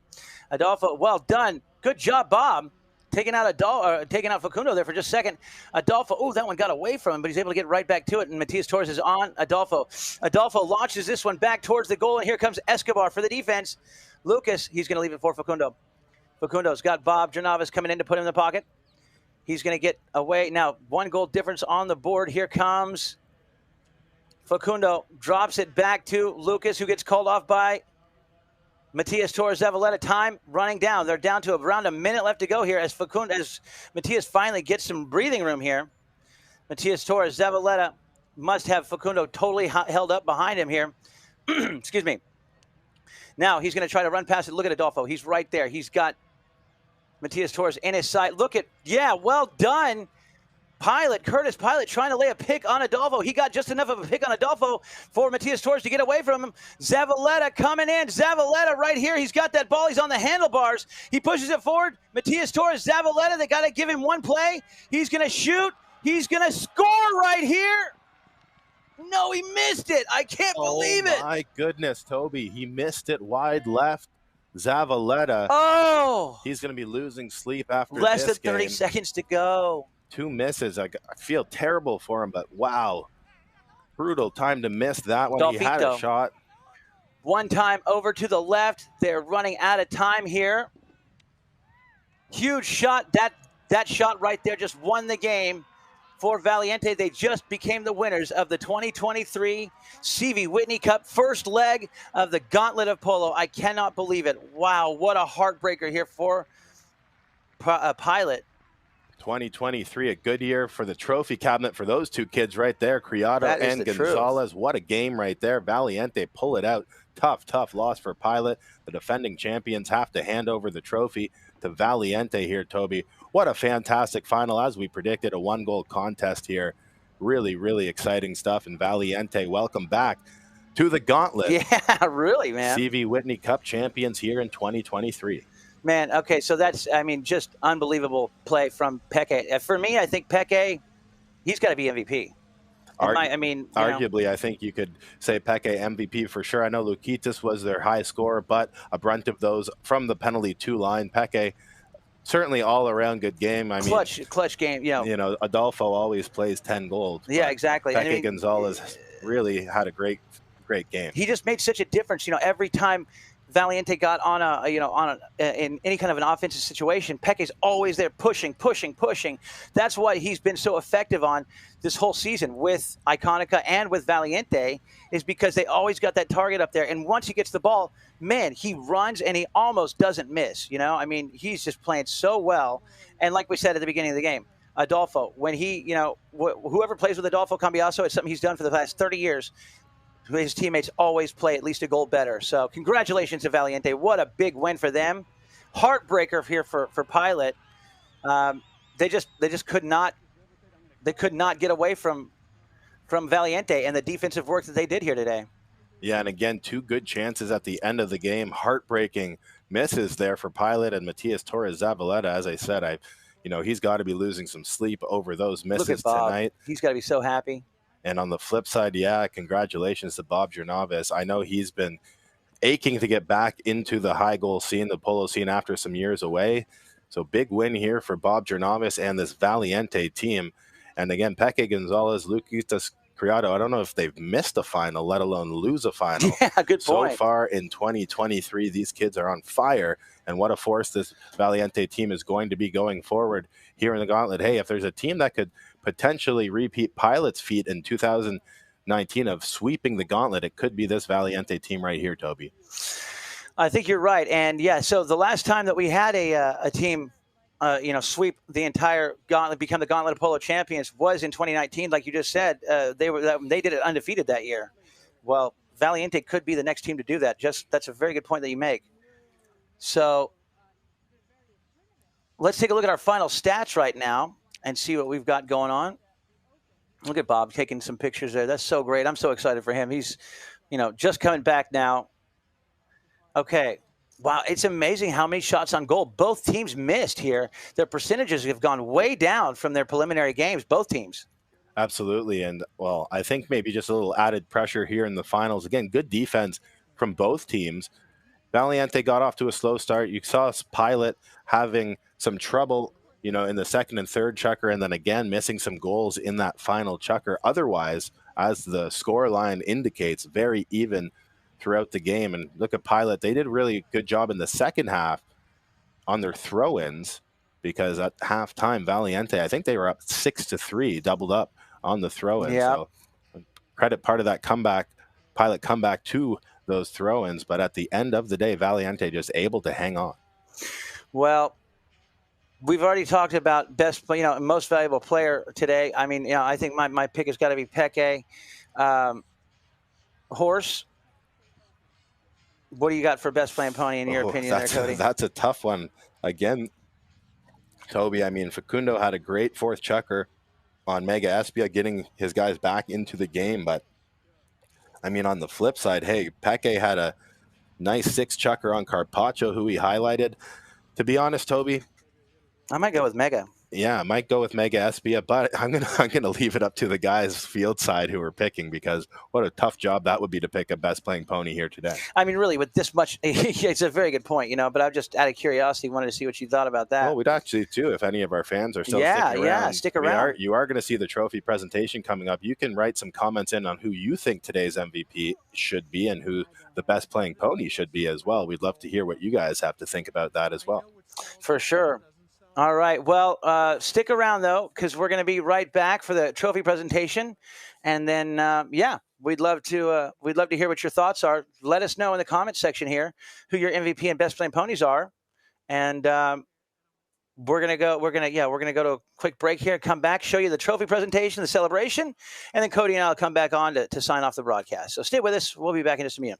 Adolfo, well done. Good job, Bob. Taking out Facundo there for just a second. Adolfo, that one got away from him, but he's able to get right back to it. And Matias Torres is on Adolfo. Adolfo launches this one back towards the goal, and here comes Escobar for the defense. Lucas, he's going to leave it for Facundo. Facundo's got Bob Gernavis coming in to put him in the pocket. He's going to get away. Now, 1 goal difference on the board. Here comes Facundo. Drops it back to Lucas, who gets called off by Matias Torres Zavaleta. Time running down. They're down to around a minute left to go here as Matias finally gets some breathing room here. Matias Torres Zavaleta must have Facundo totally held up behind him here. Excuse me. Now he's going to try to run past it. Look at Adolfo. He's right there. He's got Matias Torres in his sight. Look at, well done. Curtis Pilot trying to lay a pick on Adolfo. He got just enough of a pick on Adolfo for Matias Torres to get away from him. Zavaleta coming in. Zavaleta right here. He's got that ball. He's on the handlebars. He pushes it forward. Matias Torres, Zavaleta, they got to give him one play. He's going to shoot. He's going to score right here. No, he missed it. I can't believe it. Oh, my goodness, Toby. He missed it wide left. Zavaleta. Oh. He's going to be losing sleep after less this than 30 game. seconds to go. 2 misses. I feel terrible for him, but wow. Brutal time to miss that one. He had a shot. One time over to the left. They're running out of time here. Huge shot. That shot right there just won the game for Valiente. They just became the winners of the 2023 CV Whitney Cup first leg of the Gauntlet of Polo. I cannot believe it. Wow, what a heartbreaker here for Pilot. 2023, a good year for the trophy cabinet for those two kids right there, Criado and Gonzalez. Truth. What a game right there. Valiente pull it out. Tough loss for Pilot. The defending champions have to hand over the trophy to Valiente here, Toby. What a fantastic final, as we predicted, a 1-goal contest here. Really exciting stuff. And Valiente, welcome back to the gauntlet. Yeah, really, man. CV Whitney Cup champions here in 2023. Man, okay, so that's, I mean, just unbelievable play from Peke. For me, I think Peke, he's got to be MVP. Arguably, I think you could say Peke MVP for sure. I know Lukitas was their high scorer, but a brunt of those from the penalty 2 line. Peke, certainly all around good game. Clutch game. You know, Adolfo always plays 10 goals. Yeah, exactly. Peke Gonzalez really had a great game. He just made such a difference. You know, every time Valiente got in any kind of an offensive situation, Peke's always there pushing. That's why he's been so effective on this whole season with Iconica and with Valiente, is because they always got that target up there. And once he gets the ball, man, he runs and he almost doesn't miss. You know, I mean, he's just playing so well. And like we said at the beginning of the game, Adolfo, when he, you know, whoever plays with Adolfo Cambiaso, it's something he's done for the past 30 years. His teammates always play at least a goal better. So congratulations to Valiente. What a big win for them. Heartbreaker here for Pilot. They just could not get away from Valiente and the defensive work that they did here today. Yeah, and again, 2 good chances at the end of the game. Heartbreaking misses there for Pilot and Matias Torres Zavaleta. As I said, he's got to be losing some sleep over those misses tonight. He's got to be so happy. And on the flip side, yeah, congratulations to Bob Jernavis. I know he's been aching to get back into the high goal scene, the polo scene, after some years away. So big win here for Bob Jernavis and this Valiente team. And again, Peke Gonzalez, Luquitas Criado, I don't know if they've missed a final, let alone lose a final. Yeah, good point. So far in 2023, these kids are on fire. And what a force this Valiente team is going to be going forward here in the gauntlet. Hey, if there's a team that could potentially repeat Pilot's feat in 2019 of sweeping the gauntlet, it could be this Valiente team right here, Toby. I think you're right. And yeah, so the last time that we had a team, sweep the entire gauntlet, become the Gauntlet of Polo champions, was in 2019. Like you just said, they did it undefeated that year. Well, Valiente could be the next team to do that. That's a very good point that you make. So let's take a look at our final stats right now and see what we've got going on. Look at Bob taking some pictures there. That's so great. I'm so excited for him. He's, just coming back now. Okay. Wow, it's amazing how many shots on goal both teams missed here. Their percentages have gone way down from their preliminary games, both teams. Absolutely. And, well, I think maybe just a little added pressure here in the finals. Again, good defense from both teams. Valiente got off to a slow start. You saw Pilot having some trouble, in the second and third chukker, and then again missing some goals in that final chukker. Otherwise, as the score line indicates, very even throughout the game. And look at Pilot. They did a really good job in the second half on their throw-ins, because at halftime, Valiente, I think they were up 6-3, doubled up on the throw-in. Yeah. So credit part of that comeback, Pilot comeback to those throw-ins. But at the end of the day, Valiente just able to hang on. Well, we've already talked about best, most valuable player today. I mean, I think my pick has got to be Peke. Horse, what do you got for best playing pony in your opinion there, Cody? That's a tough one. Again, Toby, I mean, Facundo had a great fourth chukker on Mega Espia, getting his guys back into the game. But, I mean, on the flip side, hey, Peke had a nice 6 chukker on Carpaccio, who he highlighted. To be honest, Toby, I might go with Mega. Yeah, I might go with Mega Espia, but I'm gonna leave it up to the guys field side who are picking, because what a tough job that would be to pick a best playing pony here today. I mean, really, with this much, it's a very good point, but I'm just out of curiosity wanted to see what you thought about that. Well, we'd actually too, if any of our fans are still sticking around. Yeah, stick around. You are going to see the trophy presentation coming up. You can write some comments in on who you think today's MVP should be and who the best playing pony should be as well. We'd love to hear what you guys have to think about that as well. For sure. All right. Well, stick around, though, because we're going to be right back for the trophy presentation. And then, we'd love to hear what your thoughts are. Let us know in the comments section here who your MVP and best playing ponies are. And we're gonna go to a quick break here, come back, show you the trophy presentation, the celebration, and then Cody and I'll come back on to sign off the broadcast. So stay with us. We'll be back in just a minute.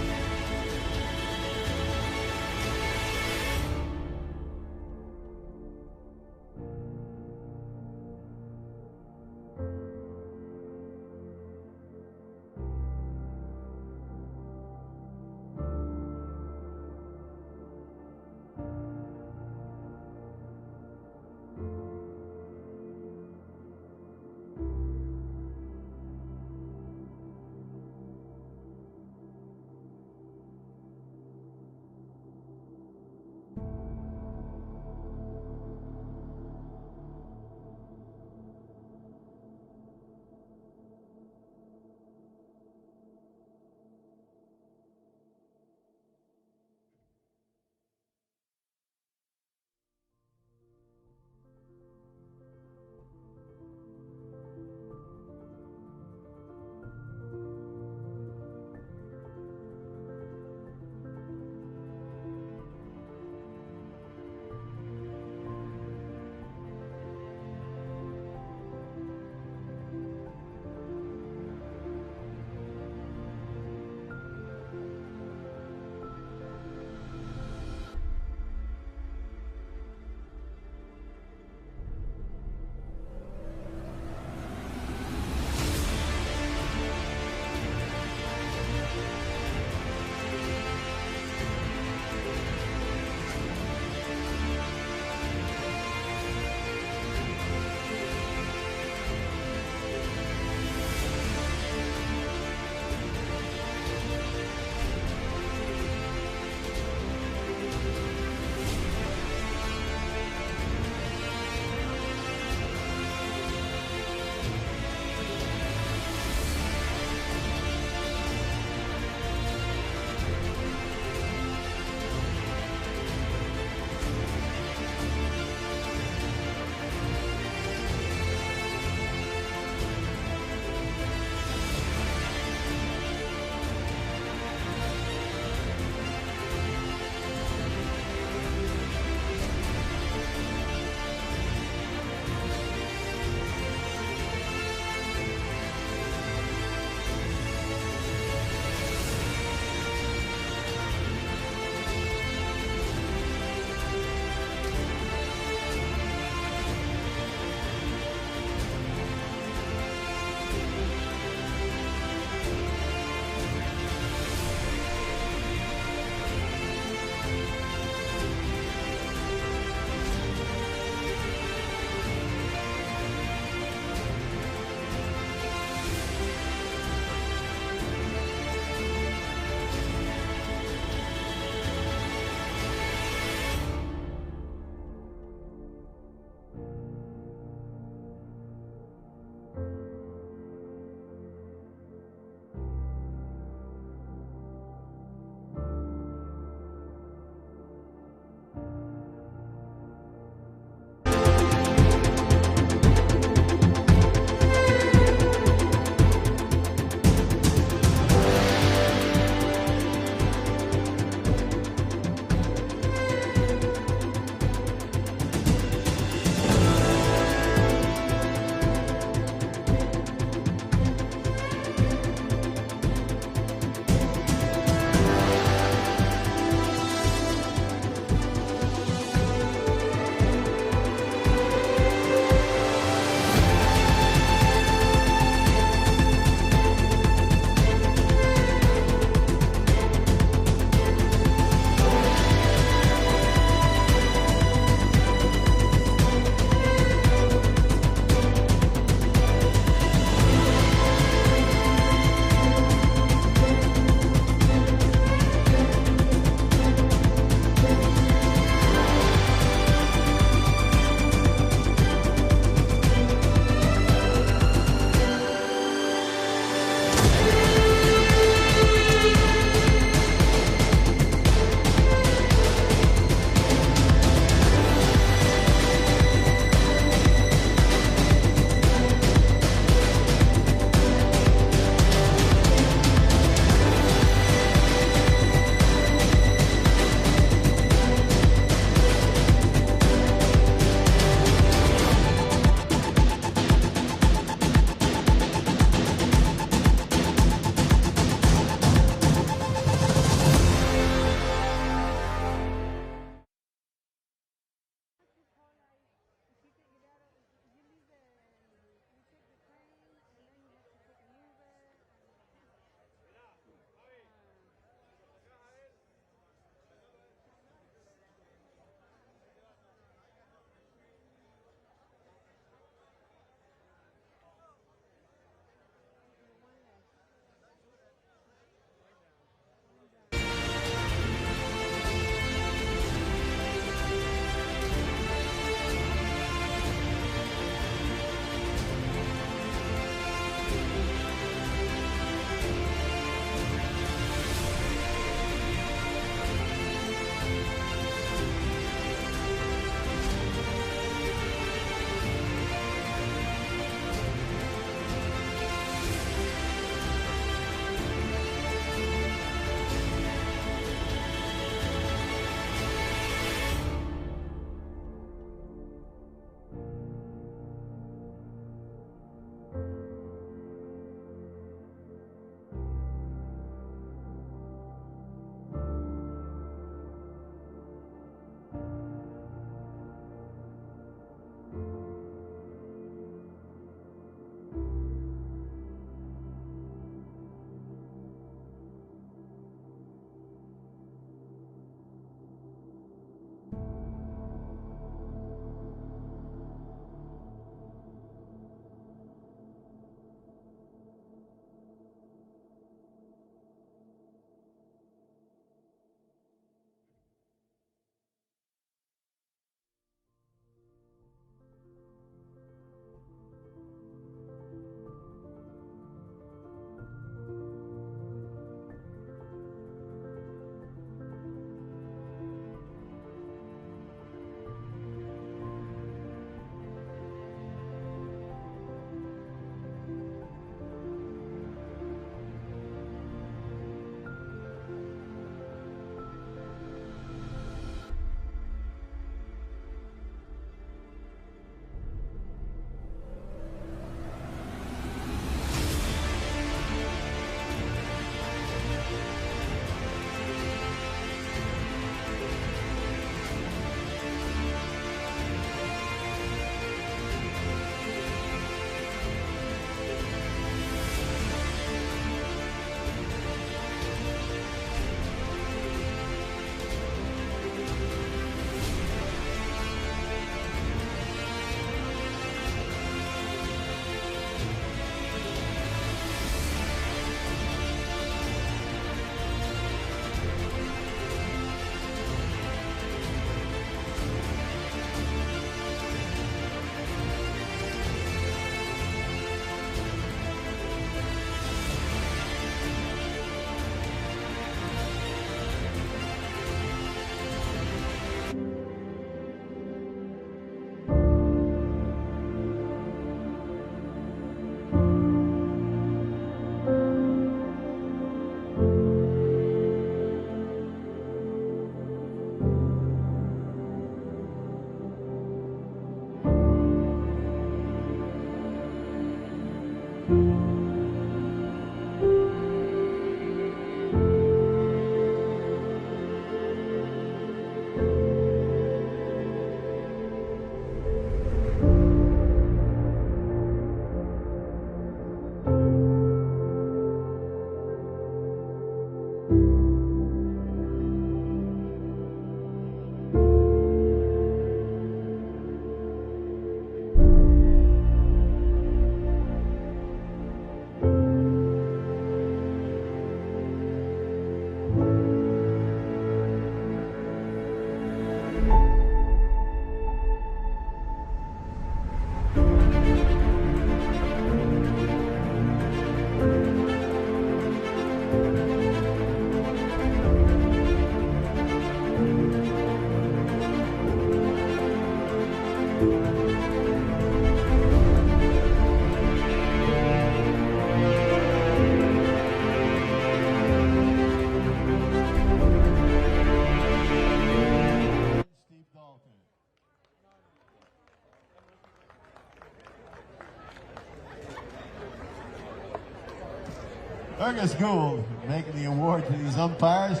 Fergus Gould making the award to these umpires.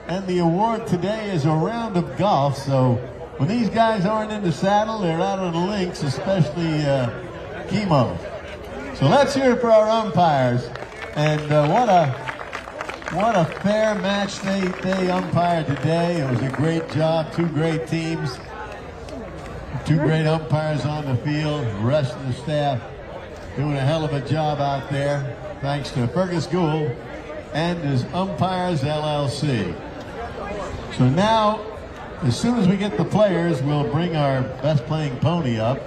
And the award today is a round of golf. So when these guys aren't in the saddle, they're out on the links, especially Chemo. So let's hear it for our umpires. And what a fair match they umpired today. It was a great job. Two great teams. Two great umpires on the field. The rest of the staff doing a hell of a job out there. Thanks to Fergus Gould and his Umpires LLC. So now, as soon as we get the players, we'll bring our best playing pony up.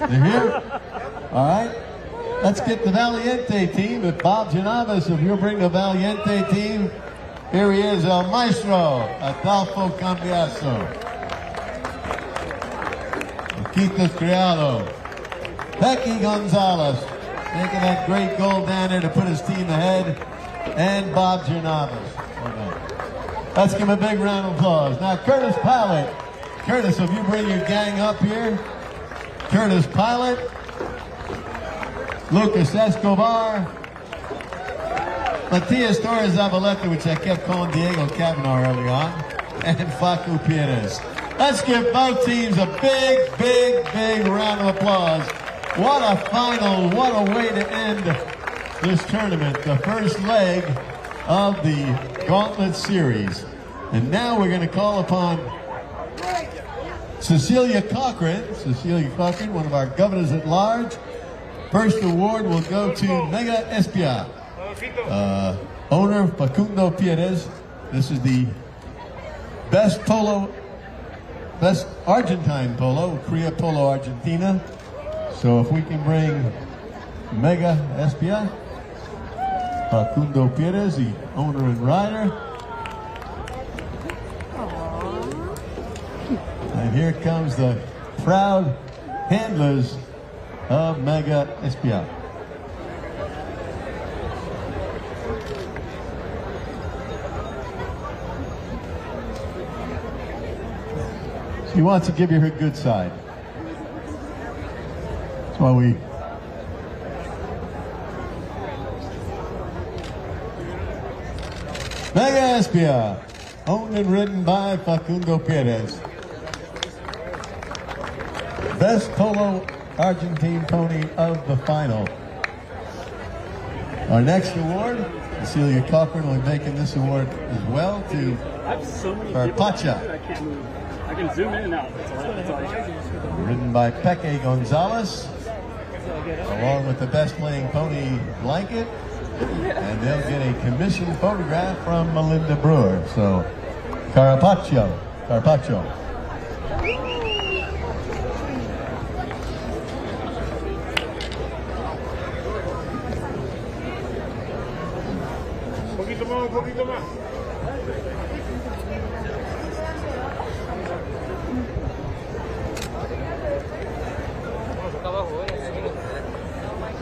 They're here? All right. Let's get the Valiente team. If Bob Janavis, if you'll bring the Valiente team. Here he is, El Maestro, Adolfo Cambiaso. Quitos Criado. Becky Gonzalez, making that great goal down there to put his team ahead. And Bob Janavis. Let's give him a big round of applause. Now, Curtis Pilot. Curtis, if you bring your gang up here. Curtis Pilot. Lucas Escobar. Matias Torres Zavaleta, which I kept calling Diego Cavanaugh early on. And Facu Pires. Let's give both teams a big, big, big round of applause. What a final, what a way to end this tournament, the first leg of the Gauntlet Series. And now we're going to call upon Cecilia Cochran. Cecilia Cochran, one of our governors at large. First award will go to Mega Espia. Owner Facundo Pires. This is the best Argentine polo, Cria Polo Argentina. So if we can bring Mega Espia, Facundo Pires, the owner and rider. And here comes the proud handlers of Mega Espia. She wants to give you her good side. That's why we... Mega Espia, owned and ridden by Facundo Pires. Best Polo Argentine pony of the final. Our next award, Cecilia Cochran will be making this award as well to Carpacha. I can zoom in and out. That's all. Ridden by Peque Gonzalez, along with the best playing pony blanket. And they'll get a commissioned photograph from Melinda Brewer. So, Carpacho. Poquito más.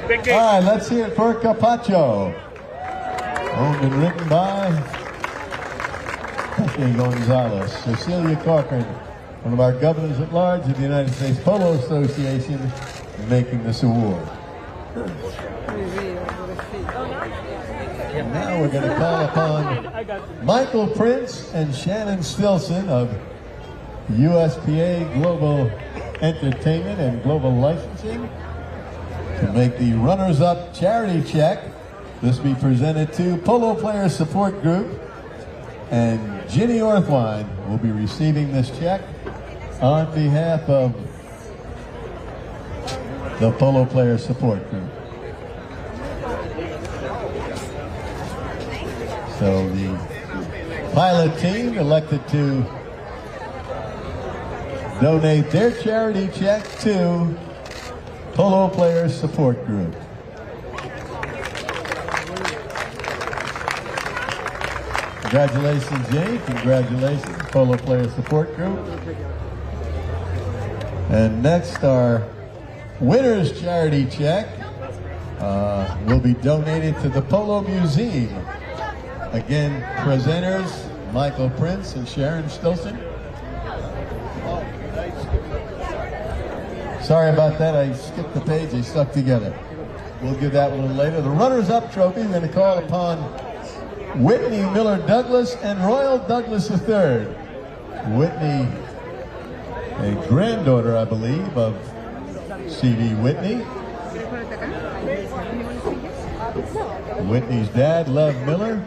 All right, let's hear it for Carpacho. Owned and written by Peque Gonzalez. Cecilia Cochran, one of our governors at large of the United States Polo Association, making this award. And now we're going to call upon Michael Prince and Shannon Stilson of USPA Global Entertainment and Global Licensing to make the runners-up charity check. This be presented to Polo Players Support Group, and Ginny Orthwine will be receiving this check on behalf of the Polo Players Support Group. So the pilot team elected to donate their charity check to Polo Players Support Group. Congratulations, Jay. Congratulations, Polo Players Support Group. And next, our winner's charity check will be donated to the Polo Museum. Again, presenters, Michael Prince and Sharon Stilson. Sorry about that, I skipped the page, they stuck together. we'll give that one a little later. The runners-up trophy, we're going to call upon Whitney Miller Douglas and Royal Douglas III. Whitney, a granddaughter, I believe, of C.V. Whitney. Whitney's dad, Lev Miller,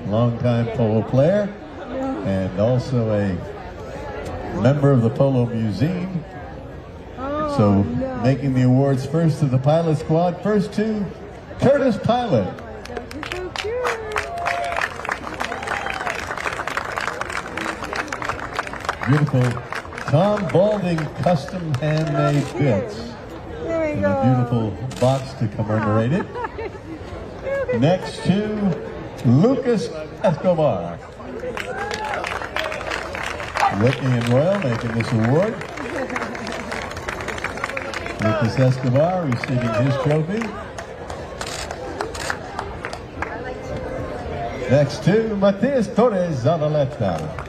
longtime polo player, and also a member of the Polo Museum. So making the awards first to the pilot squad, first to Curtis Pilot. Beautiful Tom Balding custom handmade bits. In a beautiful box to commemorate it. Next to Lucas Escobar. Whitney and Royal making this award. Lucas Escobar receiving his trophy. Next to Matias Torres Zavaleta.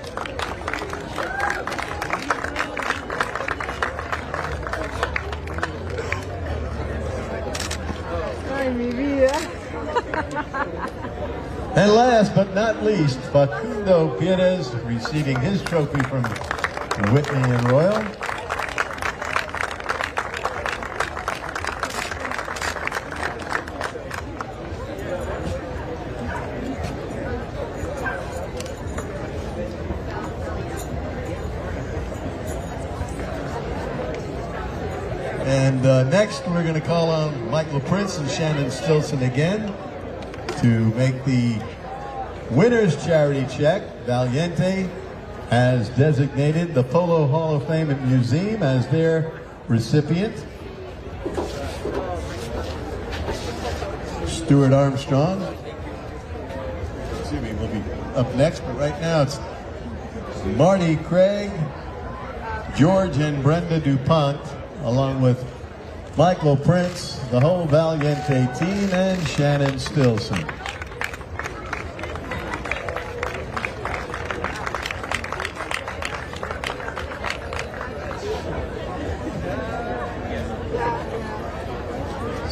And last but not least, Facundo Perez receiving his trophy from Whitney and Royal. And next we're going to call on Michael Prince and Shannon Stilson again to make the winner's charity check. Valiente has designated the Polo Hall of Fame and Museum as their recipient. Stuart Armstrong, excuse me, will be up next, but right now it's Marty Craig, George and Brenda DuPont, along with Michael Prince, the whole Valiente team, and Shannon Stilson.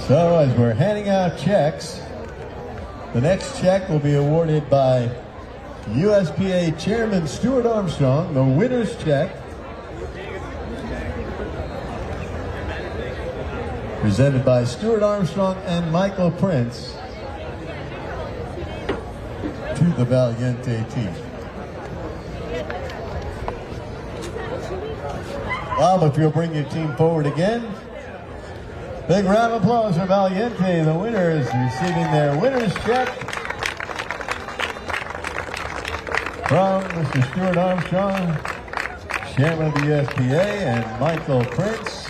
So as we're handing out checks, the next check will be awarded by USPA Chairman Stuart Armstrong, the winner's check, presented by Stuart Armstrong and Michael Prince to the Valiente team. Bob, if you'll bring your team forward again. Big round of applause for Valiente, the winners, receiving their winner's check from Mr. Stuart Armstrong, Chairman of the USPA, and Michael Prince,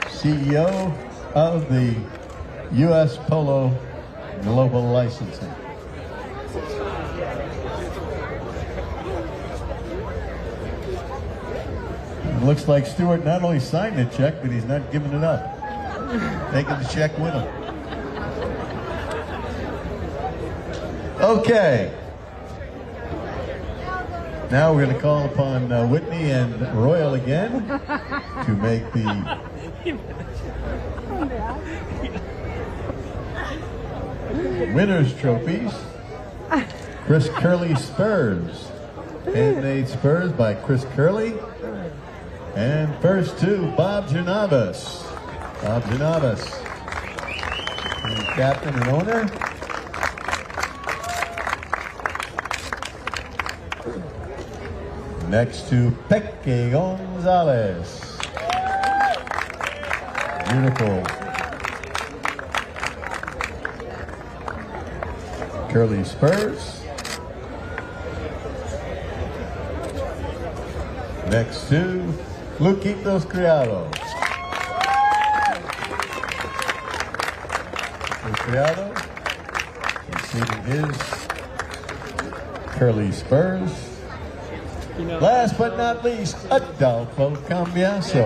CEO of the U.S. Polo Global Licensing. It looks like Stuart not only signed the check, but he's not giving it up. Taking the check with him. Okay. Now we're going to call upon Whitney and Royal again to make the winner's trophies. Chris Curley Spurs. Handmade Spurs by Chris Curley. And first to Bob Janavas. Bob Janavas, the captain and owner. Next to Peque Gonzalez. Beautiful. Curly Spurs. Next to Luquitos Criado. Criado receiving his Curly Spurs. Last but not least, Adolfo Cambiaso.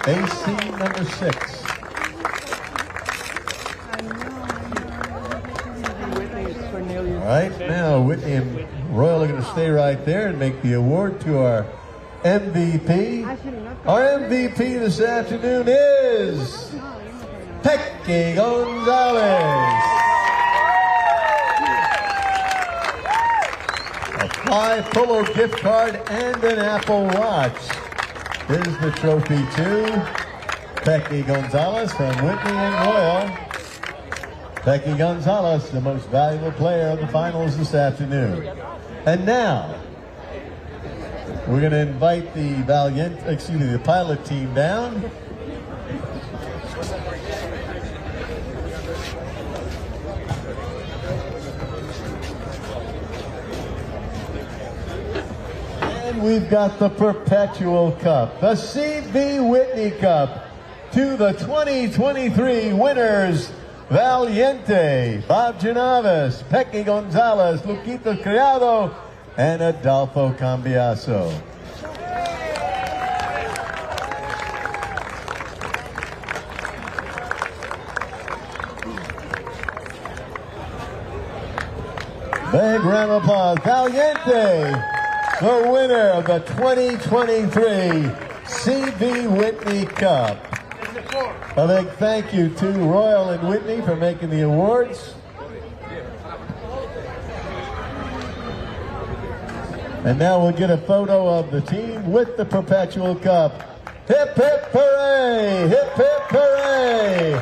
AC number 6. All right, now Whitney and Royal are going to stay right there and make the award to our MVP. Our MVP this afternoon is Peque Gonzalez. A Fly Polo gift card and an Apple Watch. Here's the trophy to Peque Gonzalez from Whitney and Royal. Peque Gonzalez, the most valuable player of the finals this afternoon. And now, we're going to invite the the pilot team down. And we've got the Perpetual Cup, the C.B. Whitney Cup, to the 2023 winners, Valiente, Bob Genaves, Peque Gonzalez, Luquito Criado, and Adolfo Cambiaso. Big round of applause. Valiente, the winner of the 2023 C.B. Whitney Cup. A big thank you to Royal and Whitney for making the awards. And now we'll get a photo of the team with the Perpetual Cup. Hip, hip, hooray! Hip, hip, hooray!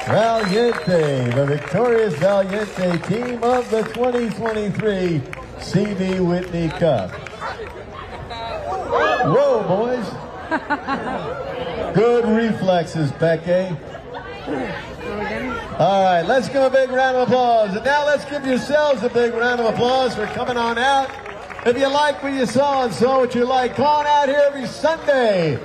Valiente, the victorious Valiente team of the 2023 C.B. Whitney Cup. Whoa, boys. Good reflexes, Peque. All right, let's give a big round of applause. And now let's give yourselves a big round of applause for coming on out. If you like what you saw and saw what you like, come on out here every Sunday.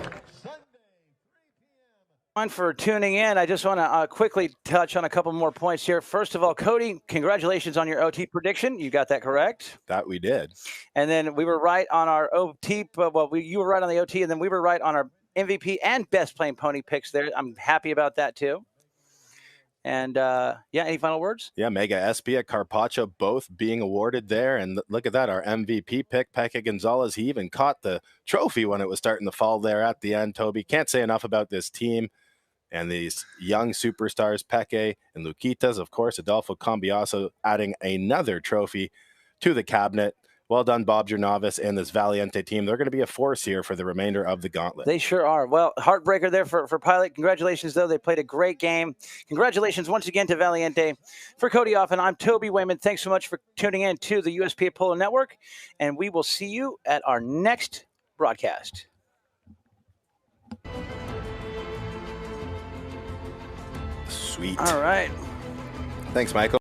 For tuning in. I just want to quickly touch on a couple more points here. First of all, Cody, congratulations on your OT prediction. You got that correct. That we did. And then we were right on our OT. You were right on the OT, and then we were right on our MVP and best playing pony picks there. I'm happy about that too. And yeah, any final words? Yeah, Mega SP at Carpaccio both being awarded there. And look at that, our MVP pick, Peque Gonzalez. He even caught the trophy when it was starting to fall there at the end, Toby. Can't say enough about this team and these young superstars, Peque and Luquitas. Of course, Adolfo Cambiaso adding another trophy to the cabinet. Well done, Bob Genaves and this Valiente team. They're going to be a force here for the remainder of the gauntlet. They sure are. Well, heartbreaker there for Pilot. Congratulations, though. They played a great game. Congratulations once again to Valiente. For Cody Offen, I'm Toby Wayman. Thanks so much for tuning in to the USPA Polo Network, and we will see you at our next broadcast. Sweet. All right. Thanks, Michael.